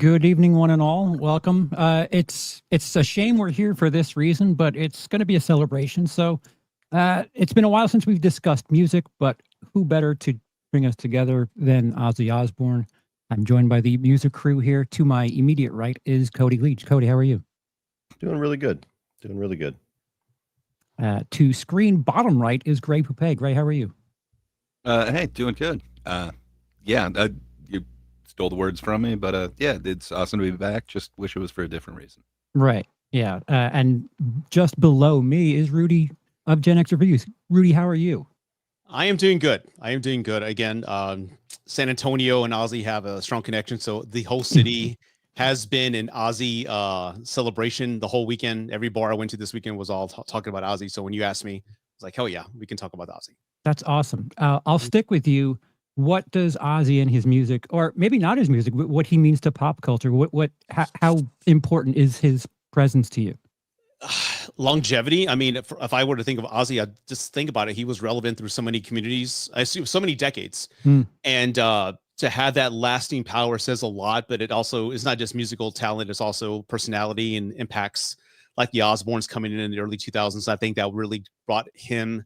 Good evening, one and all. Welcome. It's a shame we're here for this reason, but it's going to be a celebration. So, it's been a while since we've discussed music, but who better to bring us together than Ozzy Osbourne? I'm joined by the music crew here. To my immediate right is Cody Leach. Cody, how are you? Doing really good. Doing really good. To screen bottom right is Grey Poupet. Grey, how are you? Hey, doing good. You stole the words from me, but yeah, it's awesome to be back. Just wish it was for a different reason. Right. Yeah. And just below me is Rudy of Gen X Reviews. Rudy, how are you? I am doing good. Again, San Antonio and Ozzy have a strong connection. So the whole city has been an Ozzy celebration the whole weekend. Every bar I went to this weekend was all talking about Ozzy. So when you asked me, I was like, hell yeah, we can talk about Ozzy. That's awesome. I'll stick with you. What does Ozzy and his music, or maybe not his music, but what he means to pop culture? How important is his presence to you? Longevity. I mean, if I were to think of Ozzy, I just think about it. He was relevant through so many communities. I assume so many decades, and to have that lasting power says a lot. But it also is not just musical talent; it's also personality and impacts like the Osbournes coming in the early 2000s. I think that really brought him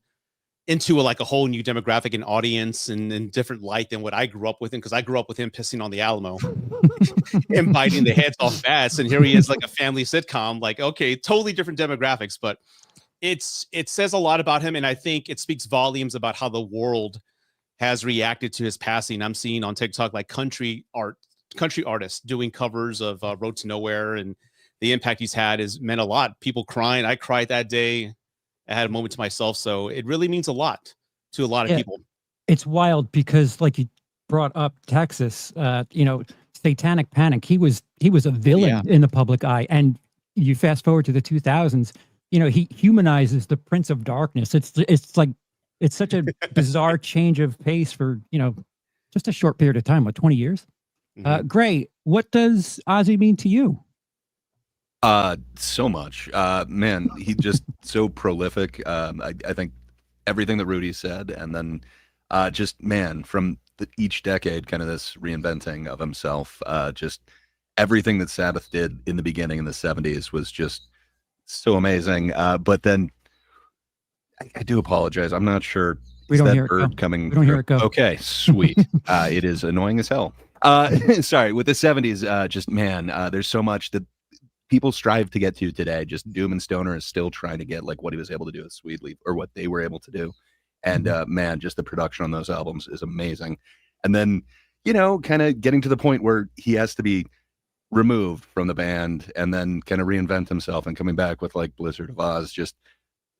into a whole new demographic and audience and different light than what I grew up with him, because I grew up with him pissing on the Alamo and biting the heads off bats, and here he is like a family sitcom. Like, okay, totally different demographics, but it says a lot about him, and I think it speaks volumes about how the world has reacted to his passing. I'm seeing on TikTok like country artists doing covers of Road to Nowhere, and the impact he's had has meant a lot. People crying. I cried that day. I had a moment to myself. So it really means a lot to a lot of people. It's wild because, like you brought up Texas, Satanic Panic. He was a villain in the public eye. And you fast forward to the 2000s, he humanizes the Prince of Darkness. It's such a bizarre change of pace for, just a short period of time, 20 years? Grey, what does Ozzy mean to you? So much. Man, he's just so prolific. I think everything that Rudy said, and then from each decade, kind of this reinventing of himself, just everything that Sabbath did in the beginning in the 70s was just so amazing. But then I do apologize. I'm not sure. We don't hear it go. Coming. We don't hear it go. Okay, sweet. It is annoying as hell. Sorry, with the 70s, there's so much that people strive to get to today. Just Doom and Stoner is still trying to get like what he was able to do with Sweet Leaf, or what they were able to do. And just the production on those albums is amazing. And then, kind of getting to the point where he has to be removed from the band and then kind of reinvent himself and coming back with like Blizzard of Oz. Just,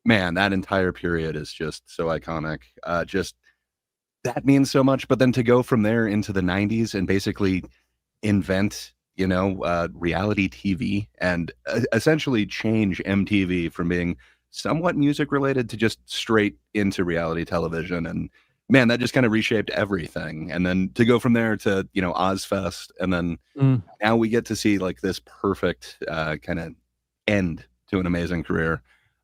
man, that entire period is just so iconic. Just that means so much. But then to go from there into the 90s and basically invent reality TV and essentially change MTV from being somewhat music related to just straight into reality television. And man, that just kind of reshaped everything. And then to go from there to, Ozzfest. And then now we get to see like this perfect kind of end to an amazing career.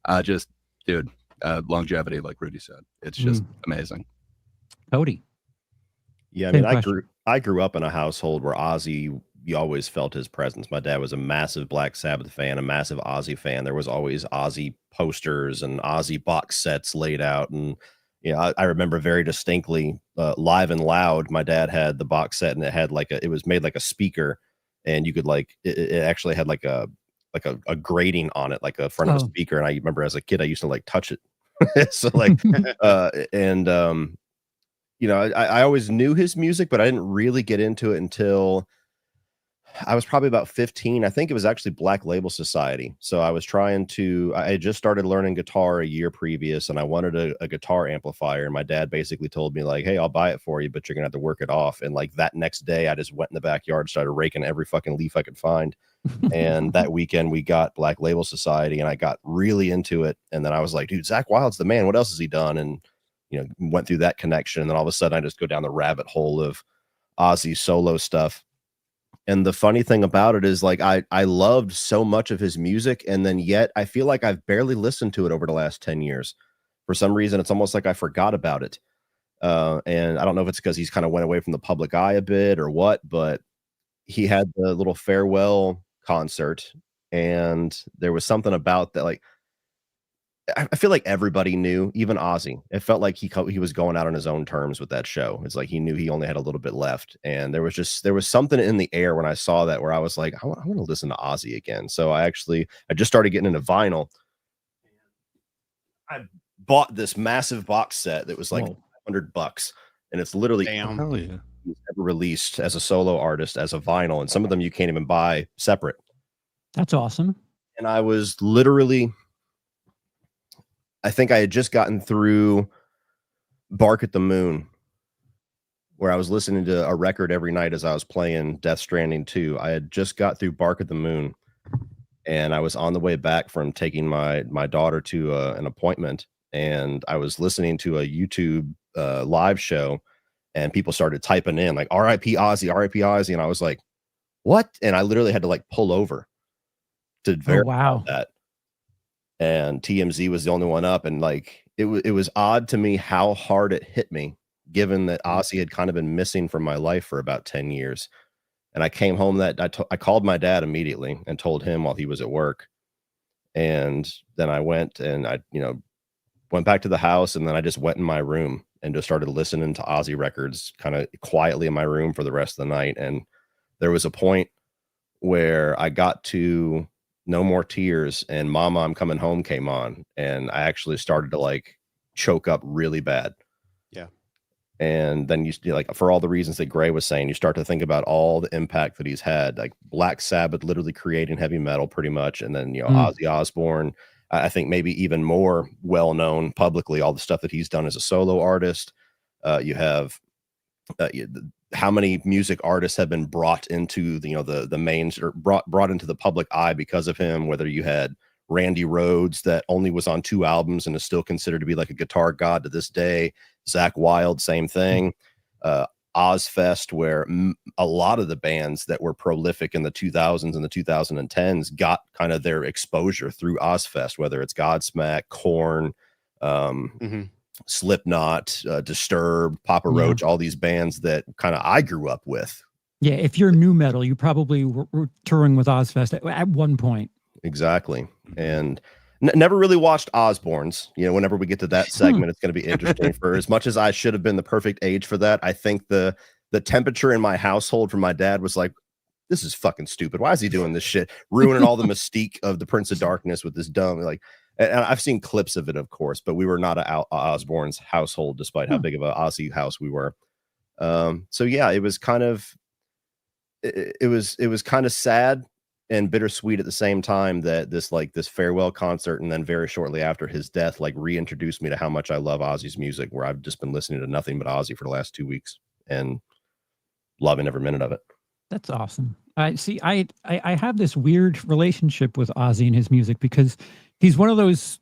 Longevity, like Rudy said, it's just amazing. Cody. Yeah. I mean, I grew up in a household where Ozzy, you always felt his presence. My dad was a massive Black Sabbath fan, a massive Ozzy fan. There was always Ozzy posters and Ozzy box sets laid out. And, I remember very distinctly Live and Loud. My dad had the box set, and it had it was made like a speaker, and you could it actually had like a grating on it, like a front of a speaker. And I remember as a kid, I used to touch it. So I always knew his music, but I didn't really get into it until I was probably about 15. I think it was actually Black Label Society. So I had just started learning guitar a year previous, and I wanted a guitar amplifier. And my dad basically told me hey, I'll buy it for you, but you're gonna have to work it off. And that next day I just went in the backyard, started raking every fucking leaf I could find. And that weekend we got Black Label Society, and I got really into it. And then I was like, dude, Zakk Wylde's the man. What else has he done? And, went through that connection. And then all of a sudden I just go down the rabbit hole of Ozzy solo stuff. And the funny thing about it is I loved so much of his music, and then yet I feel like I've barely listened to it over the last 10 years. For some reason, it's almost like I forgot about it. And I don't know if it's because he's kind of went away from the public eye a bit or what, but he had the little farewell concert, and there was something about that, like, I feel like everybody knew, even Ozzy. It felt like he was going out on his own terms with that show. It's like he knew he only had a little bit left, and there was something in the air when I saw that where I was like, I want to listen to Ozzy again. So I just started getting into vinyl. I bought this massive box set that was like $100, and it's literally Hell yeah. ever released as a solo artist as a vinyl, and some of them you can't even buy separate. That's awesome. And I was literally, I think I had just gotten through Bark at the Moon, where I was listening to a record every night as I was playing Death Stranding 2. I had just got through Bark at the Moon, and I was on the way back from taking my daughter to an appointment, and I was listening to a YouTube live show, and people started typing in like R.I.P. Ozzy, R.I.P. Ozzy, and I was like, what? And I literally had to like pull over to verify that. And TMZ was the only one up, and like it was odd to me how hard it hit me, given that Ozzy had kind of been missing from my life for about 10 years. And I came home I called my dad immediately and told him while he was at work. And then I went and I went back to the house, and then I just went in my room and just started listening to Ozzy records kind of quietly in my room for the rest of the night. And there was a point where I got to No More Tears, and Mama, I'm Coming Home came on, and I actually started to like choke up really bad. Yeah. And then you like, for all the reasons that Gray was saying, you start to think about all the impact that he's had, like Black Sabbath literally creating heavy metal pretty much. And then, Ozzy Osbourne, I think maybe even more well-known publicly, all the stuff that he's done as a solo artist. You have how many music artists have been brought into the main, or brought into the public eye because of him, whether you had Randy Rhoads that only was on 2 albums and is still considered to be like a guitar god to this day. Zakk Wylde, same thing. Ozzfest, where a lot of the bands that were prolific in the 2000s and the 2010s got kind of their exposure through Ozzfest, whether it's Godsmack, Korn, Slipknot, Disturbed, Papa Roach, all these bands that kind of I grew up with. Yeah, if you're new metal, you probably were touring with Ozzfest at one point. Exactly. And never really watched Osbournes. Whenever we get to that segment, it's going to be interesting. For as much as I should have been the perfect age for that, I think the temperature in my household from my dad was like, this is fucking stupid. Why is he doing this shit? Ruining all the mystique of the Prince of Darkness with this dumb, like, and I've seen clips of it, of course, but we were not a Osbournes household, despite how big of a Ozzy house we were. So yeah, it was kind of, it was kind of sad and bittersweet at the same time that this farewell concert, and then very shortly after his death, like reintroduced me to how much I love Ozzy's music, where I've just been listening to nothing but Ozzy for the last 2 weeks and loving every minute of it. That's awesome. I have this weird relationship with Ozzy and his music, because he's one of those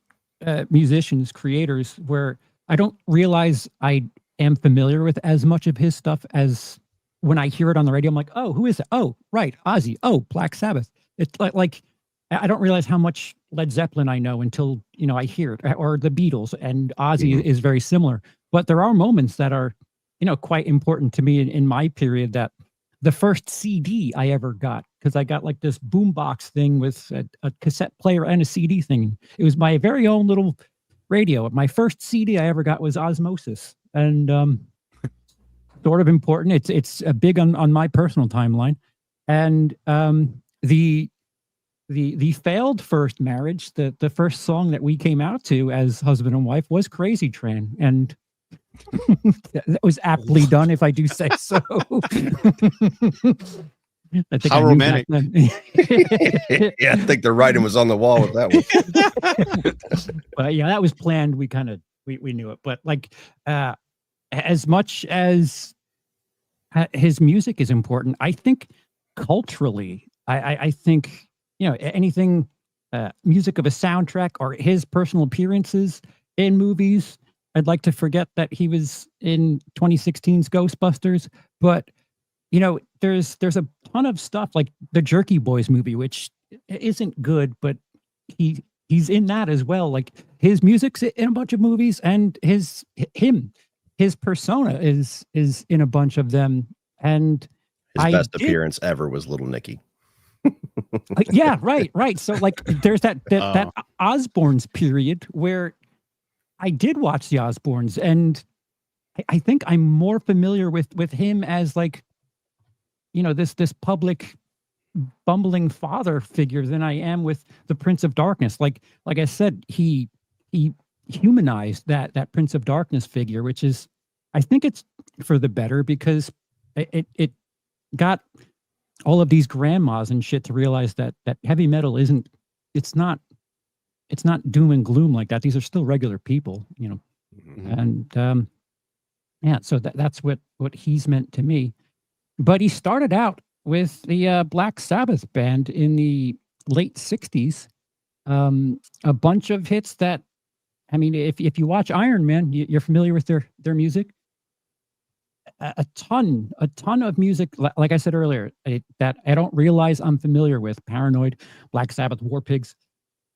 musicians, creators, where I don't realize I am familiar with as much of his stuff as when I hear it on the radio. I'm like, oh, who is it? Oh, right, Ozzy. Oh, Black Sabbath. It's like I don't realize how much Led Zeppelin I know until I hear it, or the Beatles. And Ozzy is very similar. But there are moments that are quite important to me in my period. That the first CD I ever got, because I got like this boombox thing with a cassette player and a CD thing. It was my very own little radio. My first CD I ever got was Osmosis, and sort of important. It's a big on my personal timeline. And the failed first marriage, the first song that we came out to as husband and wife was Crazy Train, and that was aptly done, if I do say so. I think how romantic. Yeah, I think the writing was on the wall with that one. But yeah, that was planned. We kind of we knew it. But like as much as his music is important, I think culturally, I think anything music of a soundtrack or his personal appearances in movies. I'd like to forget that he was in 2016's Ghostbusters, but there's a ton of stuff like the Jerky Boys movie, which isn't good, but he's in that as well. Like his music's in a bunch of movies, and his persona is in a bunch of them. And His I best did. appearance ever was Little Nicky. Yeah, right. So like, there's that Osbournes period where I did watch the Osbournes, and I think I'm more familiar with him as like, this public bumbling father figure than I am with the Prince of Darkness. Like I said, he humanized that Prince of Darkness figure, which is, I think it's for the better, because it got all of these grandmas and shit to realize that heavy metal isn't, it's not doom and gloom like that. These are still regular people, Mhm. and yeah, so that's what he's meant to me. But he started out with the Black Sabbath band in the late 60s. A bunch of hits that, I mean, if you watch Iron Man, you're familiar with their music. A ton of music, like I said earlier, that I don't realize I'm familiar with. Paranoid, Black Sabbath, War Pigs,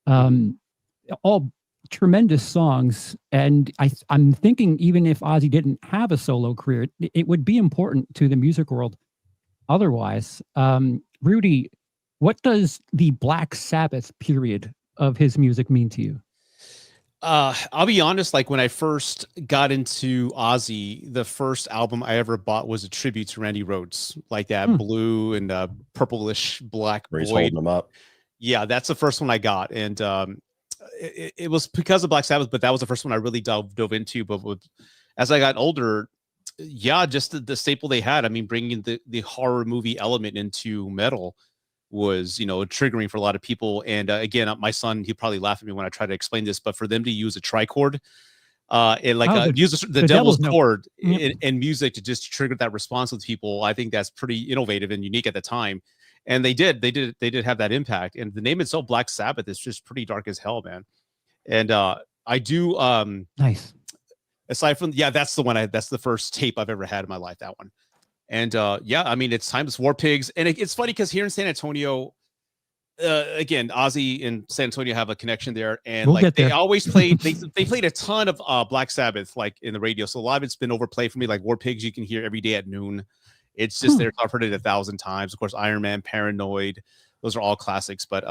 all tremendous songs. And I'm thinking, even if Ozzy didn't have a solo career, it would be important to the music world otherwise. Rudy, what does the Black Sabbath period of his music mean to you? I'll be honest, like when I first got into Ozzy, the first album I ever bought was a tribute to Randy Rhoads, like that blue and purplish black Where he's void. holding them up. Yeah, that's the first one I got. And it was because of Black Sabbath, but that was the first one I really dove into. But as I got older, yeah, just the staple they had. I mean, bringing the horror movie element into metal was, triggering for a lot of people. And again, my son, he'll probably laugh at me when I try to explain this, but for them to use a trichord, use the devil's chord in music to just trigger that response with people, I think that's pretty innovative and unique at the time. And they did have that impact. And the name itself, Black Sabbath, is just pretty dark as hell, man. And I do nice. Aside from, that's the one that's the first tape I've ever had in my life, that one. And yeah, I mean, it's timeless. War Pigs. And it's funny because here in San Antonio, again, Ozzy and San Antonio have a connection there. And they always played, they played a ton of Black Sabbath, like in the radio. So a lot of it's been overplayed for me, like War Pigs, you can hear every day at noon. It's just there. I've heard it 1,000 times. Of course, Iron Man, Paranoid, those are all classics. But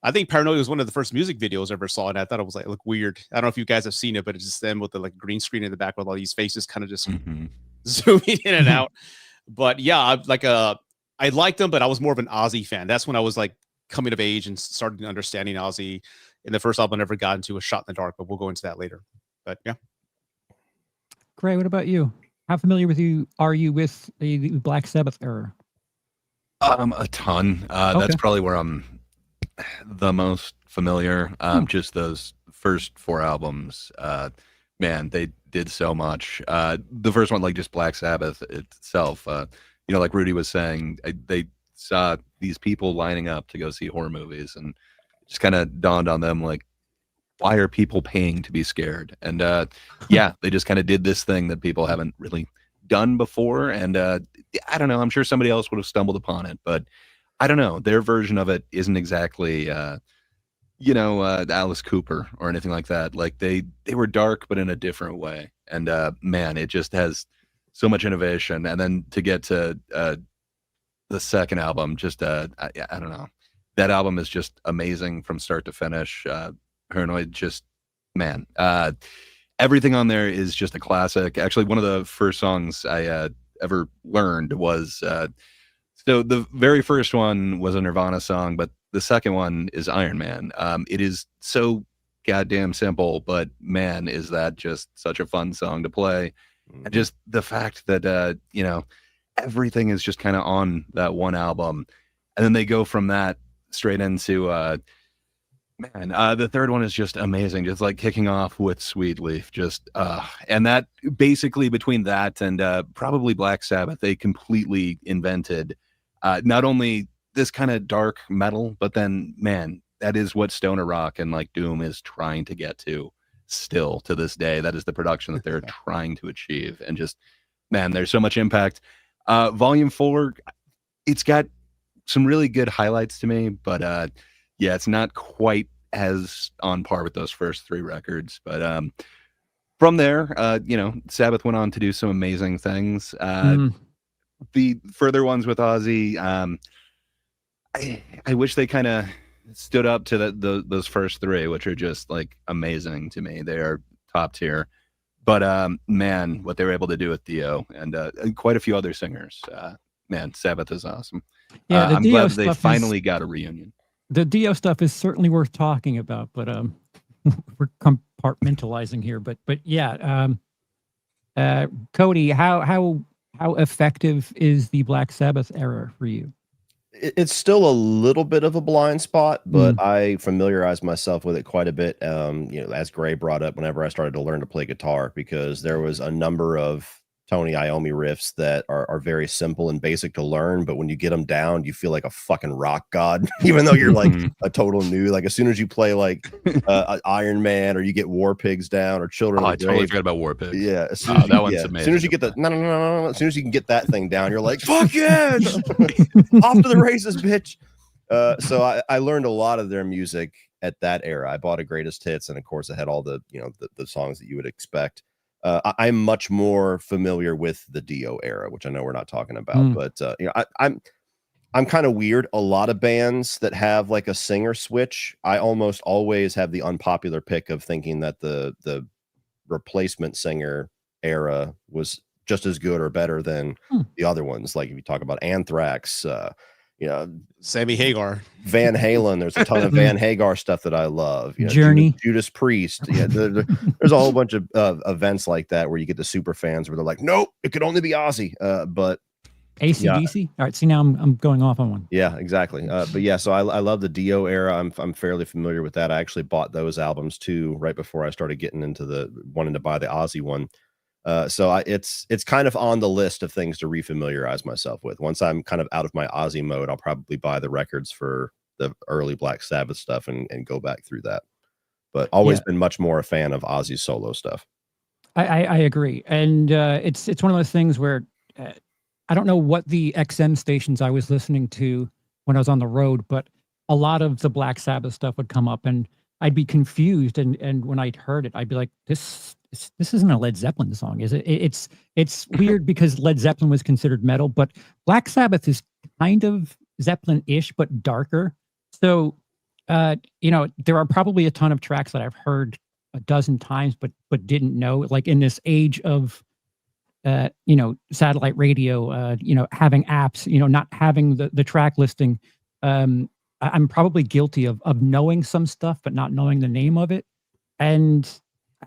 I think Paranoid was one of the first music videos I ever saw, and I thought it was look weird. I don't know if you guys have seen it, but it's just them with the green screen in the back with all these faces kind of just zooming in and out. But yeah, I liked them, but I was more of an Ozzy fan. That's when I was coming of age and started understanding Ozzy. And the first album I never got into was Shot in the Dark, but we'll go into that later. But yeah. Gray, what about you? How familiar are you with the Black Sabbath era? A ton. That's probably where I'm the most familiar. Just those first 4 albums. Man, they did so much. The first one, just Black Sabbath itself, like Rudy was saying, they saw these people lining up to go see horror movies, and it just kind of dawned on them, why are people paying to be scared? And yeah, they just kind of did this thing that people haven't really done before. And I don't know, I'm sure somebody else would have stumbled upon it, but I don't know, their version of it isn't exactly Alice Cooper or anything like that. They were dark, but in a different way. And man, it just has so much innovation. And then to get to the second album, just I don't know, that album is just amazing from start to finish. Paranoid, just man, everything on there is just a classic. Actually, one of the first songs I ever learned was so the very first one was a Nirvana song, but the second one is Iron Man. It is so goddamn simple, but man, is that just such a fun song to play. And just the fact that everything is just kind of on that one album, and then they go from that straight into the third one is just amazing, just kicking off with Sweet Leaf, just and that basically between that and probably Black Sabbath, they completely invented not only this kind of dark metal, but then man, that is what stoner rock and doom is trying to get to still to this day. That is the production that they're trying to achieve. And just man, there's so much impact. Volume 4, it's got some really good highlights to me, but yeah, it's not quite as on par with those first 3 records. But from there, Sabbath went on to do some amazing things. the further ones with Ozzy, I wish they kind of stood up to those first three, which are just like amazing to me. They are top tier. But man, what they were able to do with Dio and quite a few other singers, man, Sabbath is awesome. Yeah, the I'm Dio glad that they stuff finally got a reunion. The Dio stuff is certainly worth talking about, but we're compartmentalizing here. But yeah, Cody, how effective is the Black Sabbath era for you? It's still a little bit of a blind spot, but I familiarized myself with it quite a bit. As Gray brought up, whenever I started to learn to play guitar, because there was a number of Tony Iommi riffs that are very simple and basic to learn, but when you get them down, you feel like a fucking rock god, even though you're like a total new. Like as soon as you play like Iron Man, or you get War Pigs down, or Children of the I totally Grave, forgot about War Pigs. yeah, as soon as that one's amazing. As soon as you get the no, as soon as you can get that thing down, you're like, fuck yes, off to the races, bitch. So I learned a lot of their music at that era. I bought a greatest hits, and of course, I had all the the songs that you would expect. I'm much more familiar with the Dio era, which I know we're not talking about, but I'm kind of weird. A lot of bands that have like a singer switch, I almost always have the unpopular pick of thinking that the replacement singer era was just as good or better than the other ones. Like if you talk about Anthrax, Sammy Hagar, Van Halen, there's a ton of Van Hagar stuff that I love. Journey, Judas Priest. Yeah, there's a whole bunch of events like that where you get the super fans where they're like, nope, it could only be Ozzy. But AC/DC. All right, see now I'm going off on one. Yeah, exactly. But yeah, so I love the Dio era. I'm fairly familiar with that. I actually bought those albums too right before I started getting into wanting to buy the Ozzy one. So it's kind of on the list of things to refamiliarize myself with. Once I'm kind of out of my Ozzy mode, I'll probably buy the records for the early Black Sabbath stuff and go back through that. But always been much more a fan of Ozzy's solo stuff. I agree, and it's one of those things where I don't know what the XM stations I was listening to when I was on the road, but a lot of the Black Sabbath stuff would come up, and I'd be confused. And when I'd heard it, I'd be like, this isn't a Led Zeppelin song, is it? It's weird because Led Zeppelin was considered metal, but Black Sabbath is kind of Zeppelin-ish, but darker. So, there are probably a ton of tracks that I've heard a dozen times, but didn't know. Like in this age of, satellite radio, having apps, not having the track listing. I'm probably guilty of knowing some stuff, but not knowing the name of it. And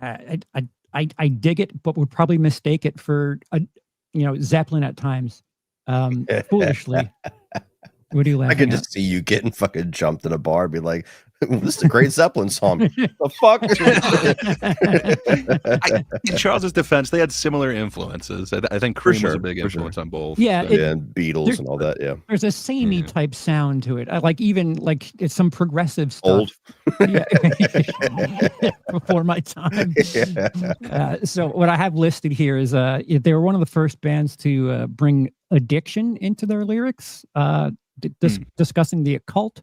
I dig it, but would probably mistake it for Zeppelin at times, foolishly. What are you laughing I can at? just see you getting fucking jumped in a bar, be like, "This is a great Zeppelin song." The fuck? In Charles's defense, they had similar influences. I think Cream was a big influence on both. Yeah, so. And Beatles and all that. Yeah, there's a samey type sound to it. It's some progressive stuff. Old. Before my time. So what I have listed here is they were one of the first bands to bring addiction into their lyrics, discussing the occult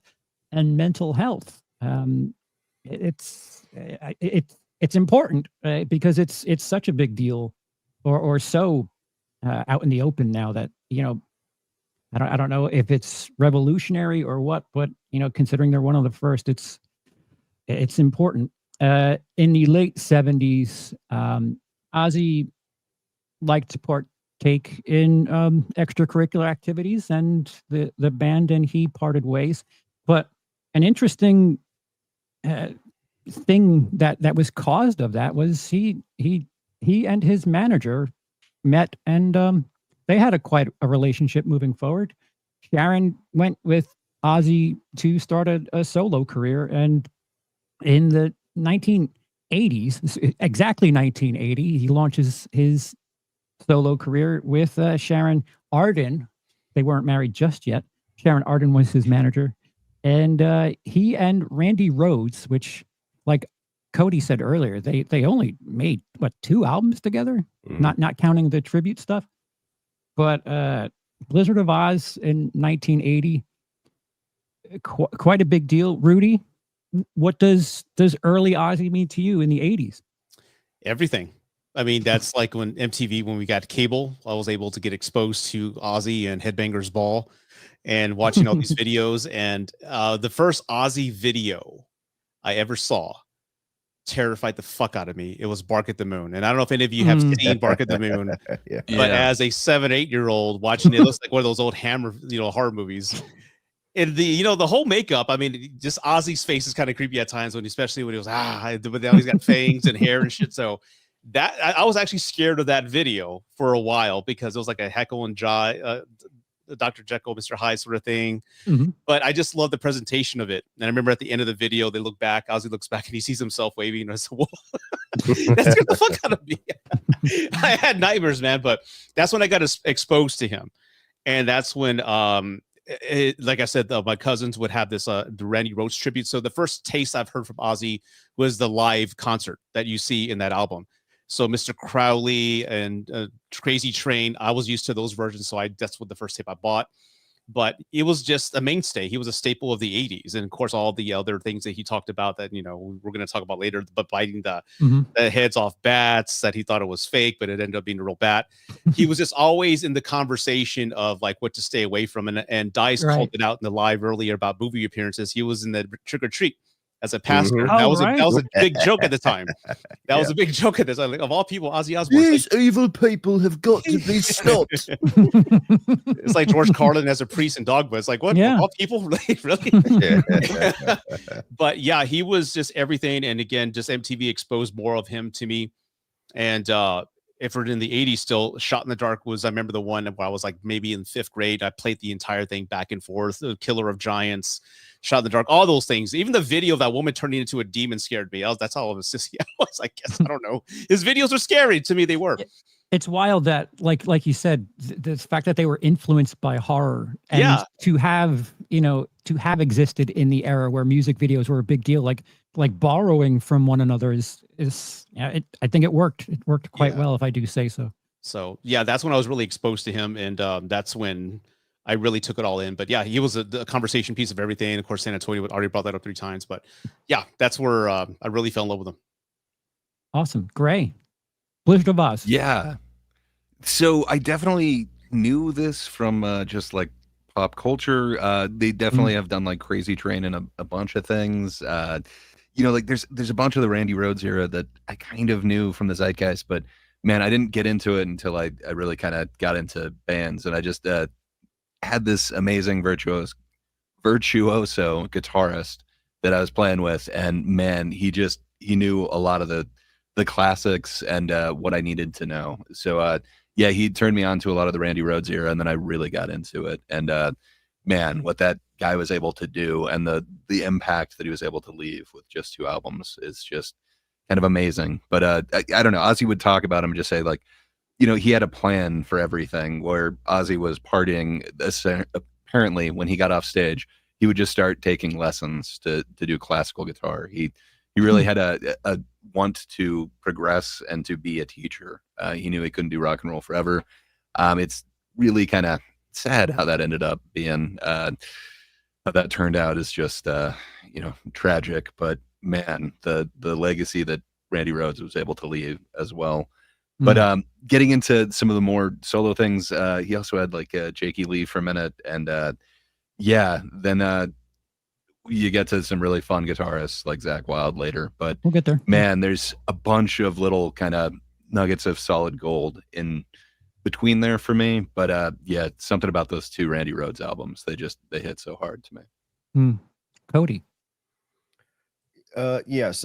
and mental health. It's important because it's such a big deal, or so out in the open now that I don't know if it's revolutionary or what, but considering they're one of the first, it's important. In the late 70s, Ozzy liked to partake in extracurricular activities, and the band and he parted ways. But an interesting thing that was caused of that was he and his manager met, and they had quite a relationship moving forward. Sharon went with Ozzy to start a solo career, and in the 1980s, exactly 1980, he launches his solo career with Sharon Arden. They weren't married just yet. Sharon Arden was his manager. And he and Randy Rhoads, which, like Cody said earlier, they only made, 2 albums together? Not counting the tribute stuff. But Blizzard of Oz in 1980, quite a big deal. Rudy, what does early Ozzy mean to you in the 80s? Everything. I mean, that's like when MTV, when we got cable, I was able to get exposed to Ozzy and Headbangers Ball and watching all these videos. And the first Ozzy video I ever saw terrified the fuck out of me. It was Bark at the Moon. And I don't know if any of you have seen Bark at the Moon, but as a 7-8-year-old watching it, looks like one of those old Hammer, horror movies. And the whole makeup, I mean, just Ozzy's face is kind of creepy at times, especially when he was but now he's got fangs and hair and shit. So that I was actually scared of that video for a while because it was like a Heckle and Dr. Jekyll, Mr. Hyde sort of thing. But I just love the presentation of it. And I remember at the end of the video, they look back, Ozzy looks back and he sees himself waving. And I said, whoa, that scared the fuck out of me. I had nightmares, man, but that's when I got exposed to him. And that's when, like I said, my cousins would have this the Randy Rhoads tribute. So the first taste I've heard from Ozzy was the live concert that you see in that album. So Mr. Crowley and Crazy Train, I was used to those versions. So that's what the first tape I bought. But it was just a mainstay. He was a staple of the 80s. And of course, all the other things that he talked about that, we're going to talk about later, but biting the heads off bats, that he thought it was fake, but it ended up being a real bat. He was just always in the conversation of like what to stay away from. And Dice called it out in the live earlier about movie appearances. He was in the Trick or Treat as a pastor. That was a big joke at the time. That was a big joke at the time. Like, of all people, Ozzy Osbourne. These evil people have got to be stopped. It's like George Carlin as a priest in Dogma. It's like, what? Yeah. Of all people? Really? But yeah, he was just everything. And again, just MTV exposed more of him to me. And if we're in the 80s still, Shot in the Dark was, I remember the one where I was like maybe in 5th grade. I played the entire thing back and forth. The Killer of Giants, Shot in the Dark, all those things. Even the video of that woman turning into a demon scared me. That's how I was just, I was like, guess, I don't know. His videos were scary to me. They were. It's wild that, like you said, the fact that they were influenced by horror and to have existed in the era where music videos were a big deal, like borrowing from one another I think it worked. It worked quite well, if I do say so. So yeah, that's when I was really exposed to him, and that's when I really took it all in. But yeah, he was a conversation piece of everything. And of course, San Antonio already brought that up 3 times. But yeah, that's where I really fell in love with him. Awesome. Gray. Blizzard of Oz. Yeah. So I definitely knew this from just like pop culture. They definitely have done like Crazy Train and a bunch of things. Like there's a bunch of the Randy Rhoads era that I kind of knew from the zeitgeist, but man, I didn't get into it until I really kind of got into bands, and I just had this amazing virtuoso guitarist that I was playing with, and man, he knew a lot of the classics and what I needed to know. So he turned me on to a lot of the Randy Rhoads era, and then I really got into it. And man, what that guy was able to do and the impact that he was able to leave with just 2 albums is just kind of amazing. But I don't know, Ozzy would talk about him and just say, like, he had a plan for everything, where Ozzy was partying. Apparently when he got off stage, he would just start taking lessons to do classical guitar. He really had a want to progress and to be a teacher. He knew he couldn't do rock and roll forever. It's really kind of sad how that ended up being. How that turned out is just tragic. But man, the legacy that Randy Rhoads was able to leave as well. But getting into some of the more solo things, he also had like Jakey Lee for a minute, and then you get to some really fun guitarists like Zakk Wylde later. But we'll get there. Man, there's a bunch of little kind of nuggets of solid gold in between there for me. But something about those 2 Randy Rhoads albums, they hit so hard to me. Cody. Yes.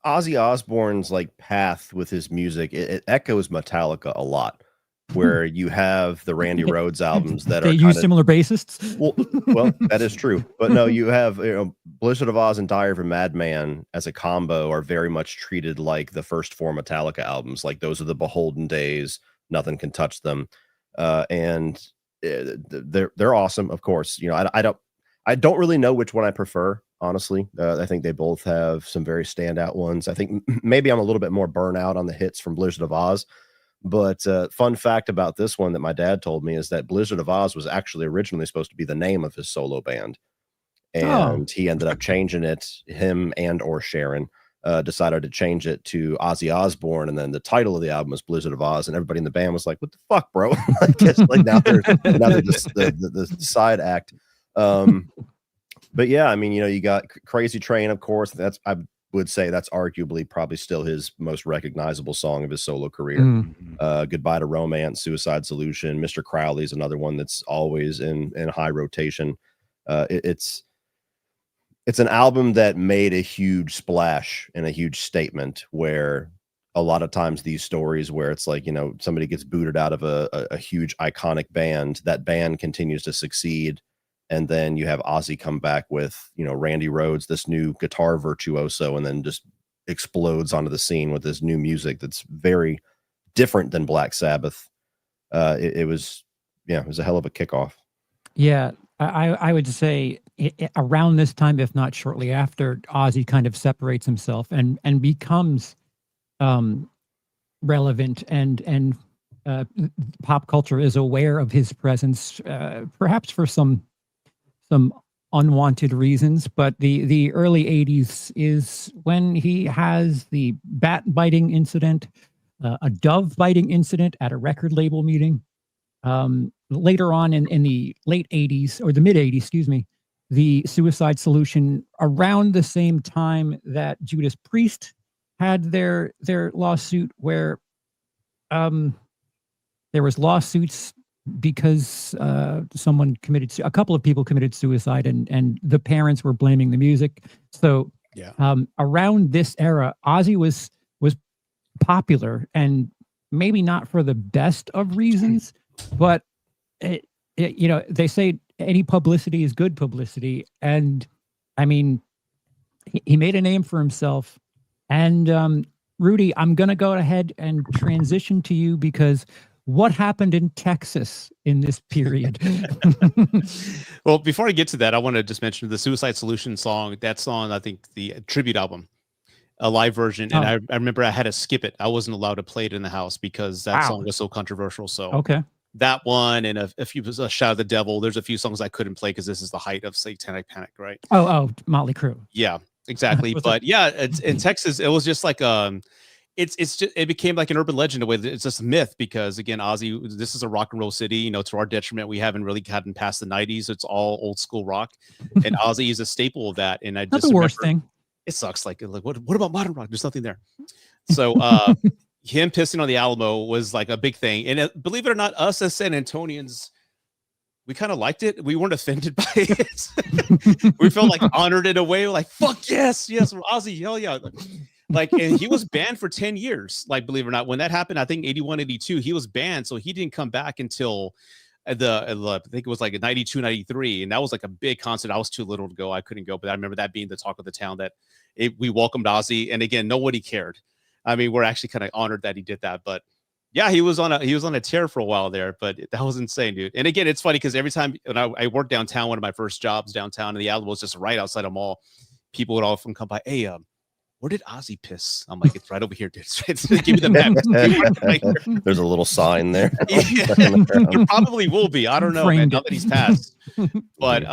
Ozzy Osbourne's like path with his music, it echoes Metallica a lot, where you have the Randy Rhoads albums that they use similar bassists. Well, that is true, but no, you have Blizzard of Oz and Diary of a Madman as a combo are very much treated like the first 4 Metallica albums. Like, those are the beholden days, nothing can touch them, and they're awesome. Of course, I don't really know which one I prefer. Honestly, I think they both have some very standout ones. I think maybe I'm a little bit more burnout on the hits from Blizzard of Oz. But fun fact about this one that my dad told me is that Blizzard of Oz was actually originally supposed to be the name of his solo band. And he ended up changing it, him and or Sharon, decided to change it to Ozzy Osbourne, and then the title of the album was Blizzard of Oz, and everybody in the band was like, "What the fuck, bro?" I guess like now they're just the side act. But yeah, I mean, you got Crazy Train, of course. I would say that's arguably probably still his most recognizable song of his solo career. Goodbye to Romance, Suicide Solution, Mr. Crowley's another one that's always in high rotation. It's an album that made a huge splash and a huge statement, where a lot of times these stories where it's like, somebody gets booted out of a huge iconic band, that band continues to succeed. And then you have Ozzy come back with, Randy Rhoads, this new guitar virtuoso, and then just explodes onto the scene with this new music that's very different than Black Sabbath. It was a hell of a kickoff. Yeah, I would say around this time, if not shortly after, Ozzy kind of separates himself and becomes relevant, and pop culture is aware of his presence, perhaps for some unwanted reasons. But the early 80s is when he has the bat biting incident, a dove biting incident at a record label meeting. Later on in the late 80s, or the mid 80s, excuse me, the Suicide Solution, around the same time that Judas Priest had their lawsuit, where there was lawsuits because a couple of people committed suicide, and the parents were blaming the music. So around this era, Ozzy was popular, and maybe not for the best of reasons, but they say any publicity is good publicity. And I mean, he made a name for himself. And Rudy, I'm going to go ahead and transition to you, because what happened in Texas in this period? Well, before I get to that, I want to just mention the Suicide Solution song. That's on, I think, the tribute album, a live version. And I remember I had to skip it. I wasn't allowed to play it in the house because that song was so controversial. So okay, that one, and a few, Shout of the Devil. There's a few songs I couldn't play because this is the height of Satanic Panic, right? Oh, Motley Crue. Yeah, exactly. But in Texas, it was just like it became like an urban legend. It's just a myth, because again, Ozzy, this is a rock and roll city. To our detriment, we haven't really gotten past the 90s. It's all old school rock, and Ozzy is a staple of that. And That's the worst thing. It sucks. Like what about modern rock? There's nothing there. So him pissing on the Alamo was like a big thing. And believe it or not, us as San Antonians, we kind of liked it. We weren't offended by it. We felt like honored in a way. We're like, fuck yes, Ozzy, hell yeah. Like, and he was banned for 10 years. Like, believe it or not, when that happened, I think 81, 82, he was banned. So he didn't come back until I think it was like 92, 93. And that was like a big concert. I was too little to go. I couldn't go. But I remember that being the talk of the town, that we welcomed Ozzy. And again, nobody cared. I mean, we're actually kind of honored that he did that. But yeah, he was on a tear for a while there, but that was insane, dude. And again, it's funny because every time when I worked downtown, one of my first jobs downtown, and the Alamo was just right outside a mall, people would often come by, hey, where did Ozzy piss? I'm like, it's right over here, dude. Give me the map. Right. There's a little sign there. It probably will be. I don't know, man, now that he's passed. But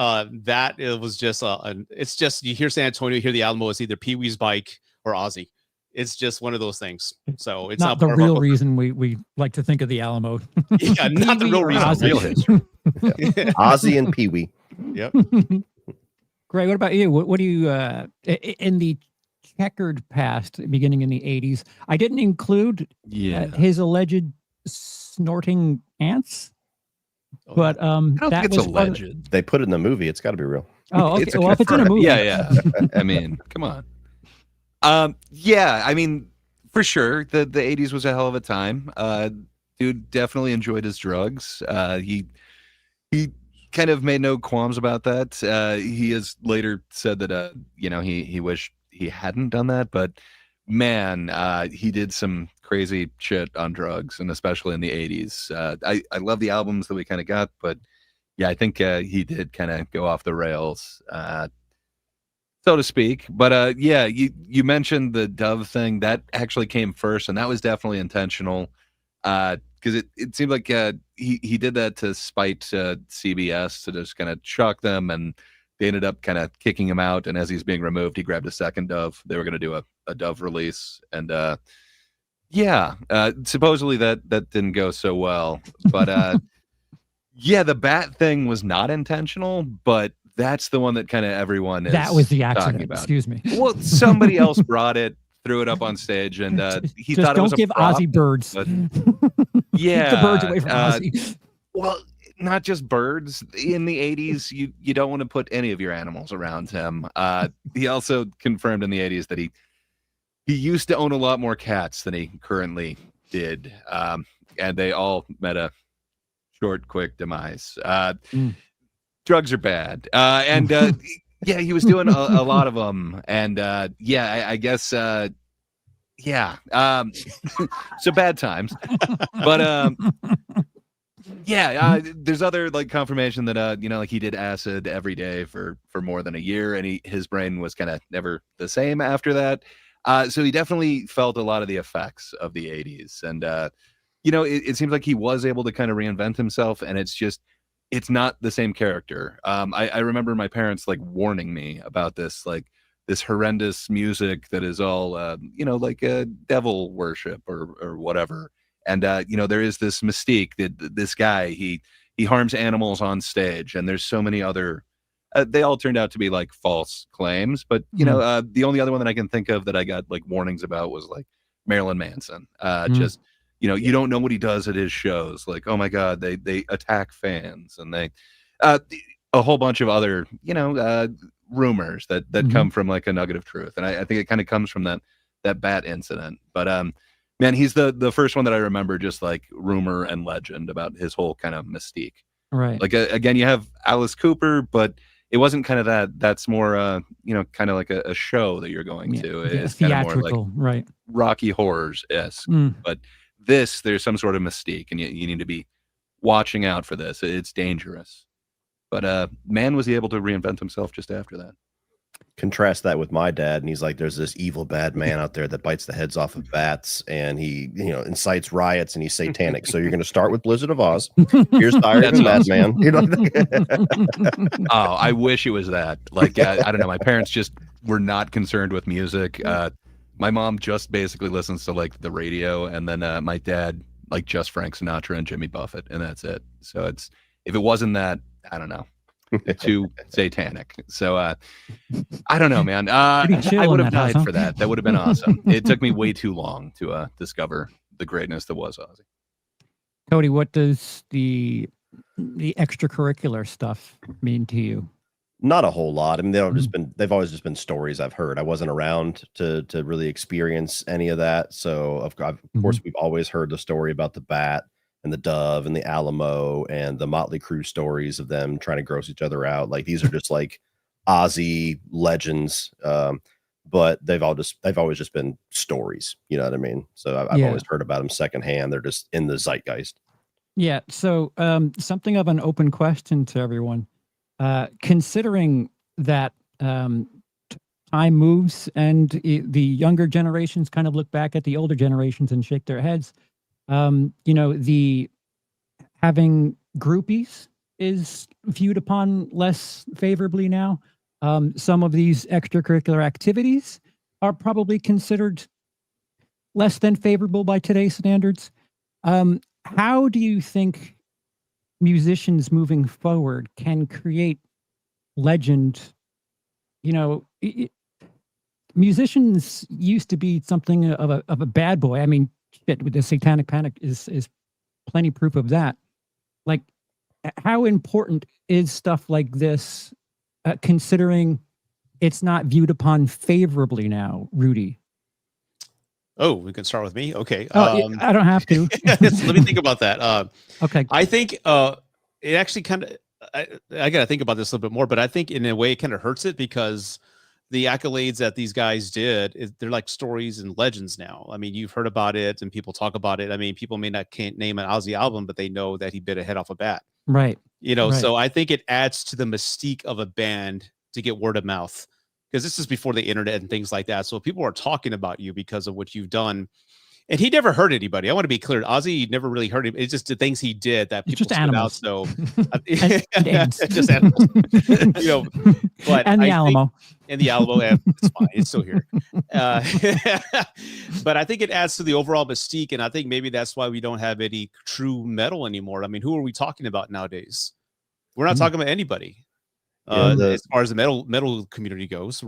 that it was just it's just, you hear San Antonio, you hear the Alamo, it's either Pee Wee's bike or Ozzy. It's just one of those things. So it's not the real reason we like to think of the Alamo. Yeah, not the real reason. Real history. Ozzy and Pee Wee. Yep. Greg, what about you? What do you in the checkered past, beginning in the 80s? I didn't include his alleged snorting ants, but I don't think it's alleged. They put it in the movie. It's got to be real. Oh, okay. Well, if it's in a movie, yeah. I mean, come on. I mean, for sure, the 80s was a hell of a time. Dude definitely enjoyed his drugs. He kind of made no qualms about that. He has later said that he wished he hadn't done that, but man, he did some crazy shit on drugs, and especially in the 80s. I love the albums that we kind of got, but yeah, I think he did kind of go off the rails, so to speak. But you mentioned the dove thing. That actually came first, and that was definitely intentional, because it seemed like he did that to spite CBS, to just kind of shock them, and they ended up kind of kicking him out, and as he's being removed, he grabbed a second dove. They were going to do a dove release, and supposedly that didn't go so well. But yeah, the bat thing was not intentional, but that's the one that kind of everyone is that was the talking accident. about. Excuse me. Well, somebody else brought it, threw it up on stage, and he Just thought it was don't give a prop, Ozzy birds. but Keep the birds away from Ozzy. well, not just birds. In the 80s, you don't want to put any of your animals around him. He also confirmed in the 80s that he used to own a lot more cats than he currently did, and they all met a short, quick demise. Drugs are bad, and yeah, he was doing a lot of them, and I guess so bad times, but there's other like confirmation that like he did acid every day for more than a year, and his brain was kind of never the same after that. So he definitely felt a lot of the effects of the 80s, and it seems like he was able to kind of reinvent himself, and it's not the same character. I remember my parents like warning me about this, like this horrendous music that is all like a devil worship or whatever. And there is this mystique that this guy he harms animals on stage, and there's so many other they all turned out to be like false claims, but the only other one that I can think of that I got like warnings about was like Marilyn Manson. Just you don't know what he does at his shows. Like, oh my God, they attack fans, and they a whole bunch of other rumors that come from like a nugget of truth. And I think it kind of comes from that bat incident. But man, he's the first one that I remember just like rumor and legend about his whole kind of mystique. Right. Like again, you have Alice Cooper, but it wasn't kind of that. That's more kind of like a show that you're going to. It's theatrical, kind of more like right? Rocky Horrors-esque. But there's some sort of mystique, and you need to be watching out for this. It's dangerous. But man, was he able to reinvent himself just after that. Contrast that with my dad, and he's like, there's this evil bad man out there that bites the heads off of bats, and he incites riots, and he's satanic. So you're going to start with Blizzard of Oz. Here's Iron Madman. Oh, I wish it was that. Like I don't know, my parents just were not concerned with music. My mom just basically listens to like the radio, and then my dad like just Frank Sinatra and Jimmy Buffett, and that's it. So if it wasn't that, I don't know, too satanic. So I don't know, man. I would have died for that. That would have been awesome. It took me way too long to discover the greatness that was Ozzy. Cody, what does the extracurricular stuff mean to you? Not a whole lot. I mean, they've always just been stories I've heard. I wasn't around to really experience any of that. So of course, we've always heard the story about the bat and the dove and the Alamo and the Motley Crue stories of them trying to gross each other out. Like these are just like Ozzy legends. But they've always just been stories. You know what I mean? So I've always heard about them secondhand. They're just in the zeitgeist. Yeah. So something of an open question to everyone. Considering that time moves and the younger generations kind of look back at the older generations and shake their heads, the having groupies is viewed upon less favorably now. Some of these extracurricular activities are probably considered less than favorable by today's standards. How do you think musicians moving forward can create legend? Musicians used to be something of a bad boy. I mean, shit, with the Satanic Panic is plenty proof of that. Like, how important is stuff like this, considering it's not viewed upon favorably now, Rudy? Oh, we can start with me. Okay. I don't have to. Let me think about that. Okay. I think it actually kind of, I got to think about this a little bit more, but I think in a way it kind of hurts it because the accolades that these guys did, they're like stories and legends now. I mean, you've heard about it and people talk about it. I mean, people can't name an Ozzy album, but they know that he bit a head off a bat. Right. Right. So I think it adds to the mystique of a band to get word of mouth, because this is before the internet and things like that. So people are talking about you because of what you've done. And he never hurt anybody. I want to be clear. Ozzy never really hurt him. It's just the things he did that people just animals. out. So and ants. just animals. But and the Alamo. And the Alamo, it's fine. It's still here. But I think it adds to the overall mystique, and I think maybe that's why we don't have any true metal anymore. I mean, who are we talking about nowadays? We're not talking about anybody. As far as the metal community goes.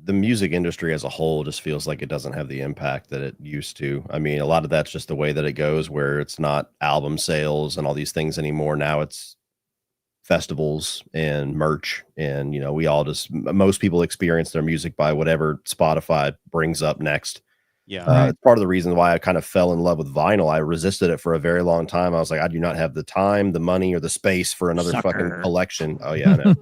The music industry as a whole just feels like it doesn't have the impact that it used to. I mean, a lot of that's just the way that it goes, where it's not album sales and all these things anymore. Now it's festivals and merch, and most people experience their music by whatever Spotify brings up next. Yeah, it's part of the reason why I kind of fell in love with vinyl. I resisted it for a very long time. I was like, I do not have the time, the money, or the space for another fucking collection. Oh yeah, I know.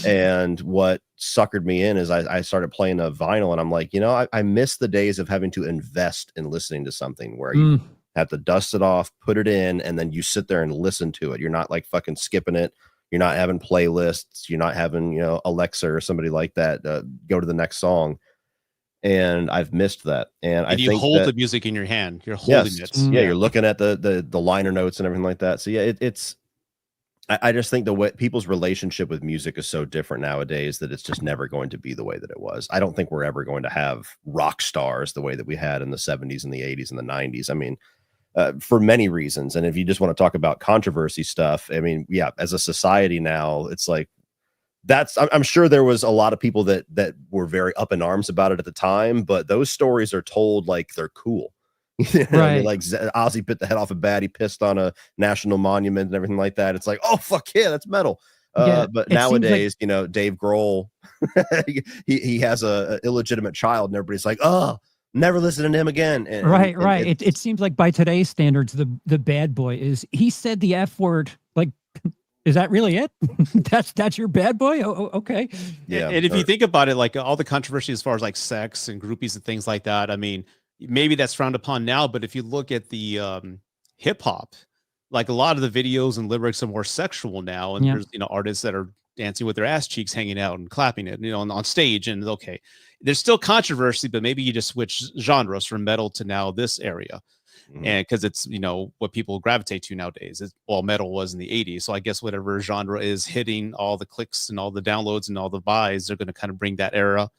And what suckered me in is I started playing a vinyl, and I'm like, I miss the days of having to invest in listening to something where you have to dust it off, put it in, and then you sit there and listen to it. You're not like fucking skipping it. You're not having playlists. You're not having, Alexa or somebody like that go to the next song. And I've missed that. And I you think hold the music in your hand. You're holding it. Yeah, you're looking at the liner notes and everything like that. So yeah, I just think the way people's relationship with music is so different nowadays that it's just never going to be the way that it was. I don't think we're ever going to have rock stars the way that we had in the 70s and the 80s and the 90s. I mean, for many reasons. And if you just want to talk about controversy stuff, I mean, yeah, as a society now, it's like, I'm sure there was a lot of people that were very up in arms about it at the time, but those stories are told like they're cool. Right. I mean, like Ozzy bit the head off a bat, he pissed on a national monument and everything like that. It's like, oh fuck yeah, that's metal. But nowadays, like, Dave Grohl, he has a illegitimate child, and everybody's like, oh, never listen to him again. Right. It seems like by today's standards, the bad boy he said the F word. Like, is that really it? that's your bad boy? Oh, okay. Yeah. And if you think about it, like all the controversy as far as like sex and groupies and things like that, I mean, maybe that's frowned upon now, but if you look at the hip hop, like a lot of the videos and lyrics are more sexual now, and there's artists that are dancing with their ass cheeks hanging out and clapping it, on stage. And okay, there's still controversy, but maybe you just switch genres from metal to now this area. And because it's what people gravitate to nowadays. Metal was in the 80s, so I guess whatever genre is hitting all the clicks and all the downloads and all the buys, they're going to kind of bring that era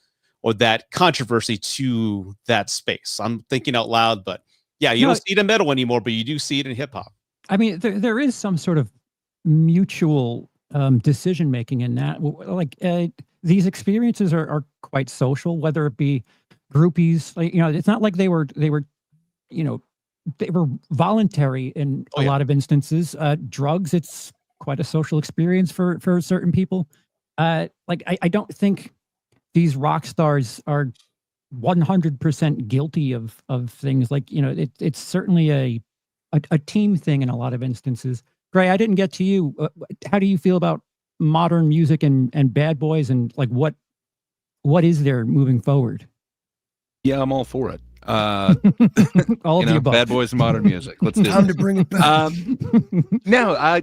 or that controversy to that space. I'm thinking out loud, but yeah, you don't see it in metal anymore, but you do see it in hip hop. I mean, there is some sort of mutual decision making in that. Like these experiences are quite social, whether it be groupies. Like, it's not like they were they were voluntary in a lot of instances. Drugs, it's quite a social experience for certain people. Like I don't think these rock stars are 100% guilty of things. Like, it's certainly a team thing in a lot of instances. Grey, I didn't get to you. How do you feel about modern music and bad boys, and like what is there moving forward? Yeah, I'm all for it. All of the above. Bad boys and modern music. Let's do time to bring it back. No, I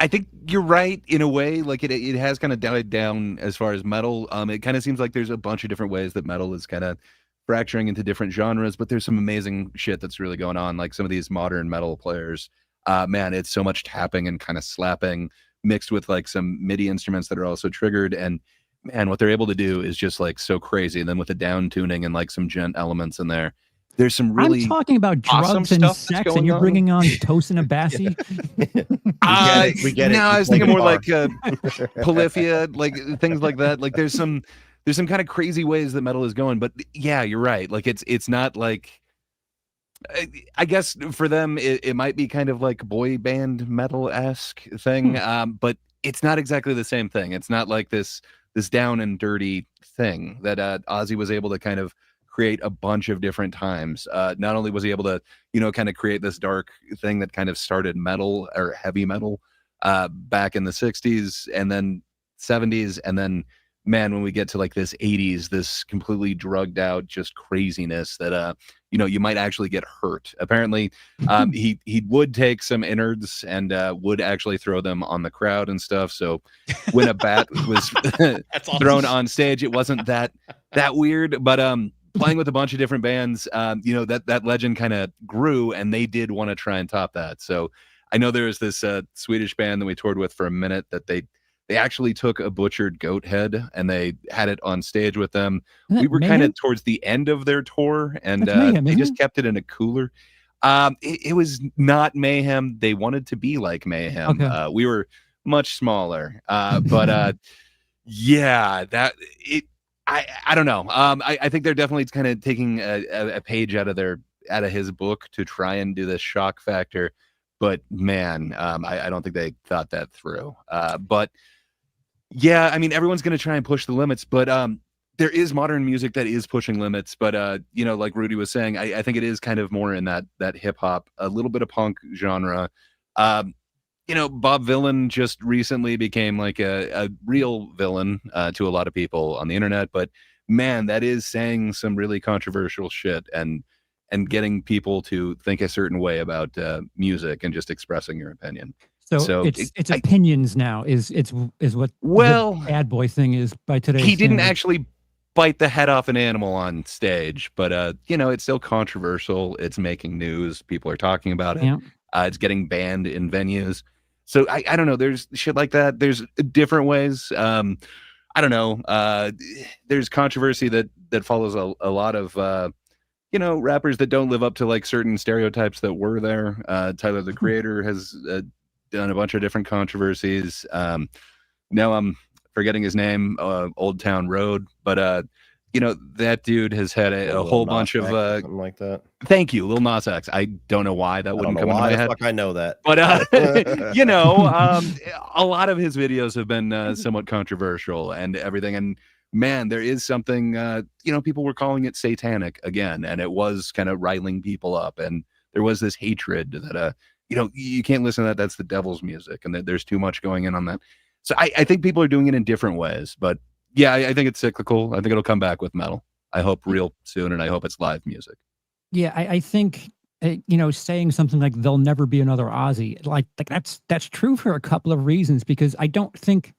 think you're right in a way. Like it has kind of died down as far as metal. It kind of seems like there's a bunch of different ways that metal is kind of fracturing into different genres, but there's some amazing shit that's really going on. Like some of these modern metal players, man, it's so much tapping and kind of slapping mixed with like some MIDI instruments that are also triggered, and man, what they're able to do is just like so crazy. And then with the down tuning and like some gent elements in there, there's some really I'm talking about drugs and sex, and you're bringing on Tosin Abasi. We get it. No, I was thinking more like Polyphia, like things like that. Like there's some kind of crazy ways that metal is going. But yeah, you're right. Like it's not like, I guess for them it might be kind of like boy band metal-esque thing, but it's not exactly the same thing. It's not like this down and dirty thing that Ozzy was able to kind of create a bunch of different times. Not only was he able to, kind of create this dark thing that kind of started metal or heavy metal back in the 60s and then 70s. And then, man, when we get to like this 80s, this completely drugged out just craziness that, you might actually get hurt. Apparently, he would take some innards and would actually throw them on the crowd and stuff. So when a bat was thrown on stage, it wasn't that weird. But playing with a bunch of different bands. You know, that legend kind of grew, and they did want to try and top that. So I know there was this Swedish band that we toured with for a minute that they actually took a butchered goat head and they had it on stage with them. We were kind of towards the end of their tour, and they just kept it in a cooler. It was not Mayhem. They wanted to be like Mayhem. Okay. We were much smaller, but yeah, I don't know. I think they're definitely kind of taking a page out of his book to try and do this shock factor. But man, I don't think they thought that through. But yeah, I mean, everyone's going to try and push the limits, but there is modern music that is pushing limits. But you know, like Rudy was saying, I think it is kind of more in that hip hop, a little bit of punk genre. You know, Bob Villain just recently became like a real villain to a lot of people on the internet. But man, that is saying some really controversial shit and getting people to think a certain way about music and just expressing your opinion. So it's opinions now is what the bad boy thing is by today's He didn't standards. actually bite the head off an animal on stage, but you know, it's still controversial. It's making news. People are talking about it. Yeah. It's getting banned in venues. So I don't know. There's shit like that. There's different ways. I don't know. There's controversy that follows a lot of you know, rappers that don't live up to like certain stereotypes that were there. Tyler, the Creator, has done a bunch of different controversies. Now I'm forgetting his name, Old Town Road, but you know, that dude has had a whole bunch of something like that. Thank you, Lil Nas X. I don't know why that wouldn't come into my head. Fuck, I know that, but you know, a lot of his videos have been somewhat controversial and everything. And man, there is something, you know, people were calling it satanic again, and it was kind of riling people up, and there was this hatred that you know, you can't listen to that. That's the devil's music, and there's too much going in on that. So I think people are doing it in different ways, but yeah, I think it's cyclical. I think it'll come back with metal. I hope real soon, and I hope it's live music. Yeah, I think you know, saying something like "there'll never be another Ozzy," like that's true for a couple of reasons. Because I don't think,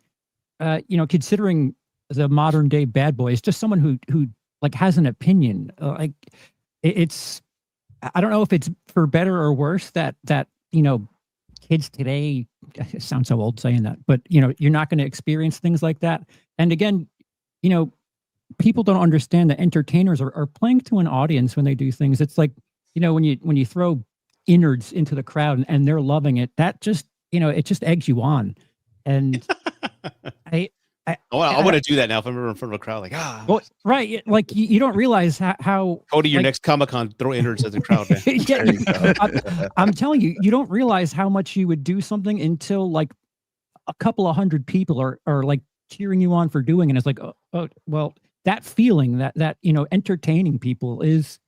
you know, considering the modern day bad boy is just someone who like has an opinion. Like it's, I don't know if it's for better or worse that you know, kids today, it sounds so old saying that, but you know, you're not going to experience things like that. And again, you know, people don't understand that entertainers are playing to an audience when they do things. It's like, you know, when you throw innards into the crowd and they're loving it, that just, you know, it just eggs you on. And I want to do that now if I'm ever in front of a crowd. Like, well, right, like you don't realize how Cody, your like, next Comic-Con, throw innards at the crowd, man. Yeah, I'm telling you, you don't realize how much you would do something until like a couple of hundred people are like cheering you on for doing it. It's like, oh well, that feeling that you know, entertaining people is,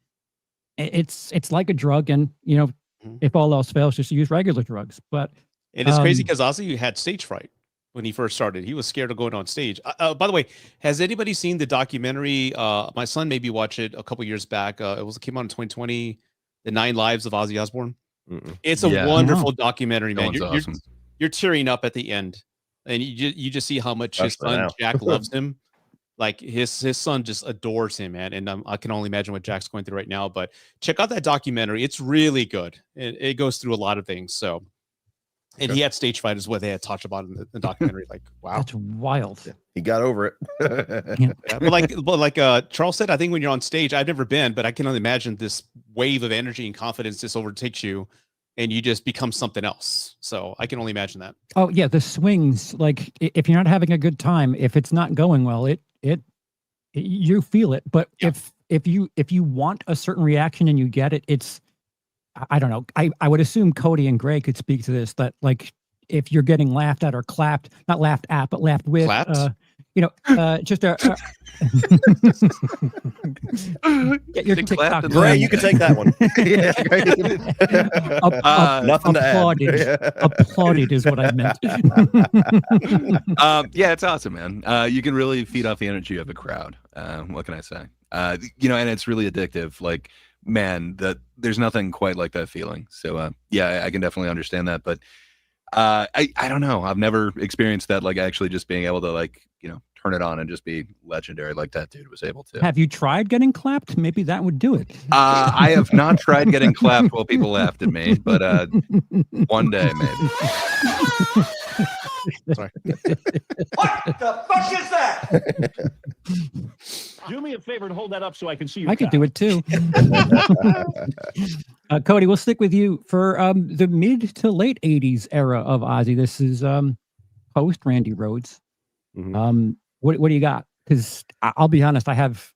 it's like a drug, and you know, if all else fails, just use regular drugs. But it is crazy because Ozzy had stage fright when he first started. He was scared of going on stage. By the way, has anybody seen the documentary? My son maybe watched it a couple years back. It came out in 2020, The 9 Lives of Ozzy Osbourne. It's a wonderful documentary, man. You're tearing up at the end, and you just see how much his son Jack loves him. Like his son just adores him, man. And I can only imagine what Jack's going through right now. But check out that documentary; it's really good. It goes through a lot of things. So. And he had stage fright is what they had talked about in the documentary. Like, wow, that's wild. He got over it. Yeah. But like Charles said, I think when you're on stage, I've never been, but I can only imagine this wave of energy and confidence just overtakes you, and you just become something else. So I can only imagine that. Oh yeah, the swings. Like if you're not having a good time, if it's not going well, it you feel it. But if you want a certain reaction and you get it, it's. I don't know. I would assume Cody and Grey could speak to this, that like if you're getting laughed at or clapped, not laughed at, but laughed with, you know, just a get your TikTok. Grey, you can take that one. Nothing to add. Applauded is what I meant. Yeah, it's awesome, man. You can really feed off the energy of a crowd. What can I say? You know, and it's really addictive. Like, man, there's nothing quite like that feeling. So yeah, I can definitely understand that. But I don't know. I've never experienced that, like actually just being able to, like, you know, turn it on and just be legendary like that dude was able to. Have you tried getting clapped? Maybe that would do it. I have not tried getting clapped while people laughed at me, but one day maybe. Sorry. What the fuck is that? Do me a favor and hold that up so I can see your I could cock. do it too. Cody, we'll stick with you for the mid to late 80s era of Ozzy. This is post Randy Rhoads. Mhm. What do you got? Because I'll be honest, I have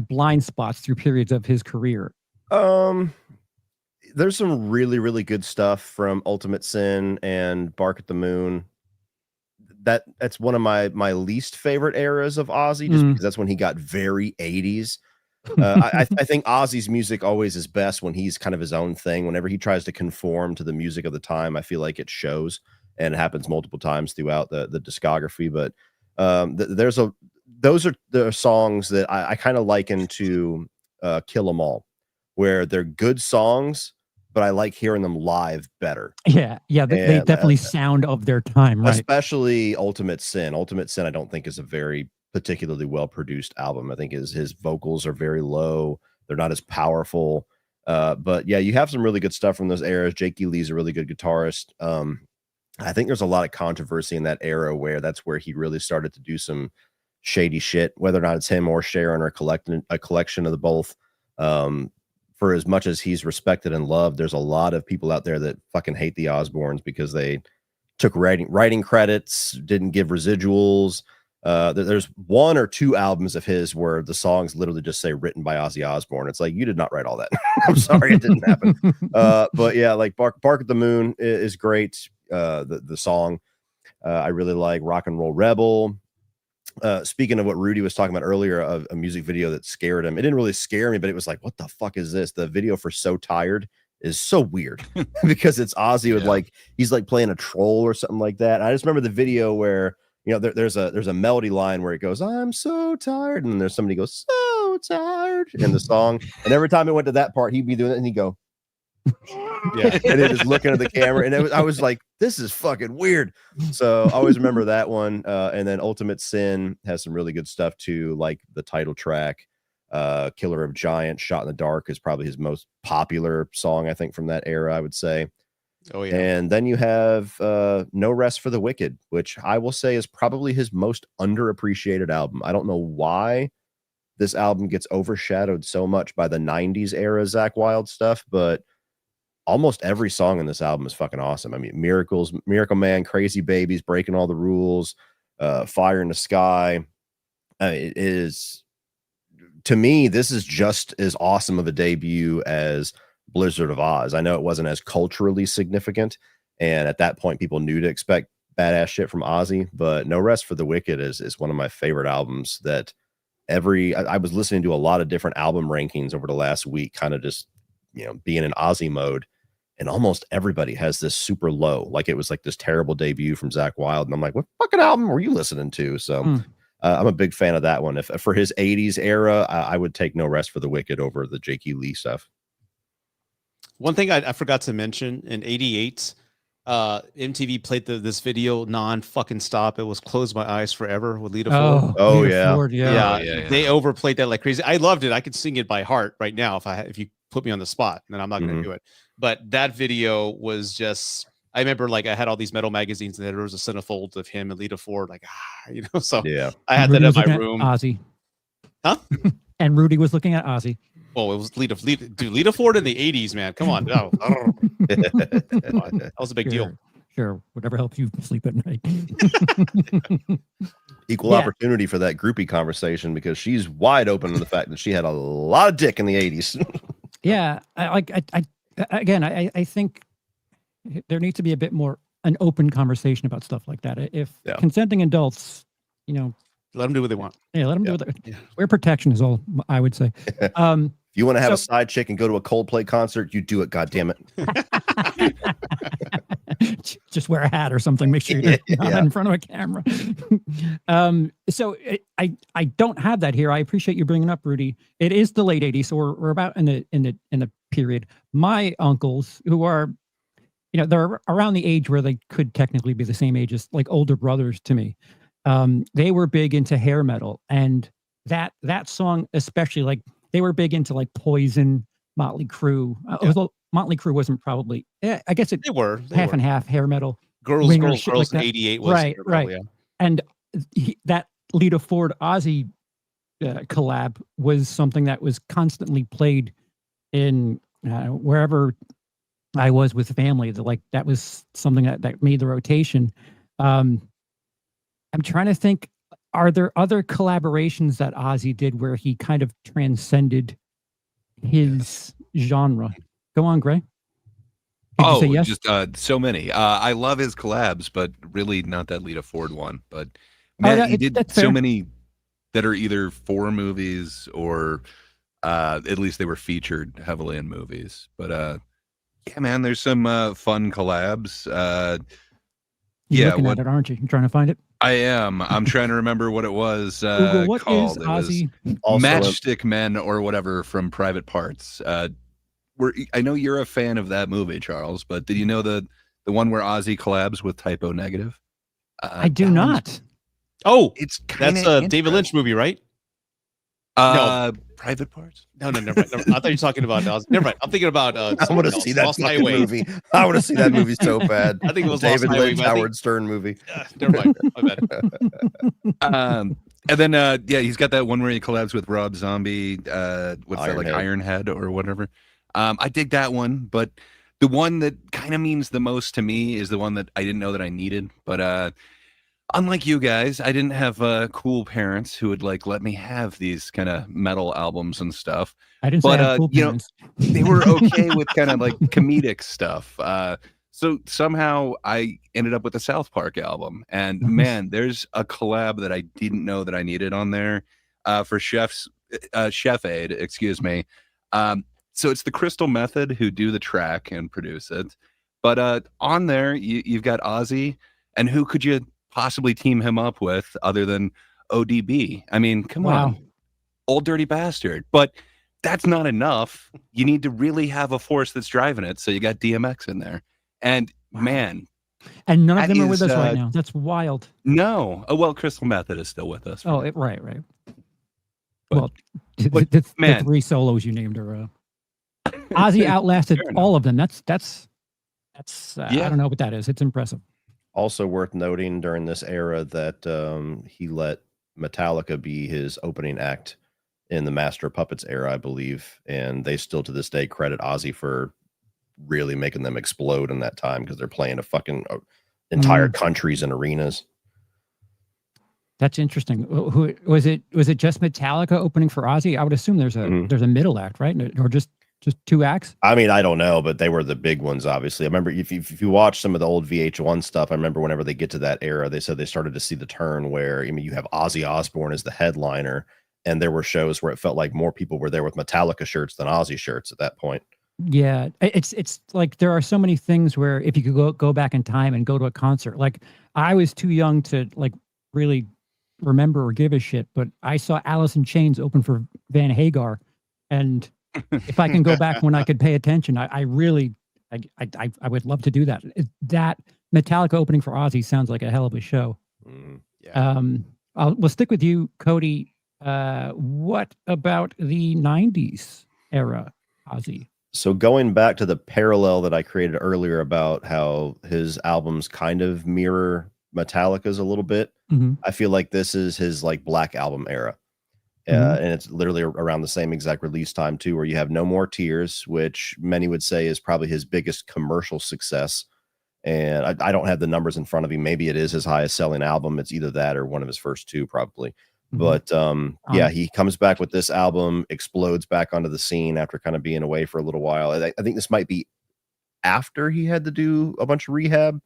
blind spots through periods of his career. There's some really, really good stuff from Ultimate Sin and Bark at the Moon. That's one of my least favorite eras of Ozzy, just because that's when he got very 80s. I think Ozzy's music always is best when he's kind of his own thing. Whenever he tries to conform to the music of the time, I feel like it shows, and it happens multiple times throughout the discography. But those are the songs that I kind of liken to Kill 'Em All, where they're good songs, but I like hearing them live better. Yeah, they definitely sound of their time, right? Especially Ultimate Sin. Ultimate Sin, I don't think is a very particularly well-produced album. I think his vocals are very low. They're not as powerful. But yeah, you have some really good stuff from those eras. Jakey Lee's a really good guitarist. I think there's a lot of controversy in that era where that's where he really started to do some shady shit, whether or not it's him or Sharon or a collection of the both. For as much as he's respected and loved, there's a lot of people out there that fucking hate the Osbournes because they took writing credits, didn't give residuals. There's one or two albums of his where the songs literally just say written by Ozzy Osbourne. It's like, you did not write all that. I'm sorry, it didn't happen. But yeah, like Bark at the Moon is great. The song, I really like Rock and Roll Rebel. Speaking of what Rudy was talking about earlier, of a music video that scared him. It didn't really scare me, but it was like, what the fuck is this? The video for So Tired is so weird because it's Ozzy with he's like playing a troll or something like that. And I just remember the video where, you know, there's a melody line where it goes, I'm so tired. And there's somebody goes, so tired in the song. And every time it went to that part, he'd be doing it and he'd go, yeah, and it is looking at the camera, and I was like, this is fucking weird. So I always remember that one. And then Ultimate Sin has some really good stuff too, like the title track, Killer of Giants, Shot in the Dark is probably his most popular song, I think, from that era, I would say. Oh yeah. And then you have No Rest for the Wicked, which I will say is probably his most underappreciated album. I don't know why this album gets overshadowed so much by the 90s era Zakk Wylde stuff, but almost every song in this album is fucking awesome. I mean, Miracles, Miracle Man, Crazy Babies, Breaking All the Rules, Fire in the Sky. It is, to me, this is just as awesome of a debut as Blizzard of Oz. I know it wasn't as culturally significant, and at that point, people knew to expect badass shit from Ozzy, but No Rest for the Wicked is one of my favorite albums that I was listening to a lot of different album rankings over the last week, kind of just, you know, being in Ozzy mode, and almost everybody has this super low, like it was like this terrible debut from Zakk Wylde, and I'm like, what fucking album were you listening to? So I'm a big fan of that one. If for his 80s era, I would take No Rest for the Wicked over the Jakey Lee stuff. One thing I forgot to mention, in '88, MTV played this video non-fucking stop. It was Close My Eyes Forever with Lita Ford. Oh, Lita yeah. Ford, Yeah. They overplayed that like crazy. I loved it. I could sing it by heart right now if you put me on the spot, and then I'm not going to do it. But that video was just, I remember like I had all these metal magazines and there was a centerfold of him and Lita Ford, like, you know, so Yeah. I had Rudy that was in my looking room. at Ozzy. Huh? And Rudy was looking at Ozzy. Oh, it was Lita Ford in the 80s, man. Come on. No. That was a big deal. Sure, whatever helps you sleep at night. Equal opportunity for that groupie conversation, because she's wide open to the fact that she had a lot of dick in the 80s. Yeah, I think there needs to be a bit more an open conversation about stuff like that. If consenting adults, you know, let them do what they want. Yeah, let them do what they Wear protection is all I would say. If you want to have a side chick and go to a Coldplay concert, you do it, goddammit. Just wear a hat or something. Make sure you're not in front of a camera. So I don't have that here. I appreciate you bringing up, Rudy. It is the late 80s, so we're about in the period. My uncles, who are, you know, they're around the age where they could technically be the same age as like older brothers to me. they were big into hair metal, and that song especially, like they were big into like Poison, Motley Crue. Although Motley Crue wasn't probably, I guess it They were half and half hair metal. Girls Winger, shit like in that. '88 was Right, hair metal, right. yeah. And that Lita Ford Ozzy collab was something that was constantly played in wherever I was with family. That was something that made the rotation. I'm trying to think, are there other collaborations that Ozzy did where he kind of transcended his genre? Go on, Gray. Did you say yes? Just so many. I love his collabs, but really not that Lita Ford one. But man, he did so many that are either for movies or at least they were featured heavily in movies. But yeah, man, there's some fun collabs. You're looking at it, aren't you? You're trying to find it? I am. I'm trying to remember what it was Google, what called. is Ozzy? Matchstick Men or whatever from Private Parts. I know you're a fan of that movie, Charles, but did you know the one where Ozzy collabs with Typo Negative? I do not. It's that's a David Lynch movie, right? No, Private Parts. No, never mind. I thought you were talking about. Never mind. I'm thinking about. I want to see that fucking movie. I want to see that movie so bad. I think it was David Lost Lynch, Highway, Howard Stern movie. Never mind. My bad. And then yeah, he's got that one where he collabs with Rob Zombie. What's that, like Ironhead or whatever? I dig that one, but the one that kind of means the most to me is the one that I didn't know that I needed. But unlike you guys, I didn't have cool parents who would like let me have these kind of metal albums and stuff. I didn't say I had cool parents. They were okay with kind of like comedic stuff. So somehow I ended up with the South Park album, and man, there's a collab that I didn't know that I needed on there for Chef Aid, excuse me. So it's the Crystal Method who do the track and produce it, but on there you've got Ozzy, and who could you possibly team him up with other than ODB? I mean, come on, Old Dirty Bastard. But that's not enough. You need to really have a force that's driving it. So you got DMX in there, and man, and none of them are with us right now. That's wild. No, well, Crystal Method is still with us. Oh, right. But, the three solos you named are. Ozzy outlasted all of them. That's I don't know what that is. It's impressive. Also worth noting during this era that he let Metallica be his opening act in the Master of Puppets era, I believe, and they still to this day credit Ozzy for really making them explode in that time because they're playing a fucking entire countries and arenas. That's interesting. Who was it? Was it just Metallica opening for Ozzy? I would assume there's a middle act, right? Or just two acts? I mean, I don't know, but they were the big ones, obviously. I remember if you watch some of the old VH1 stuff, I remember whenever they get to that era, they said they started to see the turn where, I mean, you have Ozzy Osbourne as the headliner, and there were shows where it felt like more people were there with Metallica shirts than Ozzy shirts at that point. Yeah, it's like there are so many things where if you could go back in time and go to a concert, like I was too young to like really remember or give a shit, but I saw Alice in Chains open for Van Hagar, and if I can go back when I could pay attention, I really would love to do that. That Metallica opening for Ozzy sounds like a hell of a show. We'll stick with you, Cody. What about the 90s era Ozzy? So going back to the parallel that I created earlier about how his albums kind of mirror Metallica's a little bit, I feel like this is his like Black Album era. And it's literally around the same exact release time too, where you have No More Tears, which many would say is probably his biggest commercial success. And I don't have the numbers in front of me. Maybe it is his highest selling album. It's either that or one of his first two, probably. But yeah, he comes back with this album, explodes back onto the scene after kind of being away for a little while. I think this might be after he had to do a bunch of rehab.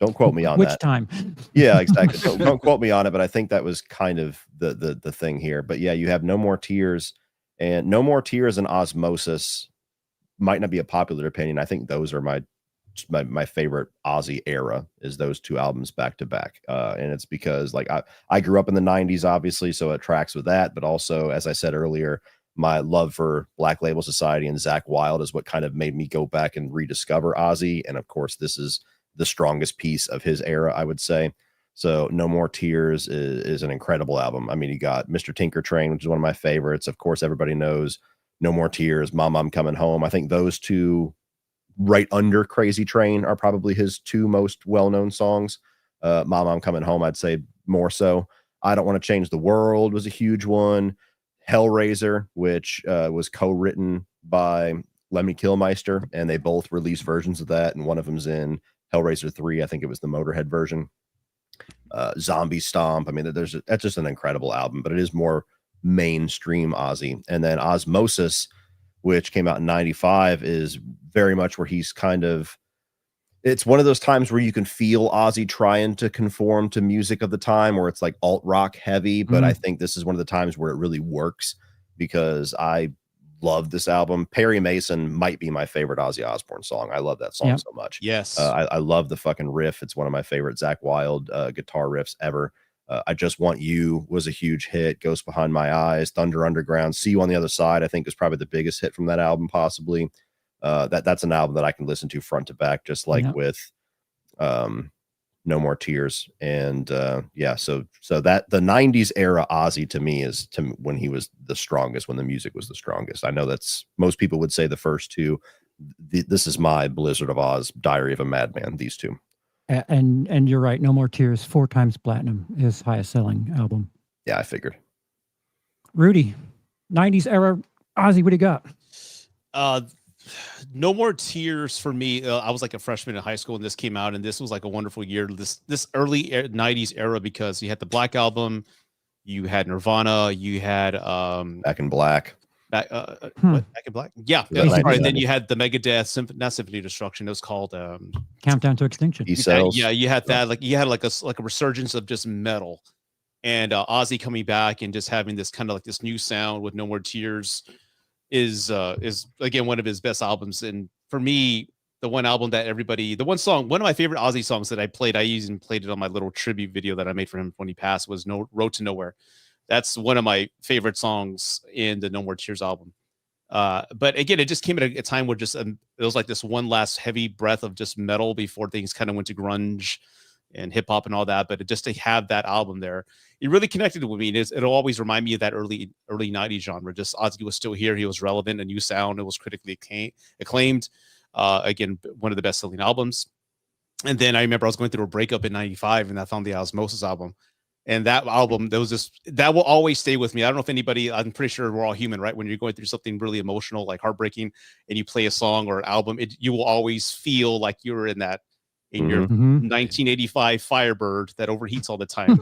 Don't quote me on that. Which time? Yeah, exactly. Don't quote me on it, but I think that was kind of the thing here. But yeah, you have No More Tears, and No More Tears and Osmosis might not be a popular opinion. I think those are my favorite Ozzy era, is those two albums back to back. And it's because like I grew up in the 90s, obviously, so it tracks with that. But also, as I said earlier, my love for Black Label Society and Zakk Wylde is what kind of made me go back and rediscover Ozzy. And of course, this is the strongest piece of his era, I would say. So No More Tears is an incredible album. I mean, you got Mr. Tinker Train, which is one of my favorites. Of course, everybody knows No More Tears, Mom, I'm Coming Home. I think those two right under Crazy Train are probably his two most well-known songs. Mom, I'm Coming Home, I'd say more so. I Don't Want to Change the World was a huge one. Hellraiser, which was co-written by Lemmy Kilmister, and they both released versions of that, and one of them's in Hellraiser 3. I think it was the Motorhead version. Zombie Stomp. I mean, that's just an incredible album, but it is more mainstream Ozzy. And then Osmosis, which came out in 95, is very much where he's kind of, it's one of those times where you can feel Ozzy trying to conform to music of the time, where it's like alt rock heavy. But I think this is one of the times where it really works, because I love this album. Perry Mason might be my favorite Ozzy Osbourne song. I love that song so much. Yes. I love the fucking riff. It's one of my favorite Zakk Wylde guitar riffs ever. I Just Want You was a huge hit. Ghost Behind My Eyes, Thunder Underground, See You on the Other Side, I think is probably the biggest hit from that album, possibly. That's an album that I can listen to front to back, just like with No More Tears. And so that the 90s era Ozzy to me is when he was the strongest, when the music was the strongest. I know that's, most people would say the first two. This is my Blizzard of Oz, Diary of a Madman, these two. And you're right, No More Tears, 4 times platinum, his highest selling album. Yeah, I figured. Rudy, 90s era Ozzy, what do you got? No More Tears for me. I was like a freshman in high school when this came out, and this was like a wonderful year. This early 90s era, because you had the Black Album, you had Nirvana, you had Back in Black. Back in Black. Yeah. Sorry. Then you had the Megadeth, not Symphony of Destruction. It was called Countdown to Extinction. Yeah, you had that. Like you had like a resurgence of just metal, and Ozzy coming back and just having this kind of like this new sound with No More Tears is again one of his best albums. And for me, the one album that one of my favorite Ozzy songs that I even played it on my little tribute video that I made for him when he passed, was Road to Nowhere. That's one of my favorite songs in the No More Tears album. But again, it just came at a time where just it was like this one last heavy breath of just metal before things kind of went to grunge and hip hop and all that. But just to have that album there, it really connected with me. It'll always remind me of that early 90s genre. Just Ozzy was still here. He was relevant, a new sound. It was critically acclaimed. Again, one of the best selling albums. And then I remember I was going through a breakup in 95, and I found the Osmosis album. And that album, that will always stay with me. I don't know if anybody, I'm pretty sure we're all human, right? When you're going through something really emotional, like heartbreaking, and you play a song or an album, you will always feel like you're in your 1985 Firebird that overheats all the time,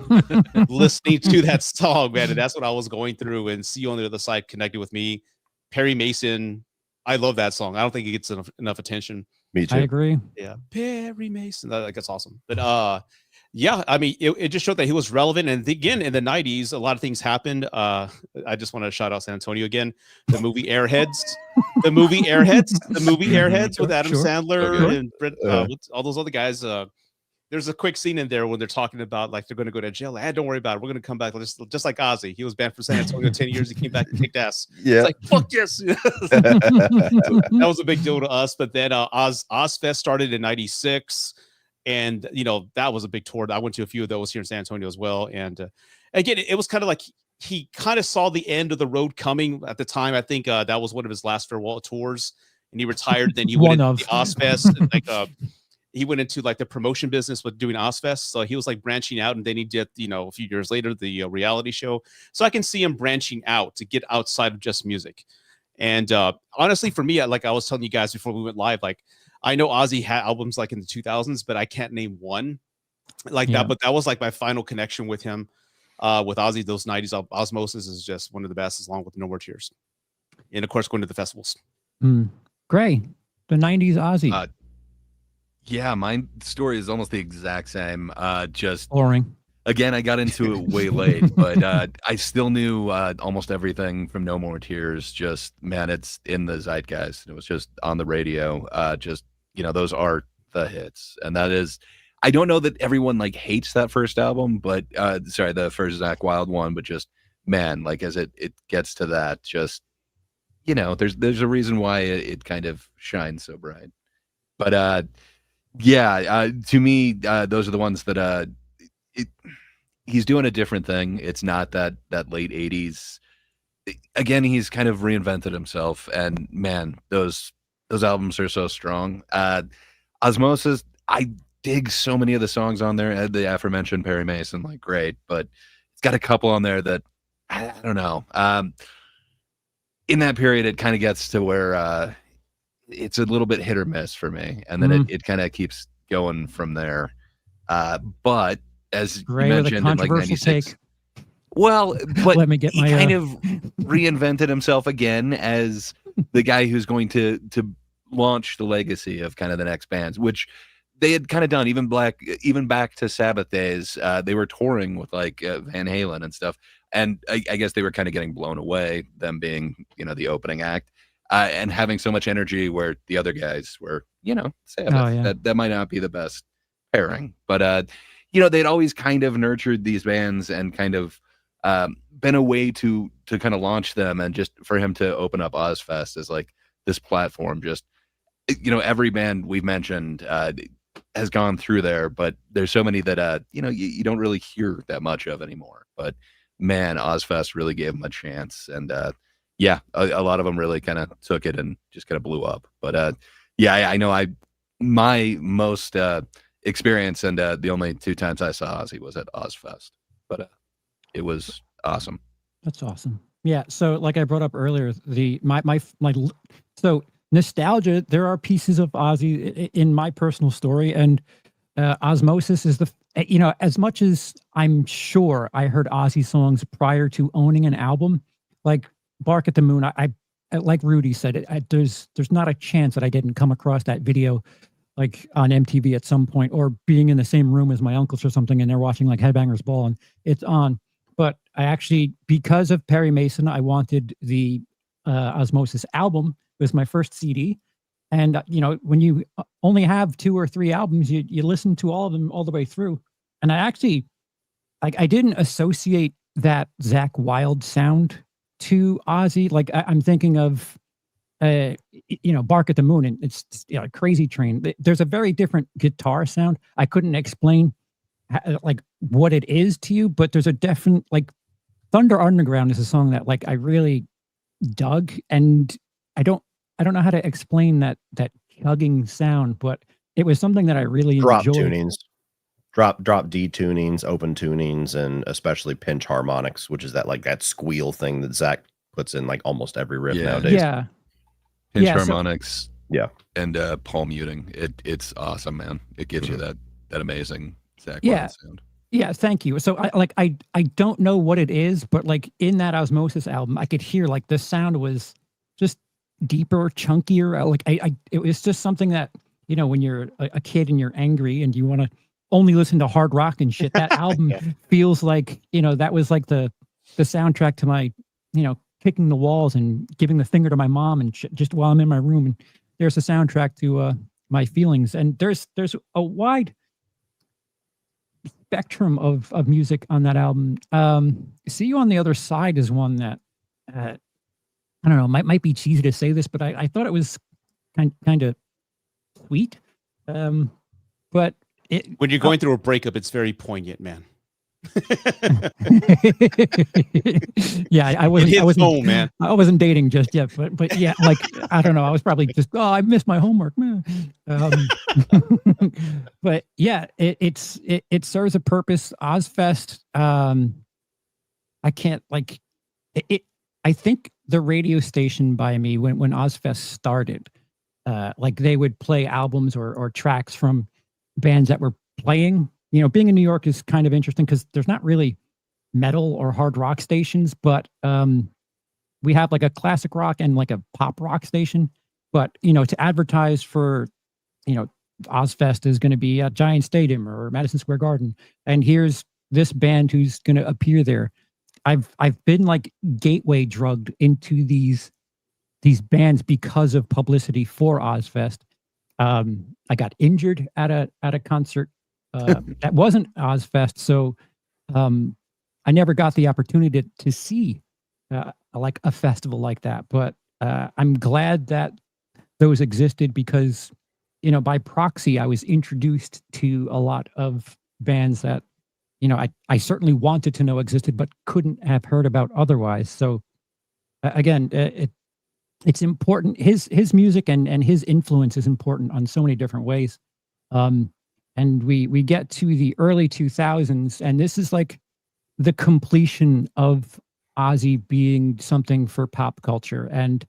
listening to that song, man. And that's what I was going through. And See You on the Other Side connected with me. Perry Mason, I love that song. I don't think it gets enough attention. Me too. I agree. Yeah, Perry Mason. That's awesome. But yeah, I mean, it just showed that he was relevant. And again, in the 90s, a lot of things happened. I just want to shout out San Antonio again. The movie Airheads, the movie Airheads with Adam Sandler and Brett, all those other guys. There's a quick scene in there when they're talking about like they're going to go to jail. Don't worry about it. We're going to come back just like Ozzy. He was banned from San Antonio 10 years. He came back and kicked ass. Yeah, it's like fuck yes. That was a big deal to us. But then Ozzfest started in '96, and that was a big tour. I went to a few of those here in San Antonio as well. And again, it was kind of like he kind of saw the end of the road coming at the time. I think that was one of his last farewell tours, and he retired. Then he went into the Ozzfest, and he went into like the promotion business with doing Ozzfest. So he was like branching out, and then he did, a few years later, the reality show. So I can see him branching out to get outside of just music. And honestly, for me, like I was telling you guys before we went live, like I know Ozzy had albums like in the 2000s, but I can't name one like that. But that was like my final connection with him, with Ozzy. Those 90s Osmosis is just one of the best, along with No More Tears. And of course, going to the festivals. Gray, the 90s Ozzy. Yeah, my story is almost the exact same. Just boring. Again, I got into it way late, but I still knew almost everything from No More Tears. Just, man, it's in the zeitgeist. It was just on the radio. Those are the hits. And that is, I don't know that everyone like hates that first album, but the first Zakk Wylde one, but just, man, like as it gets to that, just, there's a reason why it kind of shines so bright. But to me, those are the ones that he's doing a different thing. It's not that late 80s. Again, he's kind of reinvented himself, and man, those albums are so strong. Osmosis, I dig so many of the songs on there. The aforementioned Perry Mason, like, great, but it's got a couple on there that I don't know. In that period, it kind of gets to where it's a little bit hit or miss for me, and then it kind of keeps going from there. But as Gray you with a mentioned, in like controversial 96, take. well, but Let me get he my, kind of reinvented himself again as the guy who's going to launch the legacy of kind of the next bands, which they had kind of done even back to Sabbath days. They were touring with like Van Halen and stuff, and I guess they were kind of getting blown away, them being, you know, the opening act, and having so much energy where the other guys were, you know, Sabbath. Oh, yeah. That might not be the best pairing, but you know, they'd always kind of nurtured these bands and kind of been a way to kind of launch them, and just for him to open up Ozzfest as like this platform. Just, you know, every band we've mentioned has gone through there, but there's so many that you know, you don't really hear that much of anymore. But man, Ozzfest really gave them a chance, and yeah, a lot of them really kind of took it and just kind of blew up. But yeah, I know my most experience, and the only 2 times I saw Ozzy was at Ozzfest, but it was awesome. That's awesome. Yeah. So like I brought up earlier, so nostalgia, there are pieces of Ozzy in my personal story, and Osmosis is you know, as much as I'm sure I heard Ozzy songs prior to owning an album, like Bark at the Moon, I like Rudy said, there's not a chance that I didn't come across that video like on MTV at some point, or being in the same room as my uncles or something, and they're watching like Headbangers Ball and it's on. But I actually, because of Perry Mason, I wanted the Osmosis album. It was my first CD. And, you know, when you only have 2 or 3 albums, you listen to all of them all the way through. And I actually, like, I didn't associate that Zakk Wylde sound to Ozzy. Like, I'm thinking of, you know, Bark at the Moon, and it's, you know, Crazy Train. There's a very different guitar sound. I couldn't explain like what it is to you, but there's a definite, like, Thunder Underground is a song that like I really dug, and I don't know how to explain that chugging sound, but it was something that I really Drop enjoyed. tunings, drop D tunings, open tunings, and especially pinch harmonics, which is that squeal thing that Zakk puts in like almost every riff nowadays. Yeah. Pinch Yeah, harmonics, yeah, and palm muting. It's awesome, man. It gives you that amazing Zakk Yeah. Wylde sound. Yeah, thank you. So I don't know what it is, but like in that Osmosis album, I could hear like the sound was just deeper, chunkier. Like it was just something that, you know, when you're a kid and you're angry and you want to only listen to hard rock and shit, that album feels like, you know, that was like the soundtrack to my, you know, kicking the walls and giving the finger to my mom and shit, just while I'm in my room. And there's a soundtrack to my feelings. And there's a wide spectrum of music on that album. See You on the Other Side is one that I don't know, might be cheesy to say this, but I thought it was kind of sweet. But When you're going through a breakup, it's very poignant, man. Yeah, I wasn't home, man. I wasn't dating just yet, but yeah, like I don't know, I was probably just, oh, I missed my homework, man. But yeah, it serves a purpose. Ozzfest, I can't like it. I think the radio station by me when Ozzfest started, like they would play albums or tracks from bands that were playing. You know, being in New York is kind of interesting because there's not really metal or hard rock stations, but we have like a classic rock and like a pop rock station. But, you know, to advertise for, you know, Ozzfest is going to be at Giant Stadium or Madison Square Garden, and here's this band who's going to appear there. I've been like gateway drugged into these bands because of publicity for Ozzfest. I got injured at a concert that wasn't Ozzfest, so I never got the opportunity to see like a festival like that. But I'm glad that those existed because, you know, by proxy, I was introduced to a lot of bands that, I certainly wanted to know existed, but couldn't have heard about otherwise. So again, it's important. His music and his influence is important on so many different ways. And we get to the early 2000s, and this is like the completion of Ozzy being something for pop culture. And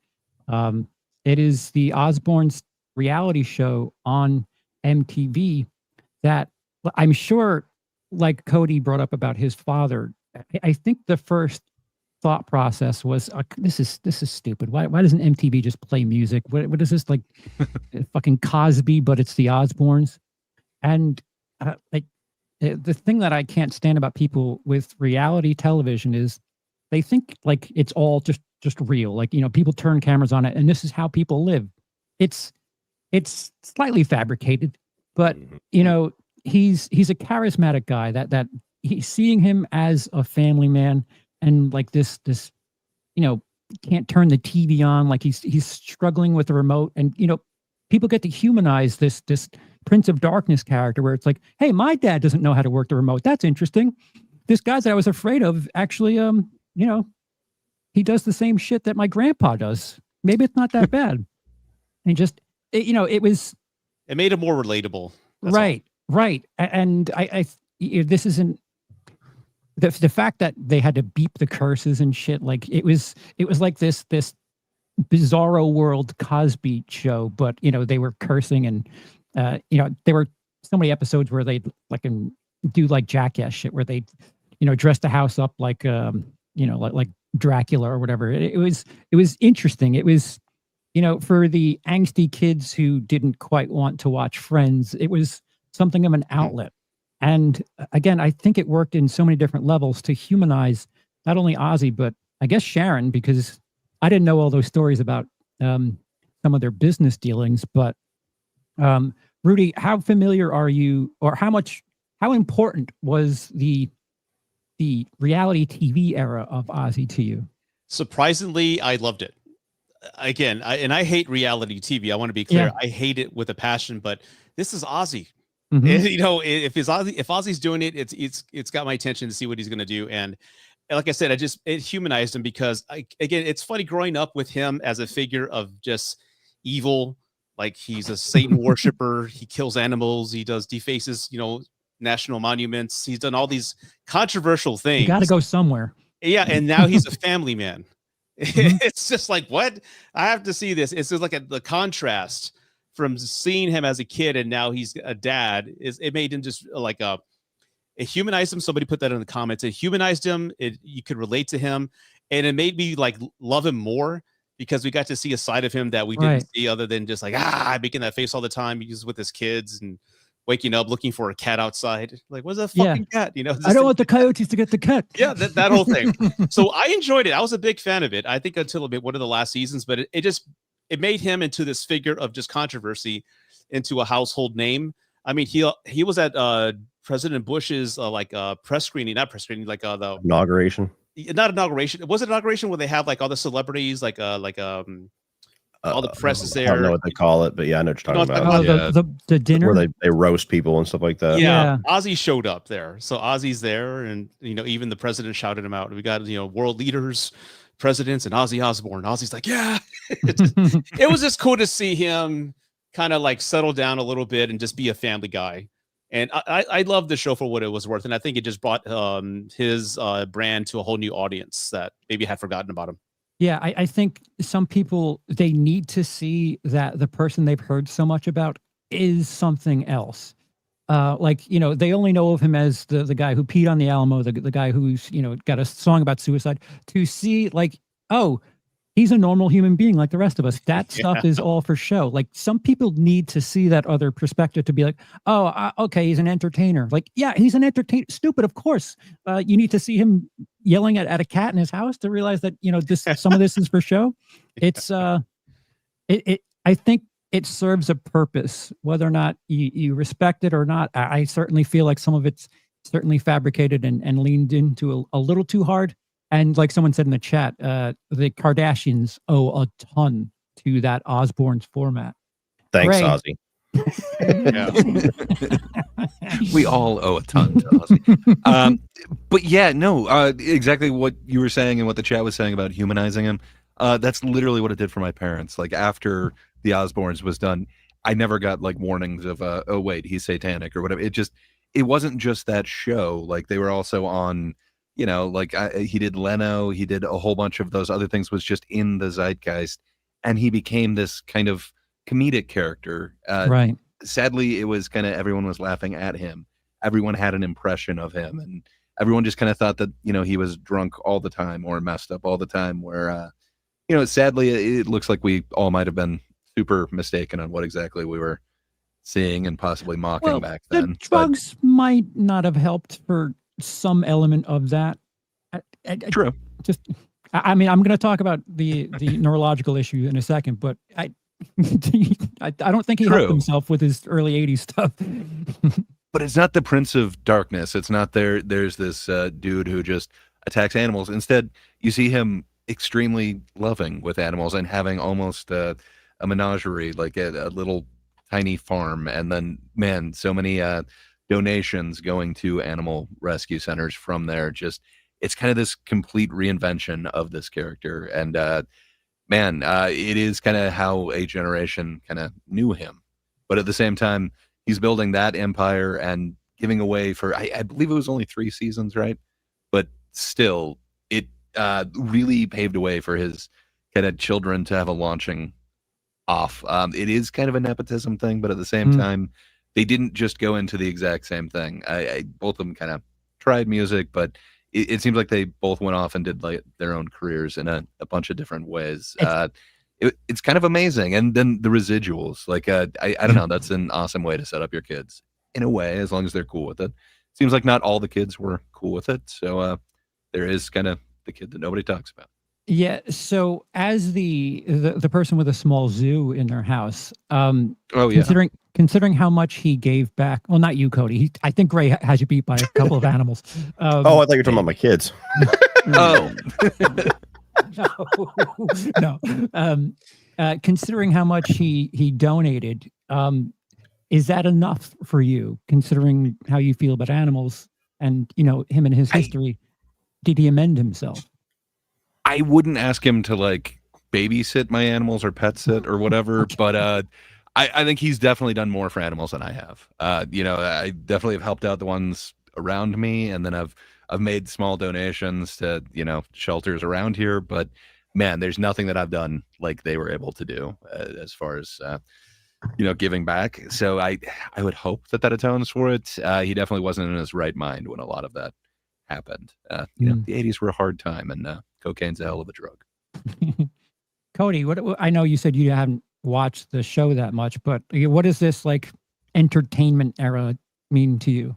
it is the Osbournes reality show on MTV that I'm sure, like Cody brought up about his father, I think the first thought process was, this is stupid. Why doesn't MTV just play music? What is this, like fucking Cosby, but it's the Osbournes? And the thing that I can't stand about people with reality television is they think like it's all just real. Like, people turn cameras on it and this is how people live. It's slightly fabricated, but he's a charismatic guy that he's seeing him as a family man, and like this can't turn the TV on, like he's struggling with the remote, and people get to humanize this Prince of Darkness character where it's like, hey, my dad doesn't know how to work the remote. That's interesting. This guy that I was afraid of actually he does the same shit that my grandpa does. Maybe it's not that bad. And just it made it more relatable. Right. And I this isn't the fact that they had to beep the curses and shit. Like it was like this bizarro world Cosby show, but they were cursing, and there were so many episodes where they'd do like jackass shit where they dress the house up like like Dracula or whatever. It was interesting. It was for the angsty kids who didn't quite want to watch Friends, it was something of an outlet. And again, I think it worked in so many different levels to humanize not only Ozzy, but I guess Sharon, because I didn't know all those stories about some of their business dealings. But Rudy, how familiar are you, or how important was the reality TV era of Ozzy to you? Surprisingly, I loved it. Again, I hate reality TV. I want to be clear. Yeah. I hate it with a passion, but this is Ozzy. Mm-hmm. If Ozzy's doing it, it's got my attention to see what he's going to do. And like I said, it humanized him, because again, it's funny growing up with him as a figure of just evil. Like he's a Satan worshiper. He kills animals. He defaces, national monuments. He's done all these controversial things. You got to go somewhere. Yeah. And now he's a family man. It's just like, what? I have to see this. It's just like the contrast from seeing him as a kid and now he's a dad. It made him just like it humanized him. Somebody put that in the comments. It humanized him. You could relate to him, and it made me like love him more, because we got to see a side of him that we didn't see, other than just like making that face all the time. He's with his kids and waking up looking for a cat outside. Like, what's a fucking cat? I don't want the coyotes to get the cat. Yeah, that whole thing. So I enjoyed it. I was a big fan of it. I think until one of the last seasons, but it made him into this figure of just controversy, into a household name. I mean, he was at President Bush's press screening, not press screening, like the inauguration. Not inauguration. Was it inauguration where they have like all the celebrities, all the press is there? I don't know what they call it, but yeah, I know what you're talking about. The dinner where they roast people and stuff like that. Yeah. Ozzy showed up there, so Ozzy's there, and even the president shouted him out. We got world leaders, presidents, and Ozzy Osbourne. Ozzy's like, yeah. It was just cool to see him kind of like settle down a little bit and just be a family guy. And I love the show for what it was worth, and I think it just brought his brand to a whole new audience that maybe had forgotten about him. Yeah, I think some people, they need to see that the person they've heard so much about is something else. They only know of him as the guy who peed on the Alamo, the guy who's, got a song about suicide. To see like, oh, he's a normal human being like the rest of us. That stuff is all for show. Like, some people need to see that other perspective to be like, oh, okay, he's an entertainer. Like, yeah, he's an entertainer. Stupid, of course. You need to see him yelling at a cat in his house to realize that, some of this is for show. It's, I think it serves a purpose, whether or not you respect it or not. I certainly feel like some of it's certainly fabricated and leaned into a little too hard. And like someone said in the chat, the Kardashians owe a ton to that Osbournes format. Thanks, Ozzy. Yeah. We all owe a ton to Ozzy. But yeah, no, exactly what you were saying and what the chat was saying about humanizing him. That's literally what it did for my parents. Like after the Osbournes was done, I never got like warnings of, oh wait, he's satanic or whatever. It wasn't just that show. Like they were also on, like he did Leno, he did a whole bunch of those other things, was just in the zeitgeist, and he became this kind of comedic character. Right. Sadly, it was kind of everyone was laughing at him. Everyone had an impression of him, and everyone just kind of thought that he was drunk all the time or messed up all the time. Where sadly, it looks like we all might have been super mistaken on what exactly we were seeing and possibly mocking back then. The drugs might not have helped for some element of that. True. I mean, I'm going to talk about the neurological issue in a second, but I don't think he helped himself with his early 80s stuff. But it's not the Prince of Darkness. It's not there's this dude who just attacks animals. Instead, you see him extremely loving with animals and having almost a menagerie, like a little tiny farm. And then, man, so many donations going to animal rescue centers from there. Just, it's kind of this complete reinvention of this character. And it is kind of how a generation kind of knew him. But at the same time, he's building that empire and giving away for, I believe it was only 3 seasons, right? But still, it really paved a way for his kind of children to have a launching off. It is kind of a nepotism thing, but at the same time, they didn't just go into the exact same thing. Both of them kind of tried music, but it seems like they both went off and did like their own careers in a bunch of different ways. It's kind of amazing. And then the residuals, like I don't know, that's an awesome way to set up your kids in a way, as long as they're cool with it. Seems like not all the kids were cool with it, so there is kind of the kid that nobody talks about. Yeah. So as the person with a small zoo in their house, considering how much he gave back. Well, not you, Cody. I think Gray has you beat by a couple of animals. I thought you were talking about my kids. No. Considering how much he donated, is that enough for you? Considering how you feel about animals and him and his history, did he amend himself? I wouldn't ask him to like babysit my animals or pet sit or whatever, okay. But I think he's definitely done more for animals than I have. I definitely have helped out the ones around me, and then I've made small donations to shelters around here. But man, there's nothing that I've done like they were able to do as far as giving back. So I would hope that atones for it. He definitely wasn't in his right mind when a lot of that happened. The 80s were a hard time, and cocaine's a hell of a drug. Cody, what I know you said you haven't watched the show that much, but what does this like entertainment era mean to you?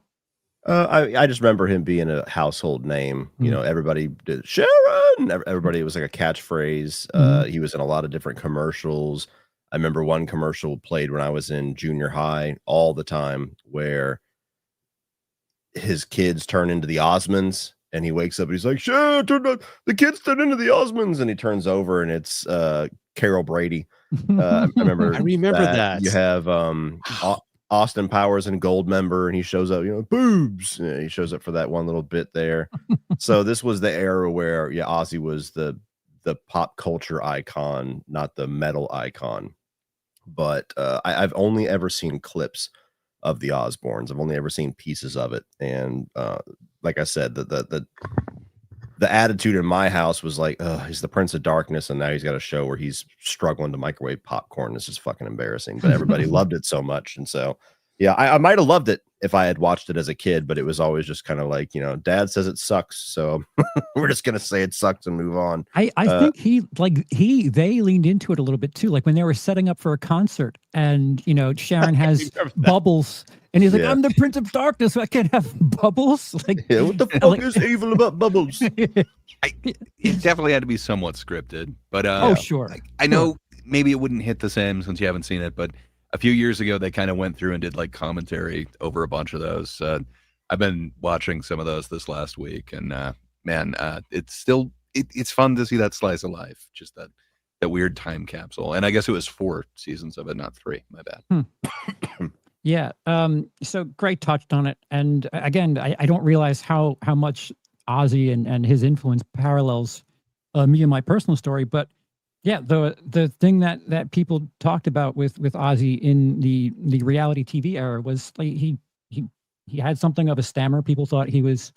I just remember him being a household name. Everybody did Sharon. Everybody, it was like a catchphrase. He was in a lot of different commercials. I remember one commercial played when I was in junior high all the time, where his kids turn into the Osmonds, and he wakes up and he's like, "Sure, the kids turn into the Osmonds," and he turns over and it's Carol Brady. I remember that. You have Austin Powers and Goldmember, and he shows up, boobs. He shows up for that one little bit there. So this was the era where Ozzy was the pop culture icon, not the metal icon. But I've only ever seen clips of the Osbournes. I've only ever seen pieces of it, and like I said, the attitude in my house was like, he's the Prince of Darkness, and now he's got a show where he's struggling to microwave popcorn. This is fucking embarrassing, but everybody loved it so much. And so, I might have loved it if I had watched it as a kid, but it was always just kind of like, Dad says it sucks, so we're just gonna say it sucks and move on. I think they leaned into it a little bit too, like when they were setting up for a concert, and Sharon has bubbles. And he's like, I'm the Prince of Darkness, so I can't have bubbles. Like, what the fuck is evil about bubbles? It definitely had to be somewhat scripted, but sure. I know maybe it wouldn't hit the same since you haven't seen it, but a few years ago they kind of went through and did like commentary over a bunch of those. I've been watching some of those this last week, and it's still it's fun to see that slice of life, just that weird time capsule. And I guess it was 4 seasons of it, not 3. My bad. Yeah. So Gray touched on it, and again, I don't realize how much Ozzy and his influence parallels me and my personal story. But yeah, the thing that people talked about with Ozzy in the reality TV era was like he had something of a stammer. People thought he was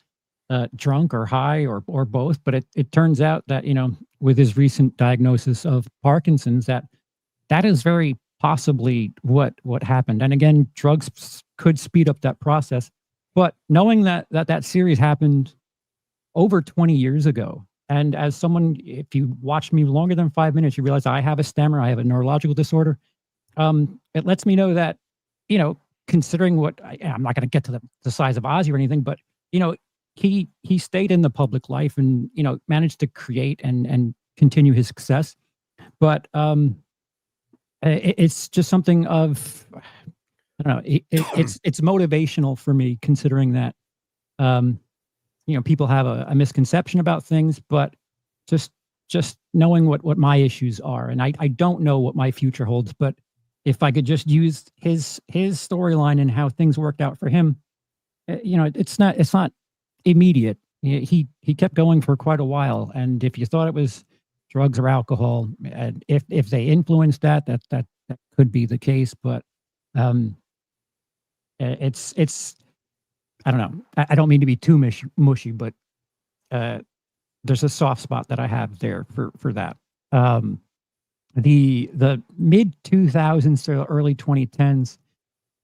drunk or high or both. But it turns out that, you know, with his recent diagnosis of Parkinson's, that is very possibly what happened. And again, drugs could speed up that process. But knowing that series happened over 20 years ago, and as someone, if you watched me longer than 5 minutes, you realize I have a stammer, I have a neurological disorder. It lets me know that, you know, considering I'm not going to get to the size of Ozzy or anything, but you know, he stayed in the public life and, you know, managed to create and continue his success. But it's just something of, I don't know, it's motivational for me, considering that you know, people have a misconception about things, but just knowing what my issues are, and I don't know what my future holds, but if I could just use his storyline and how things worked out for him, you know, it's not immediate. He kept going for quite a while, and if you thought it was drugs or alcohol, and if they influenced that could be the case, but it's I don't know. I don't mean to be too mushy, but there's a soft spot that I have there for that. The mid 2000s to early 2010s,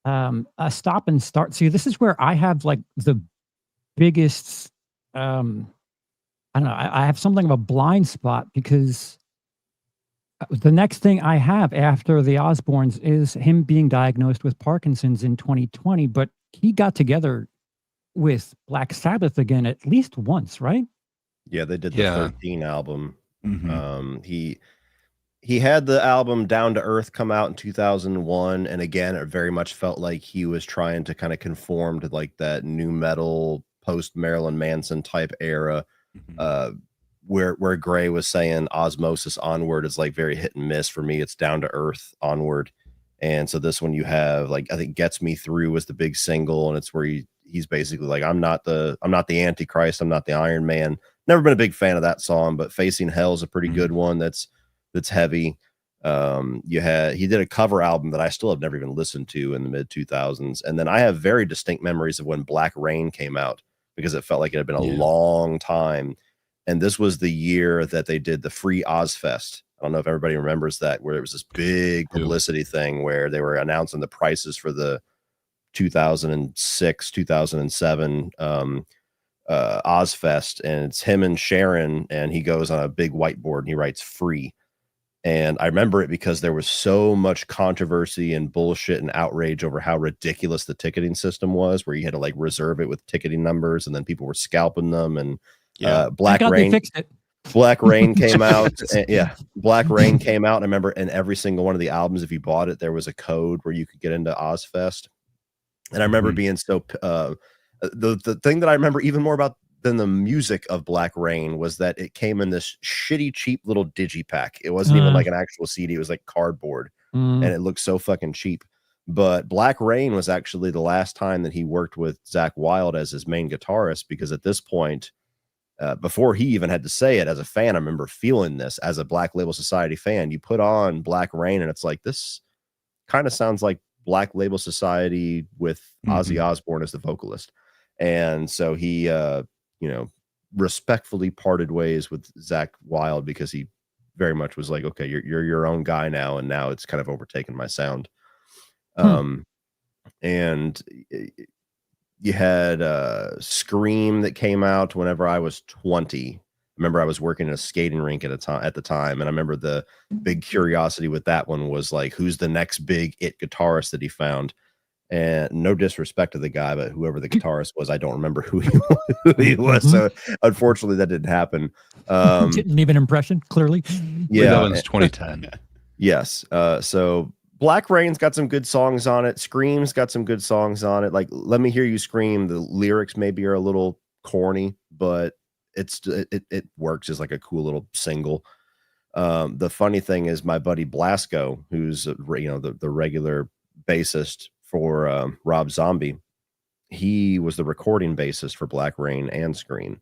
a stop and start. See, this is where I have like the biggest. I don't know. I have something of a blind spot, because the next thing I have after the Osbournes is him being diagnosed with Parkinson's in 2020. But he got together with Black Sabbath again at least once, right? Yeah, they did the 13 album. Mm-hmm. He had the album Down to Earth come out in 2001, and again, it very much felt like he was trying to kind of conform to like that new metal post Marilyn Manson type era, where Gray was saying Osmosis Onward is like very hit and miss. For me, it's Down to Earth Onward. And so this one you have, like, I think Gets Me Through was the big single, and it's where he's basically like, I'm not the Antichrist, I'm not the Iron Man. Never been a big fan of that song, but Facing Hell is a pretty good one that's heavy. He did a cover album that I still have never even listened to in the mid 2000s. And then I have very distinct memories of when Black Rain came out, because it felt like it had been a long time. And this was the year that they did the free Ozzfest. I don't know if everybody remembers that, where there was this big publicity thing where they were announcing the prices for the 2006, 2007 Ozzfest, and it's him and Sharon, and he goes on a big whiteboard and he writes free. And I remember it because there was so much controversy and bullshit and outrage over how ridiculous the ticketing system was, where you had to like reserve it with ticketing numbers, and then people were scalping them. And Black Rain fixed it. Black Rain came out. Black Rain came out. And I remember in every single one of the albums, if you bought it, there was a code where you could get into Ozzfest. And I remember being so the thing that I remember even more about than the music of Black Rain was that it came in this shitty, cheap little digipack. It wasn't even like an actual CD. It was like cardboard, and it looked so fucking cheap. But Black Rain was actually the last time that he worked with Zakk Wylde as his main guitarist, because at this point, before he even had to say it, as a fan, I remember feeling this as a Black Label Society fan. You put on Black Rain and it's like, this kind of sounds like Black Label Society with Ozzy Osbourne as the vocalist. And so he, respectfully parted ways with Zakk Wylde, because he very much was like, okay, you're your own guy now. And now it's kind of overtaken my sound. And you had Scream that came out whenever I was 20. I remember I was working in a skating rink at the time, and I remember the big curiosity with that one was like, who's the next big it guitarist that he found? And no disrespect to the guy, but whoever the guitarist was, I don't remember who he was. So unfortunately, that didn't happen. Didn't leave an impression, clearly. Yeah, that was 2010. Yes. So Black Rain's got some good songs on it. Scream's got some good songs on it. Like Let Me Hear You Scream. The lyrics maybe are a little corny, but it works as like a cool little single. The funny thing is, my buddy Blasco, who's the regular bassist for Rob Zombie, he was the recording bassist for Black Rain and Screen.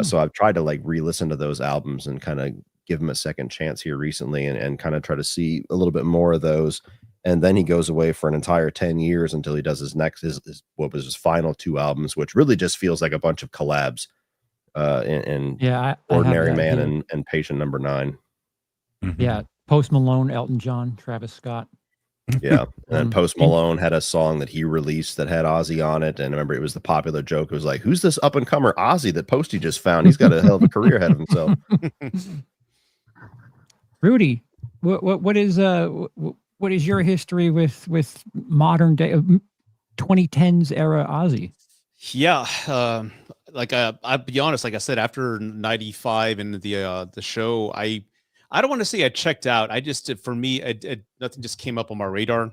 So I've tried to like re-listen to those albums and kind of give him a second chance here recently, and kind of try to see a little bit more of those. And then he goes away for an entire 10 years until he does his next, what was his final 2 albums, which really just feels like a bunch of collabs in Ordinary Man and Patient Number 9. Yeah. Post Malone, Elton John, Travis Scott. Yeah. And then Post Malone had a song that he released that had Ozzy on it. And I remember it was the popular joke. It was like, who's this up and comer Ozzy that Posty just found? He's got a hell of a career ahead of himself. Rudy, what is your history with modern day 2010s era Ozzy? Yeah. Like I'll be honest, like I said, after 95 and the show, I don't want to say I checked out. I just, for me, nothing just came up on my radar.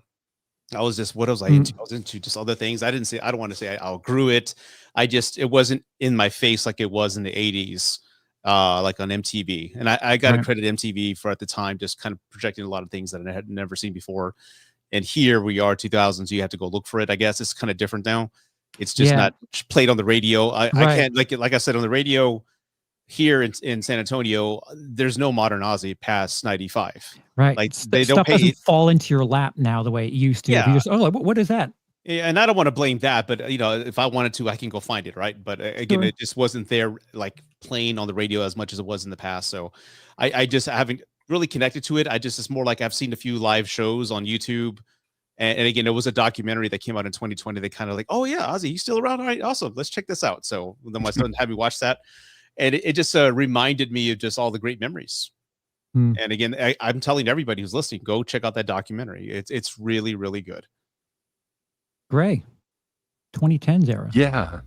I was just, what was I into? I was into just other things. I don't want to say I outgrew it. It wasn't in my face like it was in the 80s, like on MTV. And I got to credit MTV for at the time, just kind of projecting a lot of things that I had never seen before. And here we are, 2000s, you have to go look for it. I guess it's kind of different now. It's just not played on the radio. I can't, like I said, on the radio, here in San Antonio, there's no modern Ozzy past 95. Right. Like they don't doesn't fall into your lap now the way it used to. Yeah. You just, what is that? Yeah, and I don't want to blame that, but if I wanted to, I can go find it, right? But again, it just wasn't there like playing on the radio as much as it was in the past. So I haven't really connected to it. It's more like I've seen a few live shows on YouTube. And again, it was a documentary that came out in 2020. They kind of like, oh yeah, Ozzy, he's still around. All right, awesome. Let's check this out. So then my son had me watch that. And it just reminded me of just all the great memories. And again, I'm telling everybody who's listening, go check out that documentary. It's really, really good. Grey, 2010s era. Yeah.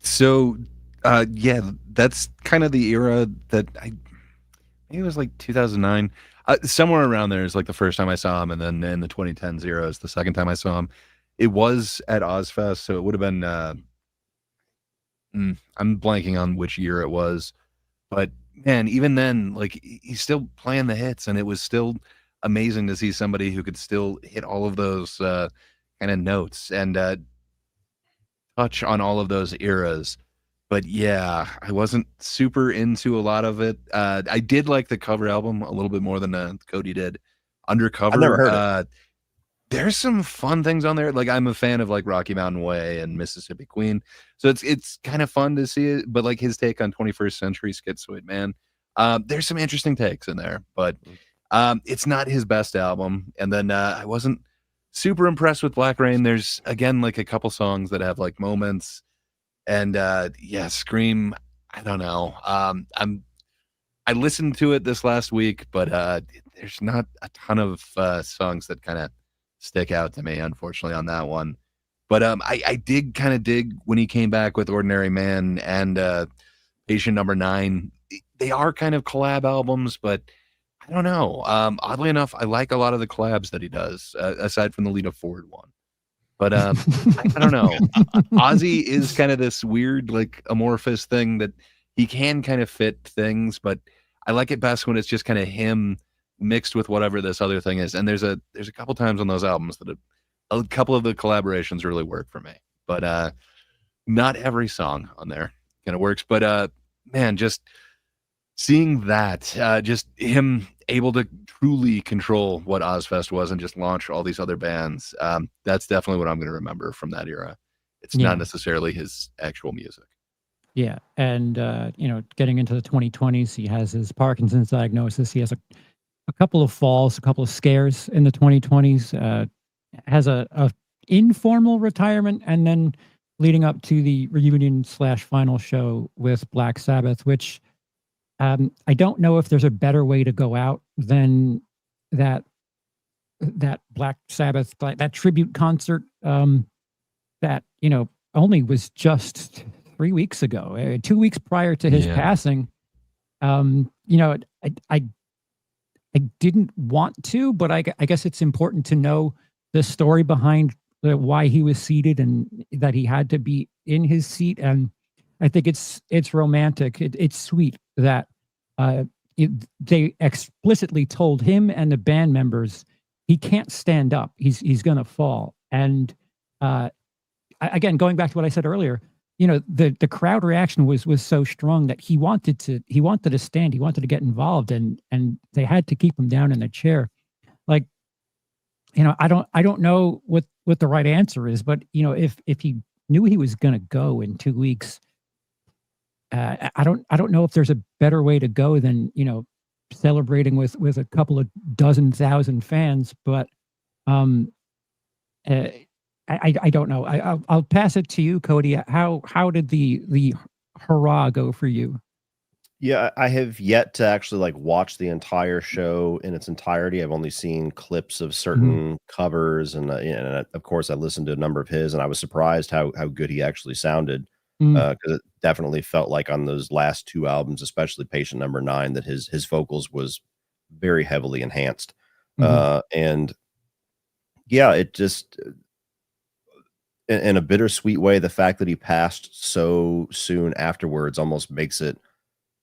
So, that's kind of the era that maybe it was like 2009. Somewhere around there is like the first time I saw him. And then in the 2010s era is the second time I saw him. It was at Ozzfest. So it would have been... I'm blanking on which year it was, but man, even then, like he's still playing the hits, and it was still amazing to see somebody who could still hit all of those kind of notes and touch on all of those eras. But yeah, I wasn't super into a lot of it. I did like the cover album a little bit more than Cody did. Undercover. I never heard it. There's some fun things on there. Like I'm a fan of like Rocky Mountain Way and Mississippi Queen. So it's kind of fun to see it, but like his take on 21st Century Schizoid Man. There's some interesting takes in there, but it's not his best album. And then I wasn't super impressed with Black Rain. There's again like a couple songs that have like moments. And Scream, I don't know. I listened to it this last week, but there's not a ton of songs that kind of stick out to me, unfortunately, on that one. But I did kind of dig when he came back with Ordinary Man and Patient Number 9. They are kind of collab albums, but I don't know. Oddly enough, I like a lot of the collabs that he does, aside from the Lita Ford one. But I don't know. Ozzy is kind of this weird, like, amorphous thing that he can kind of fit things, but I like it best when it's just kind of him mixed with whatever this other thing is. And there's a couple times on those albums that a couple of the collaborations really work for me, but not every song on there kind of works. But man, just seeing that, just him able to truly control what Ozzfest was and just launch all these other bands, that's definitely what I'm going to remember from that era. It's not necessarily his actual music. Yeah. And, getting into the 2020s, he has his Parkinson's diagnosis. He has a couple of falls, a couple of scares in the 2020s, has a informal retirement, and then leading up to the reunion/final show with Black Sabbath, which I don't know if there's a better way to go out than that Black Sabbath, that tribute concert that, only was just 3 weeks ago, 2 weeks prior to his passing. I didn't want to, but I guess it's important to know the story behind why he was seated and that he had to be in his seat. And I think it's romantic. It's sweet that they explicitly told him and the band members he can't stand up. He's going to fall. And again, going back to what I said earlier, the crowd reaction was so strong that he wanted to stand, he wanted to get involved, and they had to keep him down in a chair. Like, I don't know what the right answer is, but if he knew he was going to go in 2 weeks, I don't know if there's a better way to go than celebrating with a couple of dozen thousand fans. But I don't know. I'll pass it to you, Cody. How did the hurrah go for you? Yeah, I have yet to actually like watch the entire show in its entirety. I've only seen clips of certain covers, and of course, I listened to a number of his, and I was surprised how good he actually sounded, because it definitely felt like on those last 2 albums, especially Patient Number 9, that his vocals was very heavily enhanced, and yeah, it just in a bittersweet way, the fact that he passed so soon afterwards almost makes it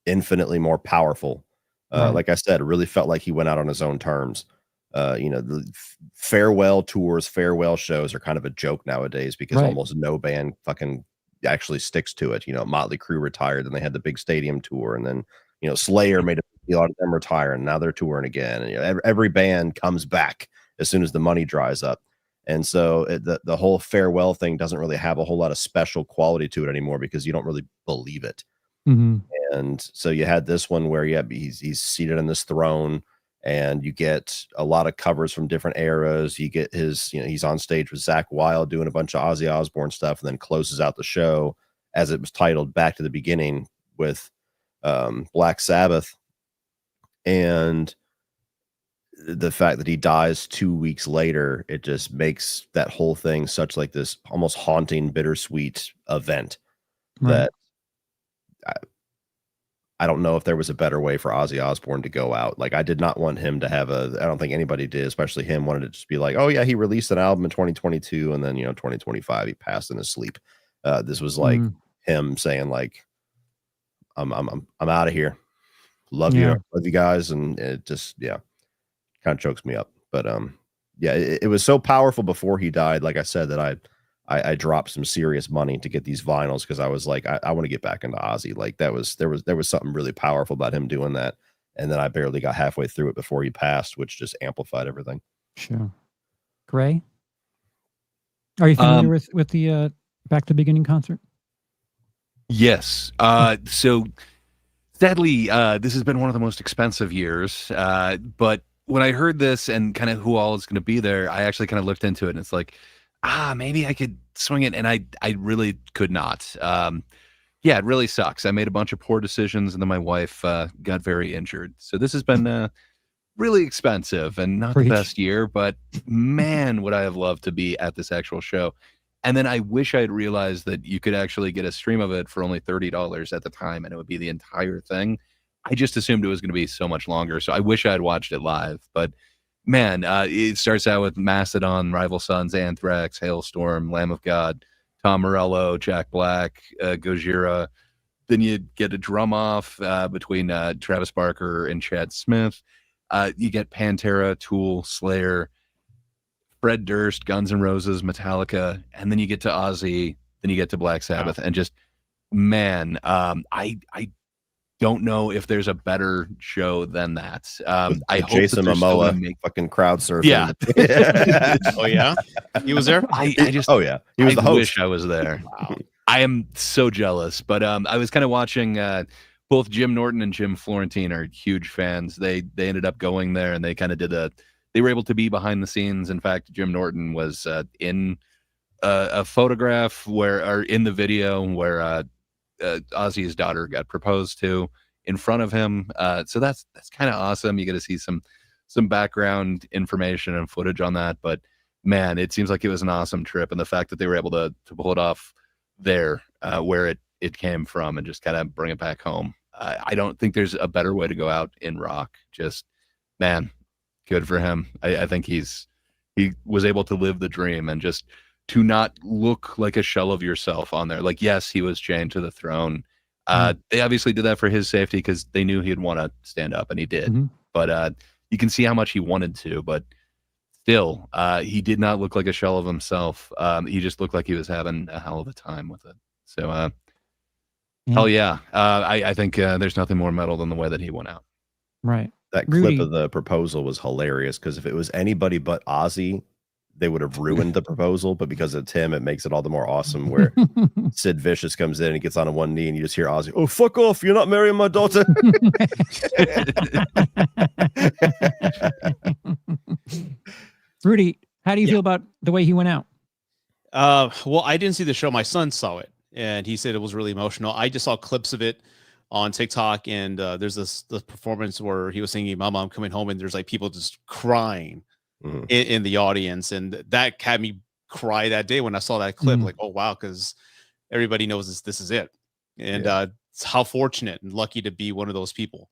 infinitely more powerful. Right. Like I said, it really felt like he went out on his own terms. The farewell tours, farewell shows are kind of a joke nowadays because Right. almost no band fucking actually sticks to it. Motley Crue retired, then they had the big stadium tour, and then Slayer made a lot of them retire, and now they're touring again. And every band comes back as soon as the money dries up. And so the whole farewell thing doesn't really have a whole lot of special quality to it anymore because you don't really believe it. And so you had this one where he's seated on this throne, and you get a lot of covers from different eras. You get his, he's on stage with Zakk Wylde doing a bunch of Ozzy Osbourne stuff, and then closes out the show as it was titled Back to the Beginning with Black Sabbath. And the fact that he dies 2 weeks later, it just makes that whole thing such like this almost haunting, bittersweet event that I don't know if there was a better way for Ozzy Osbourne to go out. Like, I did not want him to have I don't think anybody did, especially him, wanted to just be like, oh yeah, he released an album in 2022 and then 2025 he passed in his sleep. This was like him saying like, I'm out of here. Love you guys. And it just kind of chokes me up. But it was so powerful before he died, like I said, that I dropped some serious money to get these vinyls because I was like, I want to get back into Ozzy. Like there was something really powerful about him doing that. And then I barely got halfway through it before he passed, which just amplified everything. Sure. Gray, are you familiar with the Back to the Beginning concert? Yes. So sadly, this has been one of the most expensive years. But when I heard this and kind of who all is going to be there, I actually kind of looked into it, and it's like, maybe I could swing it. And I really could not. It really sucks. I made a bunch of poor decisions, and then my wife got very injured. So this has been really expensive and not the best year, but man, would I have loved to be at this actual show. And then I wish I had realized that you could actually get a stream of it for only $30 at the time, and it would be the entire thing. I just assumed it was going to be so much longer. So I wish I had watched it live, but man, it starts out with Mastodon, Rival Sons, Anthrax, Hailstorm, Lamb of God, Tom Morello, Jack Black, Gojira. Then you get a drum off between Travis Barker and Chad Smith. You get Pantera, Tool, Slayer, Fred Durst, Guns N' Roses, Metallica, and then you get to Ozzy, then you get to Black Sabbath, and just, man, I don't know if there's a better show than that. I hope Jason Momoa fucking crowd surfing. Yeah. Oh yeah, he was there. I just he was the host. Wish I was there. Wow. I am so jealous. But I was kind of watching. Both Jim Norton and Jim Florentine are huge fans. They ended up going there, and they kind of did they were able to be behind the scenes. In fact, Jim Norton was in a photograph or in the video where Ozzy's daughter got proposed to in front of him. So that's kind of awesome. You get to see some background information and footage on that. But man, it seems like it was an awesome trip, and the fact that they were able to pull it off there where it came from and just kind of bring it back home. I don't think there's a better way to go out in rock. Just, man, good for him. I think he was able to live the dream and just to not look like a shell of yourself on there. Like, yes, he was chained to the throne. They obviously did that for his safety because they knew he'd want to stand up, and he did. But you can see how much he wanted to. But still, he did not look like a shell of himself. He just looked like he was having a hell of a time with it. So, hell yeah. I think there's nothing more metal than the way that he went out. Right. That Rudy. clip of the proposal was hilarious because if it was anybody but Ozzy, they would have ruined the proposal. But because it's him, it makes it all the more awesome. Where Sid Vicious comes in and he gets on one knee, and you just hear Ozzy, "Oh, fuck off! You're not marrying my daughter." Rudy, how do you feel about the way he went out? Well, I didn't see the show. My son saw it, and he said it was really emotional. I just saw clips of it on TikTok, and there's this performance where he was singing "Mama, I'm coming home," and there's like people just crying in the audience, and that had me cry that day when I saw that clip. Like, oh wow, because everybody knows this is it, and it's how fortunate and lucky to be one of those people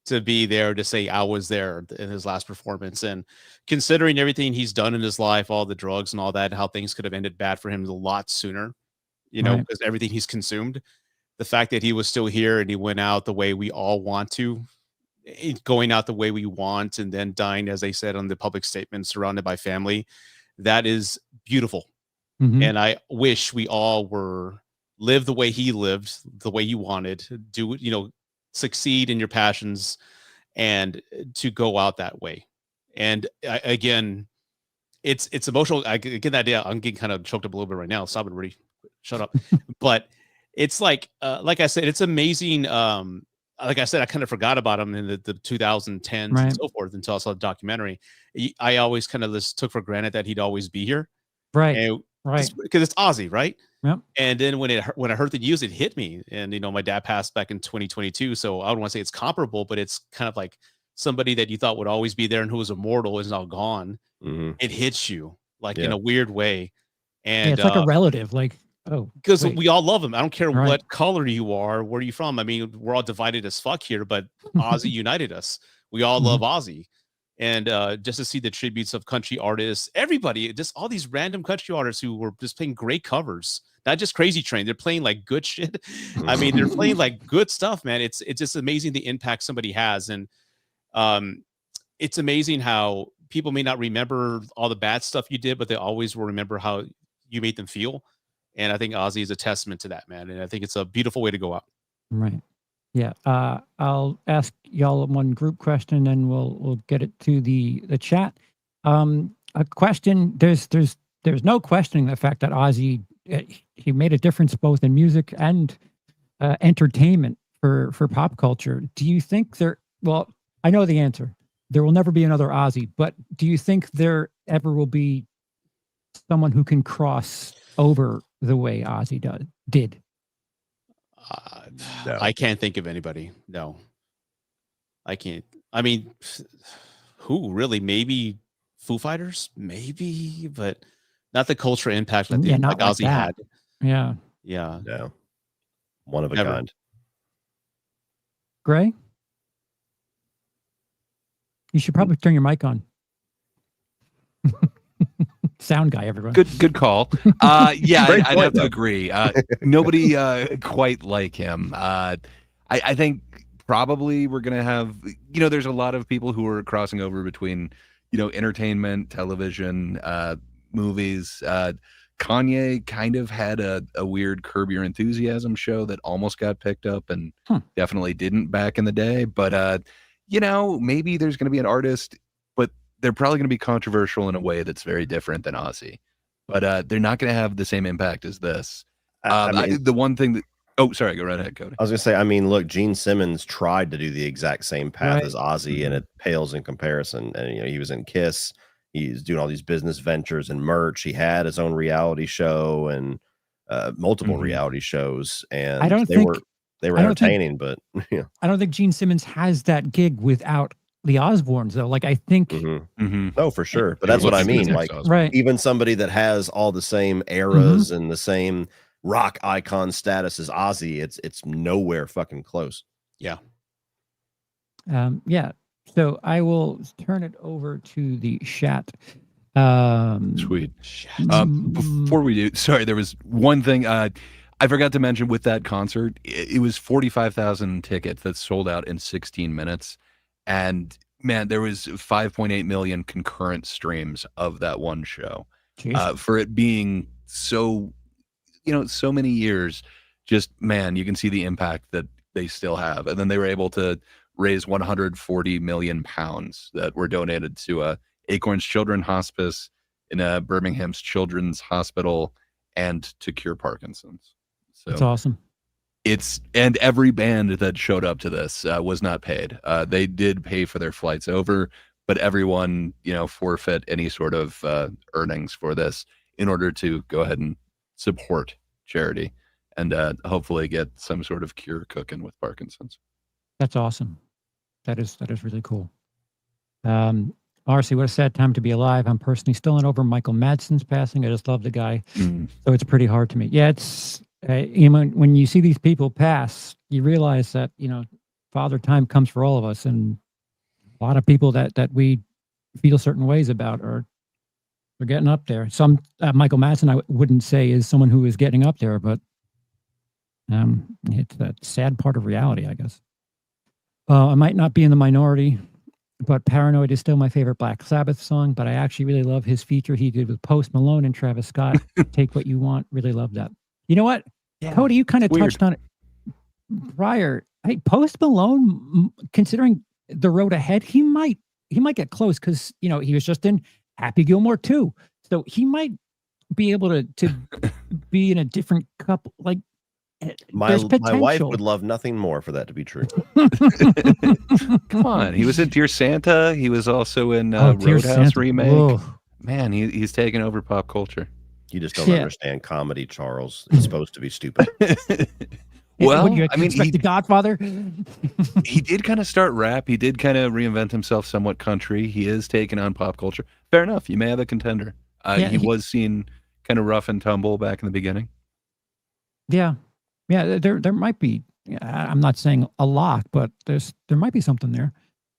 to be there to say I was there in his last performance. And considering everything he's done in his life, all the drugs and all that, how things could have ended bad for him a lot sooner, you know, because everything he's consumed, the fact that he was still here and he went out the way we all want to, going out the way we want, and then dying, as they said on the public statement, surrounded by family, that is beautiful. And I wish we all were live the way he lived, the way he wanted, do, you know, succeed in your passions, and to go out that way. And again, it's emotional. I get that idea. I'm getting kind of choked up a little bit right now. Stop it, Rudy. Shut up. But it's like I said, it's amazing. Like I said, I kind of forgot about him in the 2010s and so forth until I saw the documentary. I always kind of just took for granted that he'd always be here. Right. Because it's Ozzy, right? Yep. And then when I heard the news, it hit me. And you know, my dad passed back in 2022, so I don't want to say it's comparable, but it's kind of like somebody that you thought would always be there and who was immortal is now gone. It hits you like in a weird way, and it's like a relative, like because we all love him. I don't care what color you are, where you from. I mean, we're all divided as fuck here, but Ozzy united us. We all love Ozzy. And just to see the tributes of country artists, everybody, just all these random country artists who were just playing great covers, not just Crazy Train. They're playing like good shit. I mean, they're playing like good stuff, man. It's just amazing the impact somebody has. And it's amazing how people may not remember all the bad stuff you did, but they always will remember how you made them feel. And I think Ozzy is a testament to that, man. And I think it's a beautiful way to go out. Right. Yeah. I'll ask y'all one group question, and we'll get it to the chat. A question. There's no questioning the fact that Ozzy he made a difference both in music and entertainment for pop culture. Do you think there? Well, I know the answer. There will never be another Ozzy, but do you think there ever will be someone who can cross over the way Ozzy did? No. I can't think of anybody. No, I can't. I mean, who really? Maybe Foo Fighters, maybe, but not the cultural impact like Ozzy had. Yeah. No. One of a Never. kind. Gray, you should probably turn your mic on. Sound guy, everyone. Good call. Yeah, I'd have to agree. Nobody quite like him. I think probably we're gonna have, you know, there's a lot of people who are crossing over between, you know, entertainment, television, movies. Kanye kind of had a weird Curb Your Enthusiasm show that almost got picked up and definitely didn't back in the day. But you know, maybe there's gonna be an artist, but they're probably going to be controversial in a way that's very different than Ozzy, but they're not going to have the same impact as this. I mean, the one thing that, sorry, go right ahead, Cody. I was going to say, I mean, look, Gene Simmons tried to do the exact same path as Ozzy, and it pales in comparison. And, you know, he was in Kiss. He's doing all these business ventures and merch. He had his own reality show and multiple reality shows. And they were entertaining, but you know. I don't think Gene Simmons has that gig without the Osbournes, though. Like, I think no, for sure, but that's what I mean. Like, even somebody that has all the same eras and the same rock icon status as Ozzy, it's nowhere fucking close. Yeah. So I will turn it over to the chat. Sweet. Before we do, sorry, there was one thing I forgot to mention with that concert. It was 45,000 tickets that sold out in 16 minutes. And man, there was 5.8 million concurrent streams of that one show. Jeez. For it being so, so many years, just, man, you can see the impact that they still have. And then they were able to raise 140 million pounds that were donated to Acorns Children Hospice in Birmingham's Children's Hospital and to cure Parkinson's. So That's awesome. And every band that showed up to this was not paid. They did pay for their flights over, but everyone, forfeit any sort of earnings for this in order to go ahead and support charity and hopefully get some sort of cure cooking with Parkinson's. That's awesome. That is really cool. RC, what a sad time to be alive. I'm personally still not over Michael Madsen's passing. I just love the guy. So it's pretty hard to me. Yeah, it's when you see these people pass, you realize that, Father Time comes for all of us, and a lot of people that we feel certain ways about are getting up there. Some Michael Madsen, I wouldn't say is someone who is getting up there, but it's a sad part of reality, I guess. I might not be in the minority, but Paranoid is still my favorite Black Sabbath song, but I actually really love his feature he did with Post Malone and Travis Scott. Take What You Want. Really love that. You know what? Yeah, Cody, you kind of touched on it prior. Hey, Post Malone, considering the road ahead, he might get close because, he was just in Happy Gilmore 2. So he might be able to be in a different couple. Like, my wife would love nothing more for that to be true. Come on, he was in Dear Santa. He was also in Roadhouse remake. Whoa. Man, he's taken over pop culture. You just don't understand comedy, Charles. It's supposed to be stupid. Well, The Godfather. He did kind of start rap. He did kind of reinvent himself somewhat country. He is taking on pop culture. Fair enough. You may have a contender. He was seen kind of rough and tumble back in the beginning. Yeah. Yeah, there might be. I'm not saying a lot, but there might be something there.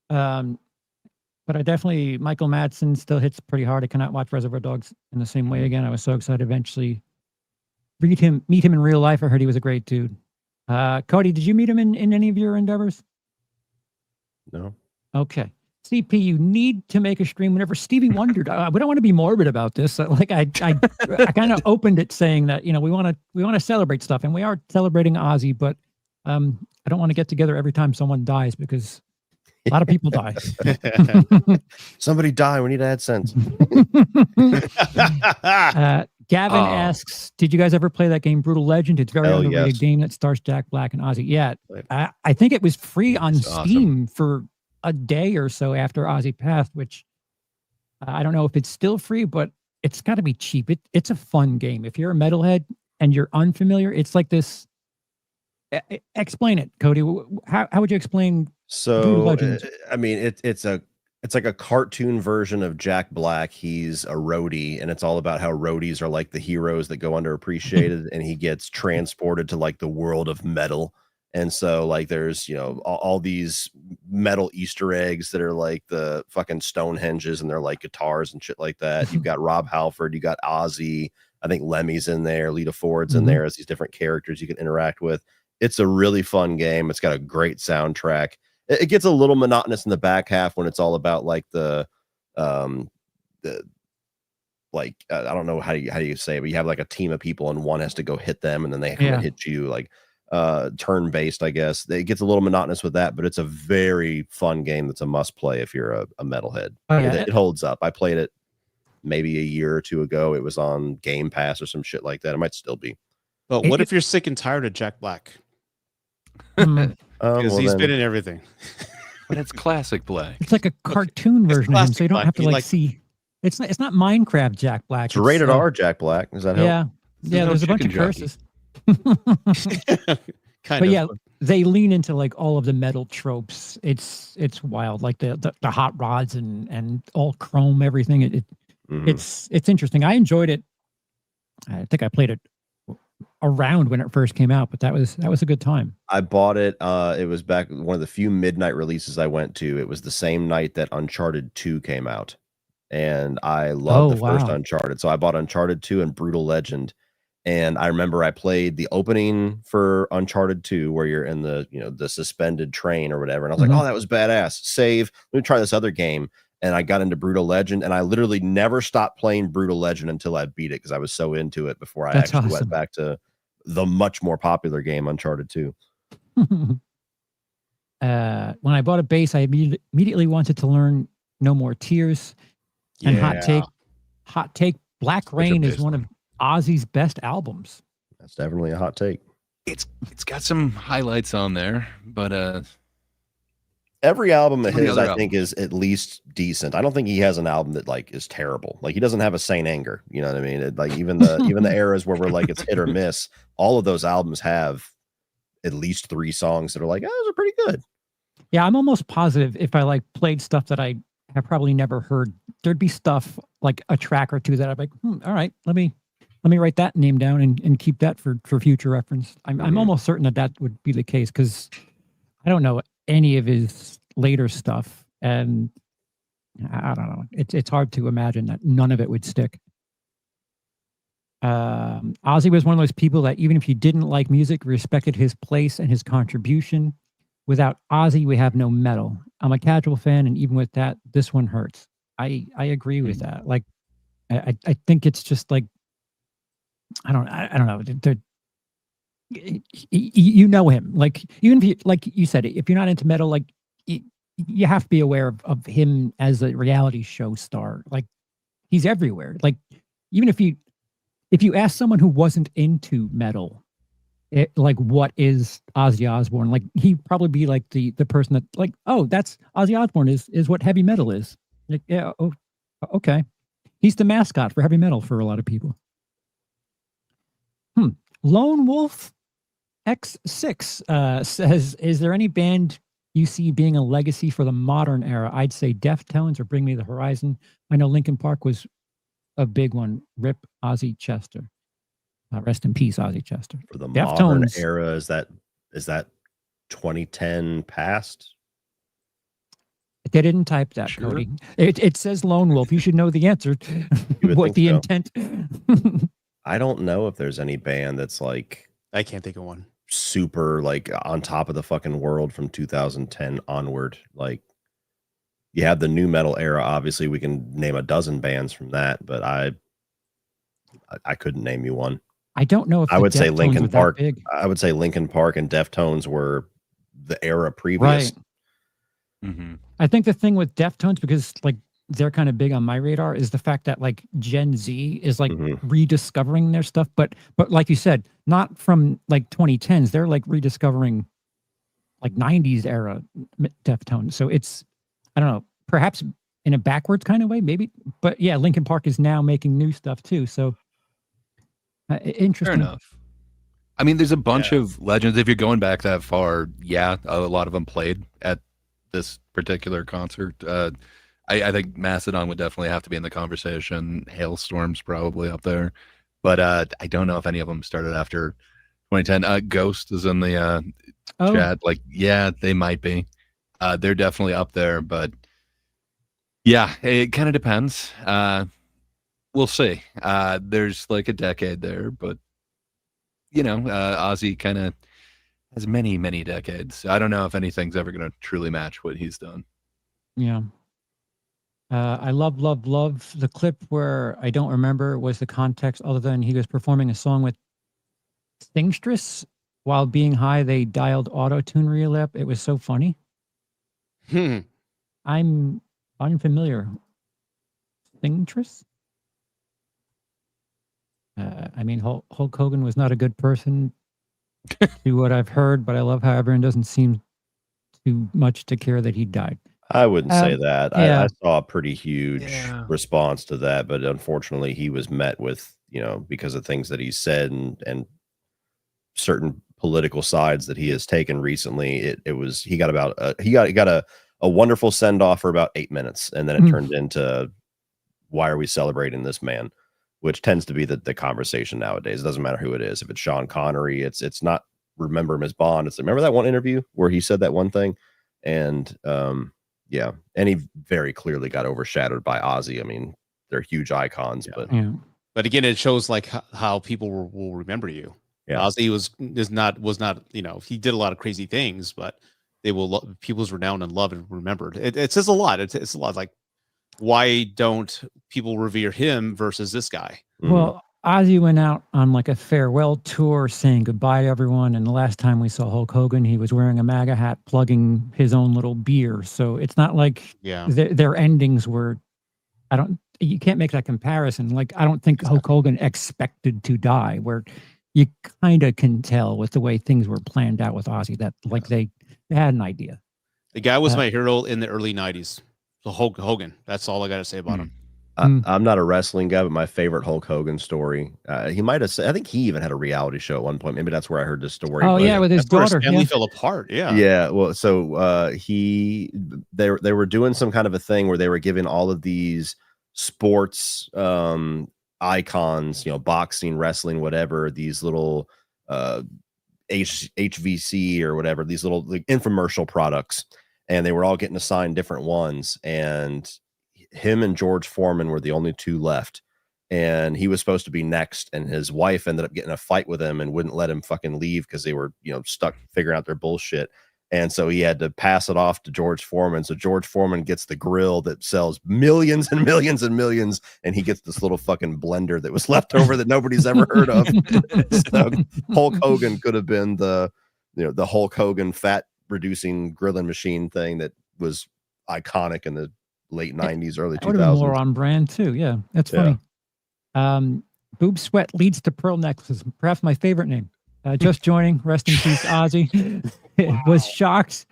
But I definitely, Michael Madsen still hits pretty hard. I cannot watch Reservoir Dogs in the same way again. I was so excited to eventually meet him in real life. I heard he was a great dude. Cody, did you meet him in any of your endeavors? No. Okay. CP, you need to make a stream whenever Stevie Wonder. We don't want to be morbid about this. Like I kind of opened it saying that we want to celebrate stuff, and we are celebrating Ozzy, but I don't want to get together every time someone dies because a lot of people die. Somebody die. We need AdSense. Gavin asks, did you guys ever play that game, Brutal Legend? It's a very underrated game that stars Jack Black and Ozzy. Yeah, I think it was free on Steam for a day or so after Ozzy passed, which I don't know if it's still free, but it's got to be cheap. It's a fun game. If you're a metalhead and you're unfamiliar, it's like this. Explain it, Cody. How would you explain? So, it's like a cartoon version of Jack Black. He's a roadie, and it's all about how roadies are like the heroes that go underappreciated, and he gets transported to like the world of metal. And so like there's, all these metal Easter eggs that are like the fucking Stonehenges, and they're like guitars and shit like that. You've got Rob Halford, you got Ozzy, I think Lemmy's in there, Lita Ford's in there as these different characters you can interact with. It's a really fun game. It's got a great soundtrack. It gets a little monotonous in the back half when it's all about like I don't know how do you say it, but you have like a team of people and one has to go hit them and then they hit you, like turn based, I guess. It gets a little monotonous with that, but it's a very fun game that's a must play if you're a metalhead. It holds up. I played it maybe a year or two ago. It was on Game Pass or some shit like that. It might still be. But what if you're sick and tired of Jack Black? Because he's been in everything. But it's classic Black. It's like a cartoon version of him, so you don't have to see. It's not Minecraft Jack Black. It's rated R Jack Black. Does that help? Yeah. There's a bunch of curses. But yeah, they lean into like all of the metal tropes. It's wild, like the hot rods and all chrome, everything. It's interesting. I enjoyed it. I think I played it around when it first came out, but that was a good time. I bought it. It was back one of the few midnight releases I went to. It was the same night that Uncharted 2 came out, and I loved the first Uncharted. So I bought Uncharted 2 and Brutal Legend, And I remember I played the opening for Uncharted 2, where you're in the, you know, the suspended train or whatever. And I was like, oh, that was badass. Save. Let me try this other game. And I got into Brutal Legend, and I literally never stopped playing Brutal Legend until I beat it, because I was so into it before I actually went back to the much more popular game, Uncharted 2. When I bought a bass, I immediately wanted to learn No More Tears. And hot take, Black Rain is one of Ozzy's best albums. That's definitely a hot take. It's got some highlights on there, but every album of his, I think, is at least decent. I don't think he has an album that like is terrible. Like, he doesn't have a Saint Anger. You know what I mean? Like, even the eras where we're like it's hit or miss, all of those albums have at least 3 songs that are like, oh, those are pretty good. Yeah, I'm almost positive if I like played stuff that I have probably never heard, there'd be stuff like a track or two that I'm like, all right, let me write that name down and keep that for future reference. I'm almost certain that would be the case, because I don't know any of his later stuff, and I don't know. It's hard to imagine that none of it would stick. Ozzy was one of those people that even if you didn't like music, respected his place and his contribution. Without Ozzy, we have no metal. I'm a casual fan, and even with that, this one hurts. I agree with that. Like, I think it's just like, I don't know. You know him. Like, even if you, like you said, if you're not into metal, like you have to be aware of him as a reality show star. Like, he's everywhere. Like, even if you ask someone who wasn't into metal, like, what is Ozzy Osbourne? Like, he'd probably be like the person that, like, oh, that's Ozzy Osbourne is what heavy metal is. Like, yeah, oh, okay. He's the mascot for heavy metal for a lot of people. Lone Wolf X6 says, is there any band you see being a legacy for the modern era? I'd say Deftones or Bring Me the Horizon. I know Linkin Park was a big one. Rip Ozzy Chester. Rest in peace, Ozzy Chester. For the modern era, is that 2010 past? They didn't type that, sure. Cody. It says Lone Wolf. You should know the answer. What the intent. I don't know if there's any band that's like, I can't think of one, super like on top of the fucking world from 2010 onward. Like, you have the new metal era. Obviously, we can name a dozen bands from that, but I couldn't name you one. I don't know if I would say Linkin Park. I would say Linkin Park and Deftones were the era previous. Right. I think the thing with Deftones, because like they're kind of big on my radar, is the fact that like Gen Z is like rediscovering their stuff, but like you said, not from like 2010s. They're like rediscovering like 90s era Deftones. So it's, I don't know, perhaps in a backwards kind of way, maybe. But yeah, Linkin Park is now making new stuff too. So interesting. Fair enough. I mean, there's a bunch of legends. If you're going back that far, yeah, a lot of them played at this particular concert. I think Mastodon would definitely have to be in the conversation. Hailstorm's probably up there, but I don't know if any of them started after 2010. Ghost is in the chat. Like, yeah, they might be. They're definitely up there, but yeah, it kind of depends. We'll see. There's like a decade there, but you know, Ozzy kind of has many, many decades. I don't know if anything's ever going to truly match what he's done. Yeah. I love the clip where I don't remember was the context other than he was performing a song with Singstress while being high. They dialed auto-tune relap. It was so funny. I'm unfamiliar. Singstress? I mean, Hulk Hogan was not a good person to what I've heard, but I love how everyone doesn't seem too much to care that he died. I wouldn't say that. Yeah. I saw a pretty huge response to that, but unfortunately he was met with, you know, because of things that he said and certain political sides that he has taken recently. He got a wonderful send off for about 8 minutes, and then it turned into, why are we celebrating this man? Which tends to be the conversation nowadays. It doesn't matter who it is. If it's Sean Connery, it's not remember him as Bond. It's remember that one interview where he said that one thing, and yeah, and he very clearly got overshadowed by Ozzy. I mean, they're huge icons, but But again, it shows like how people will remember you. Yeah. Ozzy was not, you know, he did a lot of crazy things, but they will people's renowned and loved and remembered. It says a lot. It's a lot like, why don't people revere him versus this guy? Well, Ozzy went out on like a farewell tour saying goodbye to everyone. And the last time we saw Hulk Hogan, he was wearing a MAGA hat, plugging his own little beer. So it's not like their endings were, you can't make that comparison. Like, I don't think Hulk Hogan expected to die, where you kind of can tell with the way things were planned out with Ozzy that like they had an idea. The guy was my hero in the early 90s. So Hulk Hogan. That's all I got to say about him. I'm not a wrestling guy, but my favorite Hulk Hogan story, he might have said, I think he even had a reality show at one point. Maybe that's where I heard this story. Oh, yeah, with his daughter. His family fell apart. Yeah. Yeah. Well, so they were doing some kind of a thing where they were giving all of these sports icons, you know, boxing, wrestling, whatever, these little HVC or whatever, these little like, infomercial products. And they were all getting assigned different ones. And him and George Foreman were the only two left, and he was supposed to be next, and his wife ended up getting a fight with him and wouldn't let him fucking leave because they were, you know, stuck figuring out their bullshit. And so he had to pass it off to George Foreman. So George Foreman gets the grill that sells millions and millions and millions, and he gets this little fucking blender that was left over that nobody's ever heard of. So Hulk Hogan could have been the Hulk Hogan fat reducing grilling machine thing that was iconic in the late 90s, early 2000s. More on brand too. Yeah, that's funny. Boob sweat leads to pearl necklaces. Perhaps my favorite name. Just joining. Rest in peace, Ozzy. Was shocked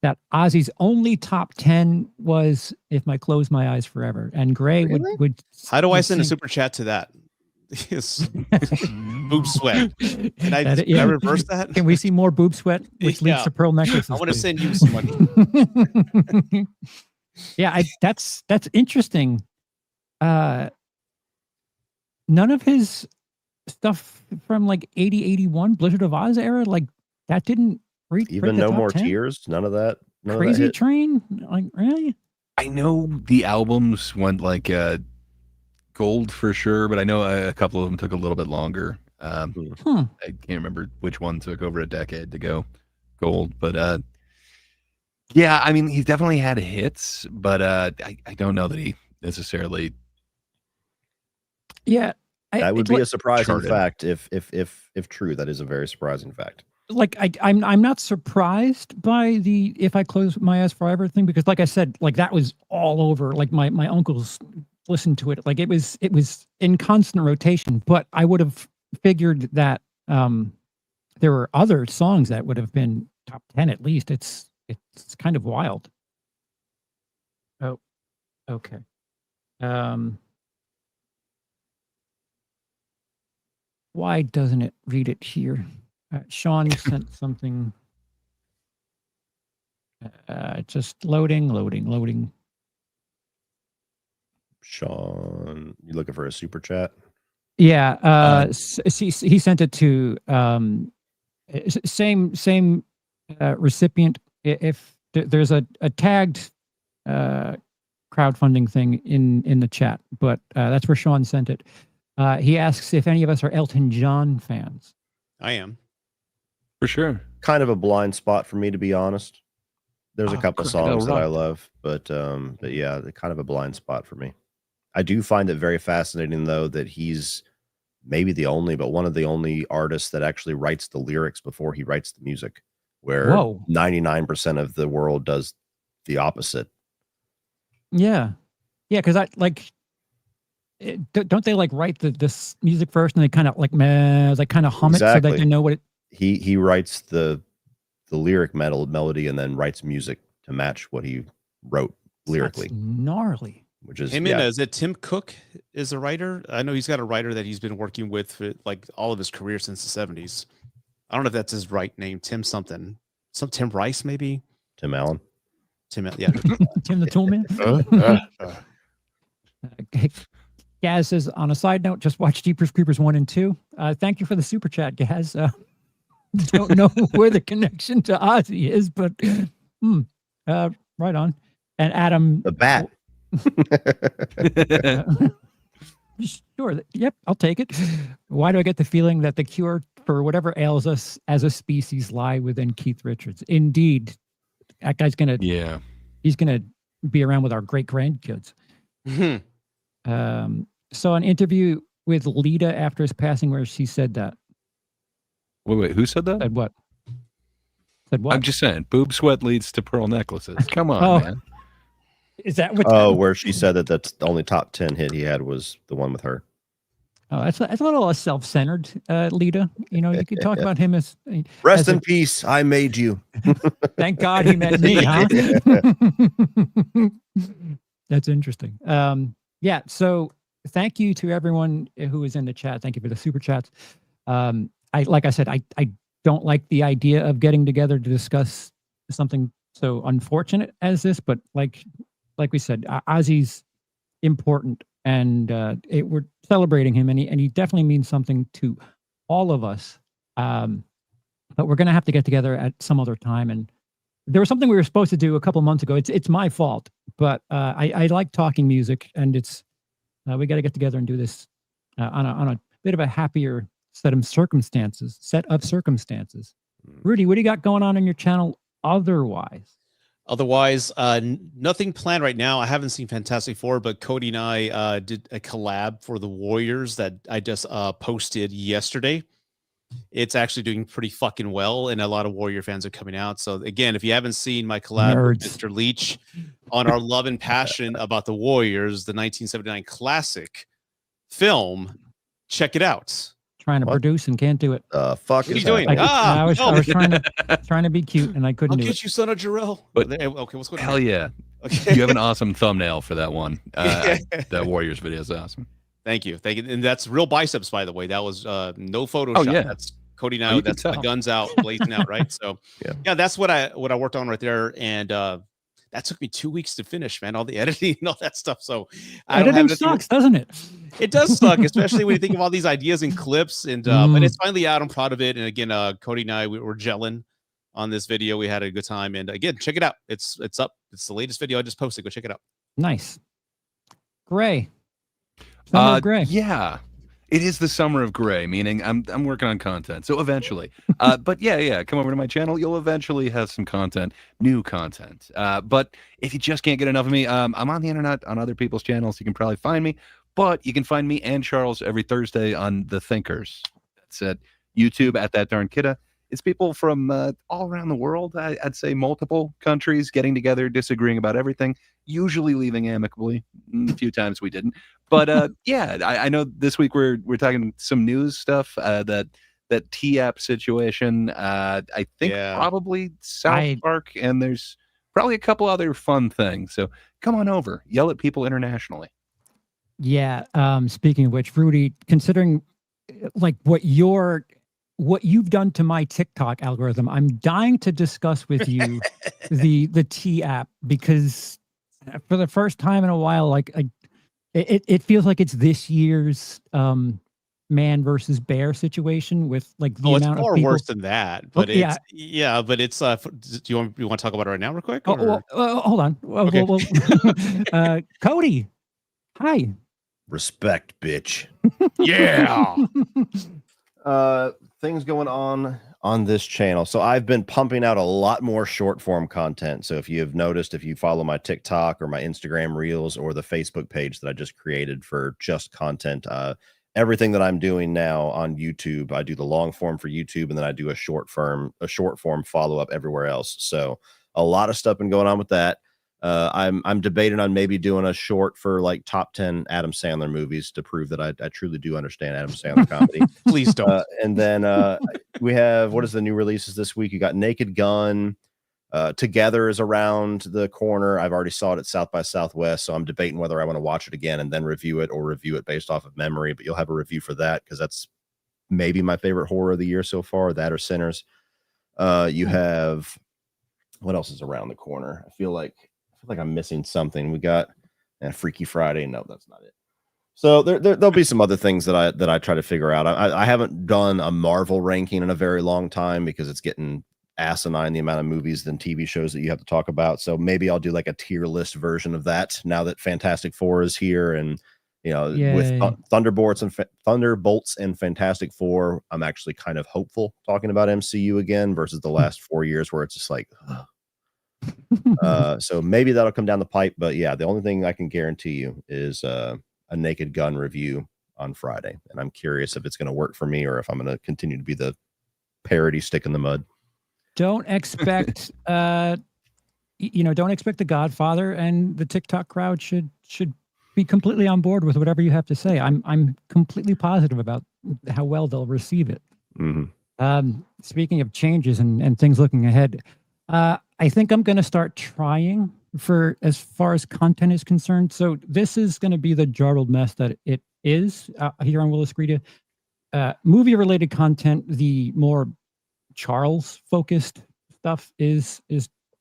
that Ozzy's only top 10 was "If I Close My Eyes Forever," and Gray would. How do I send a super chat to that? Yes. Boob sweat. Can I reverse that? Can we see more boob sweat, which leads to pearl necklaces? I want to send you some money. Yeah, that's interesting. None of his stuff from like 80, 81 Blizzard of Oz era, like that didn't reach even No More 10? Tears. None of that. Crazy Train. Like really? I know the albums went like gold for sure, but I know a couple of them took a little bit longer. I can't remember which one took over a decade to go gold, but yeah, I mean, he's definitely had hits, but I don't know that he necessarily. Yeah, that would be a surprising fact if true. That is a very surprising fact. Like I'm not surprised by the "If I Close My Eyes Forever" thing, because like I said, like that was all over. Like my uncles listened to it. Like it was in constant rotation. But I would have figured that there were other songs that would have been top 10 at least. It's kind of wild. Oh, okay. Why doesn't it read it here? Sean sent something. Just loading. Sean, you looking for a super chat? Yeah. He sent it to same recipient. If there's a tagged crowdfunding thing in the chat, but that's where Sean sent it. He asks if any of us are Elton John fans. I am. For sure. Kind of a blind spot for me, to be honest. There's a couple songs that I love, but yeah, kind of a blind spot for me. I do find it very fascinating, though, that he's maybe the only, but one of the only artists that actually writes the lyrics before he writes the music, where 99% of the world does the opposite. Yeah. Yeah, because I like, don't they like write this music first and they kind of like kind of hum it so that they know what it. He writes the lyric melody and then writes music to match what he wrote lyrically. That's gnarly. Which is him and is it Tim Cook is a writer? I know he's got a writer that he's been working with for like all of his career since the 70s. I don't know if that's his right name, Tim something. Tim Rice, maybe? Tim Allen. Yeah. Tim the Toolman. Gaz says, on a side note, just watch Jeepers Creepers 1 and 2. Thank you for the super chat, Gaz. Don't know where the connection to Ozzy is, but right on. And Adam, the bat. Sure. Yep, I'll take it. Why do I get the feeling that the cure for whatever ails us as a species lie within Keith Richards? Indeed, that guy's Yeah. he's gonna be around with our great grandkids. Saw an interview with Lita after his passing where she said that. Wait, who said that? Said what? Said what? I'm just saying, boob sweat leads to pearl necklaces. Come on, Oh. man. Is that what? Oh, where she said that that's the only top 10 hit he had was the one with her. Oh, that's a little self-centered, Lita. You know, you could talk about him as Rest in peace. I made you. Thank God he met me, huh? That's interesting. Yeah. So thank you to everyone who is in the chat. Thank you for the super chats. Like I said, I don't like the idea of getting together to discuss something so unfortunate as this, but like we said, Ozzy's important, and we're celebrating him, and he definitely means something to all of us. But we're gonna have to get together at some other time. And there was something we were supposed to do a couple months ago. It's my fault, but I like talking music, and it's we got to get together and do this on a bit of a happier set of circumstances. Rudy, what do you got going on your channel otherwise? Otherwise, nothing planned right now. I haven't seen Fantastic Four, but Cody and I did a collab for the Warriors that I just posted yesterday. It's actually doing pretty fucking well, and a lot of Warrior fans are coming out. So again, if you haven't seen my collab with Mr. Leach on our love and passion about the Warriors, the 1979 classic film, check it out. Trying to produce and can't do it. Fuck. What are you doing? I was trying to be cute, and I couldn't. I'll get you, son of Jarrell. But okay, what's going on? Hell yeah! Okay. You have an awesome thumbnail for that one. That Warriors video is awesome. Thank you. And that's real biceps, by the way. That was no Photoshop. Oh, yeah. That's Cody and I. That's the guns out, blazing out, right? So yeah, that's what I worked on right there, and that took me 2 weeks to finish, man. All the editing and all that stuff. So editing sucks, doesn't it? It does suck, especially when you think of all these ideas and clips. And but it's finally out. I'm proud of it. And again, Cody and I, we were gelling on this video. We had a good time. And again, check it out. It's up. It's the latest video I just posted. Go check it out. Nice. Gray. Summer of Gray. Yeah. It is the summer of Gray, meaning I'm working on content. So eventually, but yeah, come over to my channel. You'll eventually have some content, new content. But if you just can't get enough of me, I'm on the internet on other people's channels. You can probably find me, but you can find me and Charles every Thursday on The Thinkers. That's at YouTube at That Darn Kidda. It's people from all around the world. I'd say multiple countries getting together, disagreeing about everything, usually leaving amicably. A few times we didn't. But yeah, I know this week we're talking some news stuff. That T-App situation. I think probably South Park, and there's probably a couple other fun things. So come on over, yell at people internationally. Yeah. Speaking of which, Rudy, considering like what you've done to my TikTok algorithm, I'm dying to discuss with you the T-App, because for the first time in a while, like it feels like it's this year's man versus bear situation with like the amount it's far of people. worse than that. But but it's do you want to talk about it right now real quick? Hold on. Okay. Cody. Hi. Respect, bitch. Yeah. Things going on this channel. So I've been pumping out a lot more short form content. So if you have noticed, if you follow my TikTok or my Instagram reels or the Facebook page that I just created for just content, everything that I'm doing now on YouTube, I do the long form for YouTube, and then I do a short form follow up everywhere else. So a lot of stuff been going on with that. I'm debating on maybe doing a short for like top 10 Adam Sandler movies to prove that I truly do understand Adam Sandler comedy. Please don't. And then we have, what is the new releases this week? You got Naked Gun. Together is around the corner. I've already saw it at South by Southwest, so I'm debating whether I want to watch it again and then review it, or review it based off of memory. But you'll have a review for that, because that's maybe my favorite horror of the year so far. That or Sinners. You have, what else is around the corner? I feel like I'm missing something. We got Freaky Friday. No, that's not it. So there'll be some other things that I try to figure out. I haven't done a Marvel ranking in a very long time, because it's getting asinine the amount of movies and TV shows that you have to talk about. So maybe I'll do like a tier list version of that now that Fantastic Four is here, and You know, with Yay. Thunderbolts and Fantastic Four, I'm actually kind of hopeful talking about MCU again versus the last 4 years where it's just like, so maybe that'll come down the pipe. But yeah, the only thing I can guarantee you is a Naked Gun review on Friday, and I'm curious if it's going to work for me or if I'm going to continue to be the parody stick in the mud. Don't expect, don't expect The Godfather, and the TikTok crowd should be completely on board with whatever you have to say. I'm completely positive about how well they'll receive it. Mm-hmm. Speaking of changes and things looking ahead, I think I'm going to start trying for as far as content is concerned. So this is going to be the jarbled mess that it is here on WILIscredia. Movie related content, the more Charles focused stuff is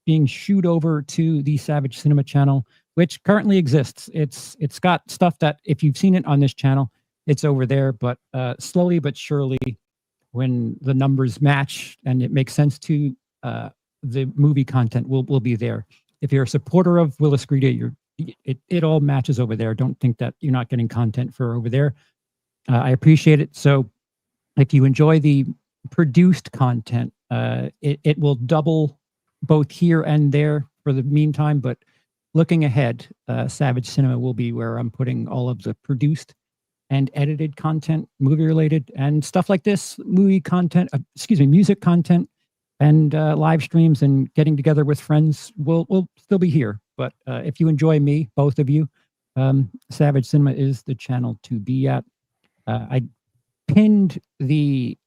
being shooed over to the Savage Cinema channel, which currently exists. It's got stuff that if you've seen it on this channel, it's over there, but slowly but surely, when the numbers match and it makes sense to the movie content, will be there. If you're a supporter of WILIscredia, it all matches over there. Don't think that you're not getting content for over there. I appreciate it. So if you enjoy the produced content, it will double both here and there for the meantime, but looking ahead, Savage Cinema will be where I'm putting all of the produced and edited content, movie related, and stuff like this, music content, and live streams and getting together with friends will still be here. But if you enjoy me, both of you, Savage Cinema is the channel to be at. I pinned the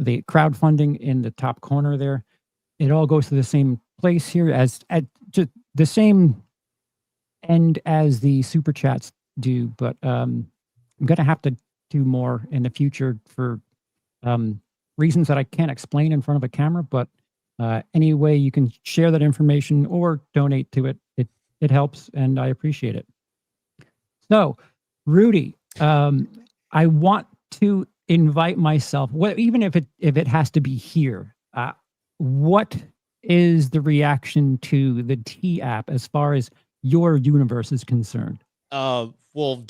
crowdfunding in the top corner there. It all goes to the same place here as at just the same end as the super chats do, but I'm gonna have to do more in the future for reasons that I can't explain in front of a camera. But any way you can share that information or donate to it, it helps, and I appreciate it. So, Rudy, I want to invite myself, even if it has to be here. What is the reaction to the T app as far as your universe is concerned? Well,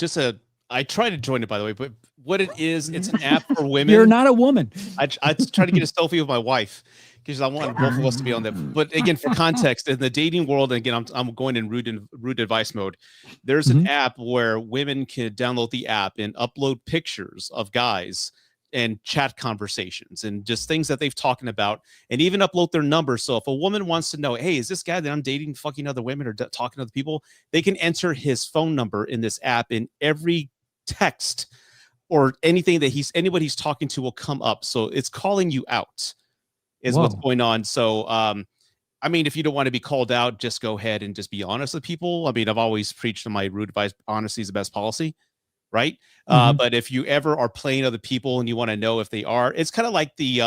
I try to join it, by the way, but what it is, it's an app for women. You're not a woman. I try to get a selfie with my wife because I want both of us to be on there. But again, for context, in the dating world, and again, I'm going in rude advice mode. There's an app where women can download the app and upload pictures of guys and chat conversations and just things that they've talking about, and even upload their numbers. So if a woman wants to know, hey, is this guy that I'm dating fucking other women or talking to other people, they can enter his phone number in this app, and every text or anything that anybody he's talking to will come up. So it's calling you out is what's going on. So I mean, if you don't want to be called out, just go ahead and just be honest with people. I mean, I've always preached in my rude advice, honesty is the best policy. Right. But if you ever are playing other people and you want to know if they are, it's kind of like the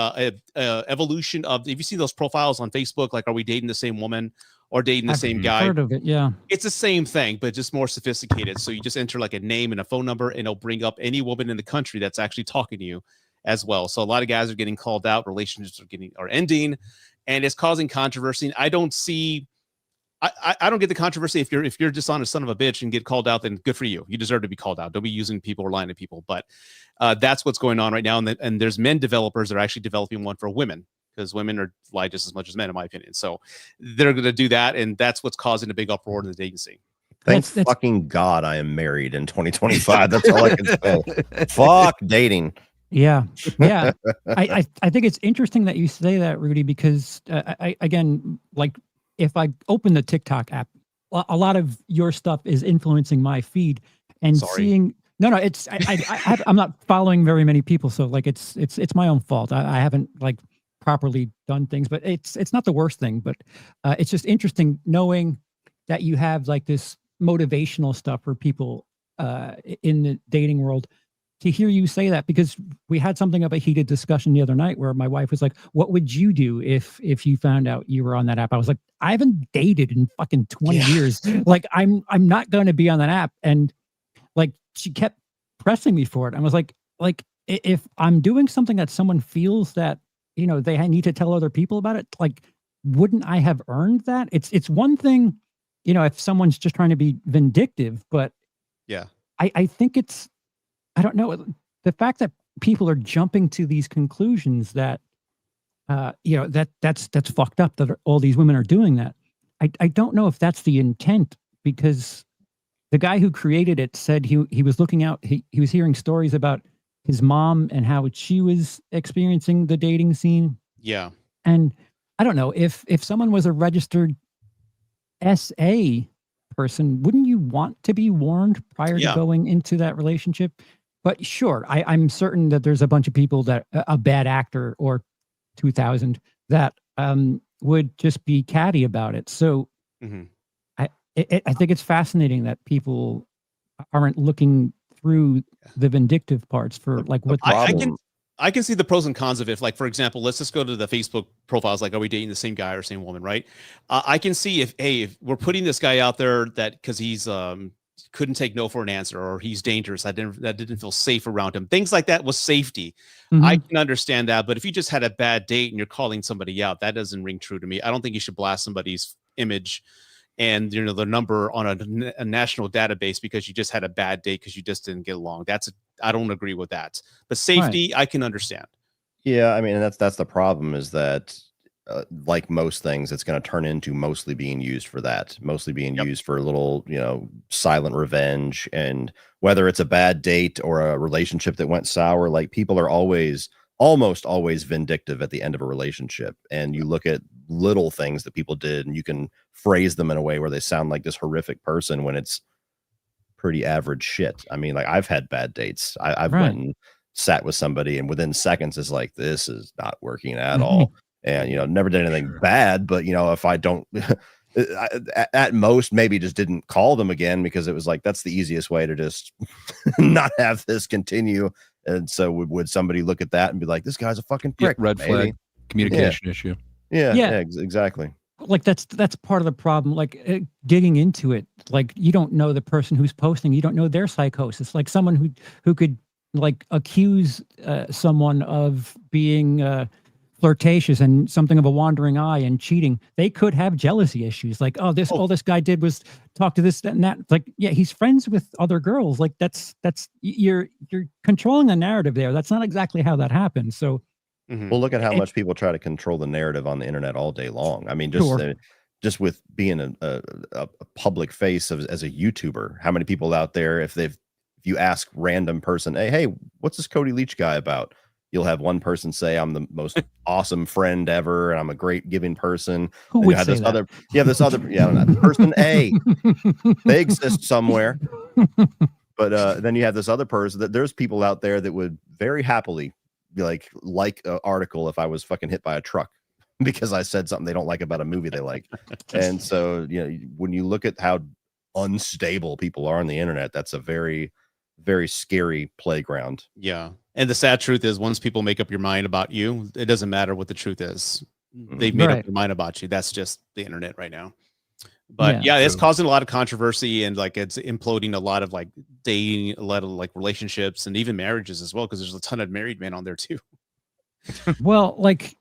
evolution of, if you see those profiles on Facebook, like, are we dating the same woman or dating the same guy? Heard of it, yeah. It's the same thing, but just more sophisticated. So you just enter like a name and a phone number, and it'll bring up any woman in the country that's actually talking to you as well. So a lot of guys are getting called out, relationships are ending, and it's causing controversy. And I don't get the controversy. If you're just on a son of a bitch and get called out, then good for you. You deserve to be called out. Don't be using people or lying to people. But that's what's going on right now. And there's men developers that are actually developing one for women, because women are lie just as much as men, in my opinion. So they're going to do that, and that's what's causing a big uproar in the dating scene. Thank fucking God I am married in 2025. That's all I can say. Fuck dating. Yeah. I think it's interesting that you say that, Rudy, because again, like, if I open the TikTok app, a lot of your stuff is influencing my feed, and seeing. No, it's I'm not following very many people, so like it's my own fault. I haven't like properly done things, but it's not the worst thing. But it's just interesting knowing that you have like this motivational stuff for people in the dating world. To hear you say that, because we had something of a heated discussion the other night where my wife was like, what would you do if you found out you were on that app? I was like, I haven't dated in fucking 20 years. Like, I'm not going to be on that app. And like, she kept pressing me for it. I was like, if I'm doing something that someone feels that, you know, they need to tell other people about it, like, wouldn't I have earned that? It's one thing, you know, if someone's just trying to be vindictive, but Yeah. I think it's, I don't know, the fact that people are jumping to these conclusions that, that's fucked up that all these women are doing that. I don't know if that's the intent, because the guy who created it said he was looking out, he was hearing stories about his mom and how she was experiencing the dating scene. Yeah. And I don't know, if someone was a registered SA person, wouldn't you want to be warned prior to going into that relationship? But sure, I'm certain that there's a bunch of people that a bad actor or 2000 that would just be catty about it. So I think it's fascinating that people aren't looking through the vindictive parts for like what I can see the pros and cons of it. Like, for example, let's just go to the Facebook profiles. Like, are we dating the same guy or same woman? Right. I can see if we're putting this guy out there that because he's couldn't take no for an answer, or he's dangerous, that didn't feel safe around him. Things like that was safety. I can understand that. But if you just had a bad date and you're calling somebody out, that doesn't ring true to me. I don't think you should blast somebody's image and the number on a national database because you just had a bad date because you just didn't get along. I don't agree with that. But safety, I can understand. Yeah, I mean, and that's the problem, is that like most things, it's going to turn into mostly being used for that, mostly being used for a little, silent revenge. And whether it's a bad date or a relationship that went sour, like people are almost always vindictive at the end of a relationship. And you look at little things that people did and you can phrase them in a way where they sound like this horrific person when it's pretty average shit. I mean, like, I've had bad dates. I've went and sat with somebody and within seconds it's like, this is not working at all. And, never did anything bad, but if I don't, at most maybe just didn't call them again, because it was like, that's the easiest way to just not have this continue. And so would somebody look at that and be like, this guy's a fucking prick? Red flag, communication issue. Yeah, exactly. Like that's part of the problem. Like digging into it, like you don't know the person who's posting, you don't know their psychosis. Like someone who could like accuse someone of being flirtatious and something of a wandering eye and cheating. They could have jealousy issues. Like, all this guy did was talk to this and that. Like, yeah, he's friends with other girls. Like that's you're controlling the narrative there. That's not exactly how that happens. So. Well, look at how much people try to control the narrative on the internet all day long. I mean, just with being a public face as a YouTuber, how many people out there, if you ask random person, hey, what's this Cody Leach guy about? You'll have one person say, I'm the most awesome friend ever, and I'm a great giving person. Who would say that? Person A. They exist somewhere. But then you have this other person that there's people out there that would very happily be like an article if I was fucking hit by a truck because I said something they don't like about a movie they like. And so, when you look at how unstable people are on the internet, that's a very, very scary playground. Yeah. And the sad truth is, once people make up your mind about you, it doesn't matter what the truth is. They've made up their mind about you. That's just the internet right now. But it's causing a lot of controversy, and like it's imploding a lot of like dating, a lot of like relationships and even marriages as well, because there's a ton of married men on there too. Well, like,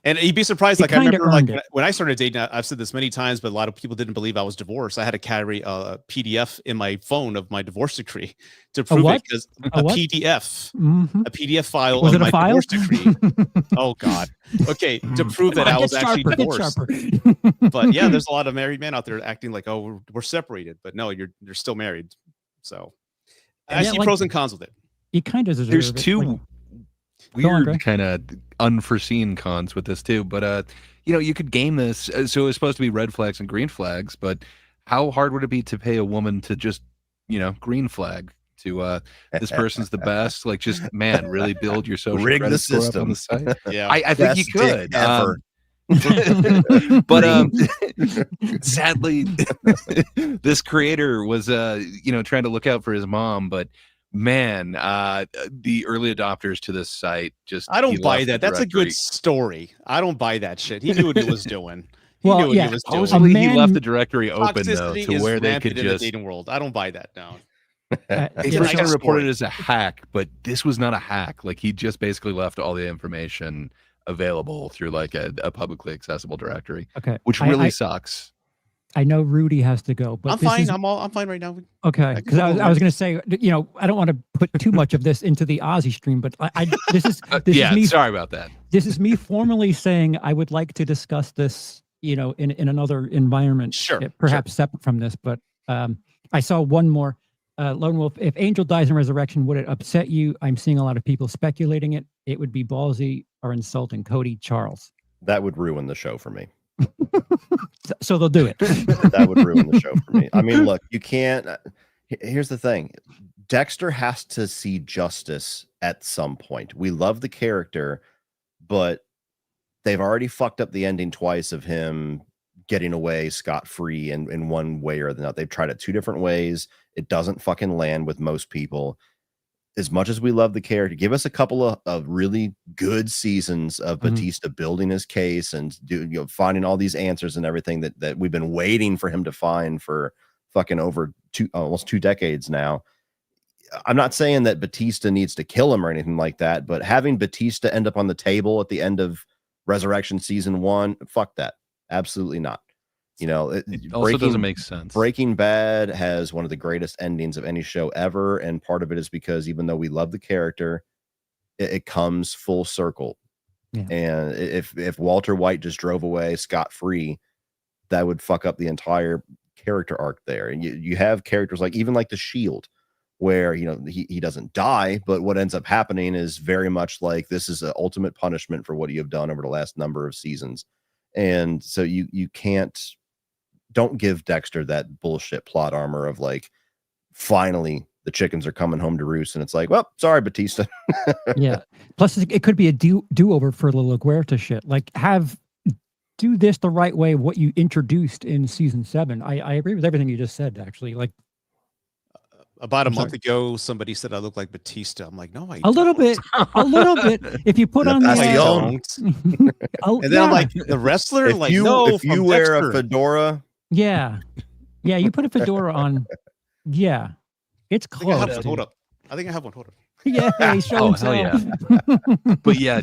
and you'd be surprised. Like, I remember like when I started dating, I've said this many times, but a lot of people didn't believe I was divorced. I had to carry a PDF in my phone of my divorce decree to prove it, because a PDF file of my divorce decree. Oh God. Okay. To prove that I was actually divorced. But yeah, there's a lot of married men out there acting like, oh, we're separated, but no, you're still married. So I see pros and cons with it. You kind of deserve There's it. two weird kind of unforeseen cons with this too, but you could game this, so it's supposed to be red flags and green flags, but how hard would it be to pay a woman to just green flag to this person's the best, like, just really build your social rig credit the score system up on the site? Yeah, I think you could ever. But sadly this creator was trying to look out for his mom, but man, the early adopters to this site I don't buy that. That's a good story. I don't buy that shit. He knew what he was doing. He knew what he was doing. Supposedly he left the directory open though, to where they could in just the dating world. I don't buy that now. They first kind of reported it as a hack, but this was not a hack. Like, he just basically left all the information available through like a publicly accessible directory, which really sucks. I know Rudy has to go, but I'm fine. I'm fine right now. okay. Because I was going to say, I don't want to put too much of this into the Ozzy stream, but this is me. Sorry about that. This is me formally saying I would like to discuss this, in another environment, perhaps separate from this. But I saw one more. Lone Wolf, if Angel dies in Resurrection, would it upset you? I'm seeing a lot of people speculating it. It would be ballsy or insulting. Cody Charles. That would ruin the show for me. So they'll do it. That would ruin the show for me. I mean, look, you can't. Here's the thing. Dexter has to see justice at some point. We love the character, but they've already fucked up the ending twice of him getting away scot-free in one way or another. They've tried it 2 different ways. It doesn't fucking land with most people. As much as we love the character, give us a couple of really good seasons of Batista building his case and finding all these answers and everything that we've been waiting for him to find for fucking over almost 2 decades now. I'm not saying that Batista needs to kill him or anything like that, but having Batista end up on the table at the end of Resurrection season 1, fuck that. Absolutely not. It also doesn't make sense. Breaking Bad has one of the greatest endings of any show ever, and part of it is because even though we love the character, it comes full circle. Yeah. And if Walter White just drove away scot-free, that would fuck up the entire character arc there. And you have characters like the Shield, where he doesn't die, but what ends up happening is very much like this is an ultimate punishment for what you have done over the last number of seasons. And so you don't give Dexter that bullshit plot armor of like, finally the chickens are coming home to roost. And it's like, well, sorry, Batista. Yeah. Plus it could be a do-over for the LaGuerta shit. Like do this the right way of what you introduced in season 7. I agree with everything you just said, actually. Like about a month ago, somebody said I look like Batista. I'm like, no, I a little bit. If you put on the and then I'm like, the wrestler, if you wear a fedora. Yeah. You put a fedora on. Yeah. It's close. Hold up. I think I have one. Hold up. Yeah. Hell yeah. But yeah,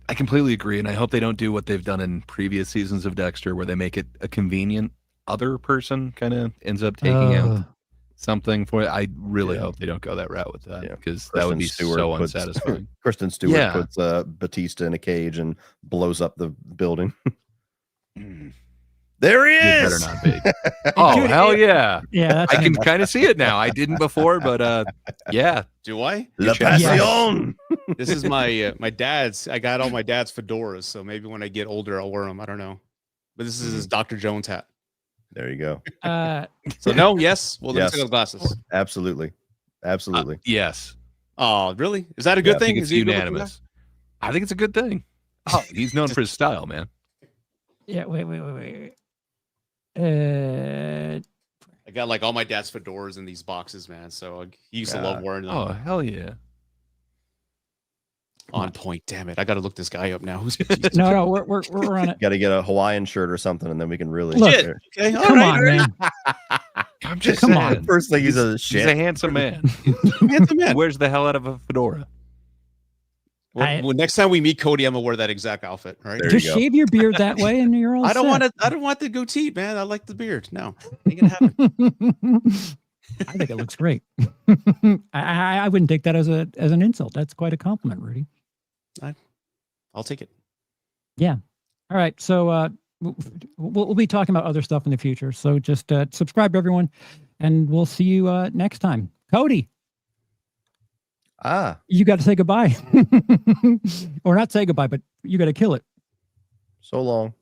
I completely agree. And I hope they don't do what they've done in previous seasons of Dexter, where they make it a convenient other person kind of ends up taking out something for it. I really hope they don't go that route with that, because that would be so unsatisfying. Kristen Stewart puts Batista in a cage and blows up the building. There he is. Better not be. Oh, hell yeah. Yeah, I can kind of see it now. I didn't before, but yeah. Do I? La Pasión. This is my dad's. I got all my dad's fedoras, so maybe when I get older, I'll wear them. I don't know. But this is his Dr. Jones hat. There you go. So no, yes. Well, let's take the glasses. Absolutely. Yes. Oh, really? Is that a good thing? Is he unanimous? I think it's a good thing. Oh, he's known for his style, man. Yeah. Wait. I got like all my dad's fedoras in these boxes, man. So he used to love wearing them. Oh, hell yeah. On point. Damn it. I got to look this guy up now. Who's No, we're on it. Got to get a Hawaiian shirt or something, and then we can really look. Okay, come on, man. I'm just saying. First thing he's a handsome man. Handsome man. Wears the hell out of a fedora. Well, next time we meet Cody, I'm gonna wear that exact outfit. Right? Just shave your beard that way, and you're all. I don't want the goatee, man. I like the beard. No, ain't gonna happen. I think it looks great. I wouldn't take that as an insult. That's quite a compliment, Rudy. I'll take it. Yeah. All right. So we'll be talking about other stuff in the future. So just subscribe, everyone, and we'll see you next time. Cody. You got to say goodbye. Or not say goodbye, but you got to kill it. So long.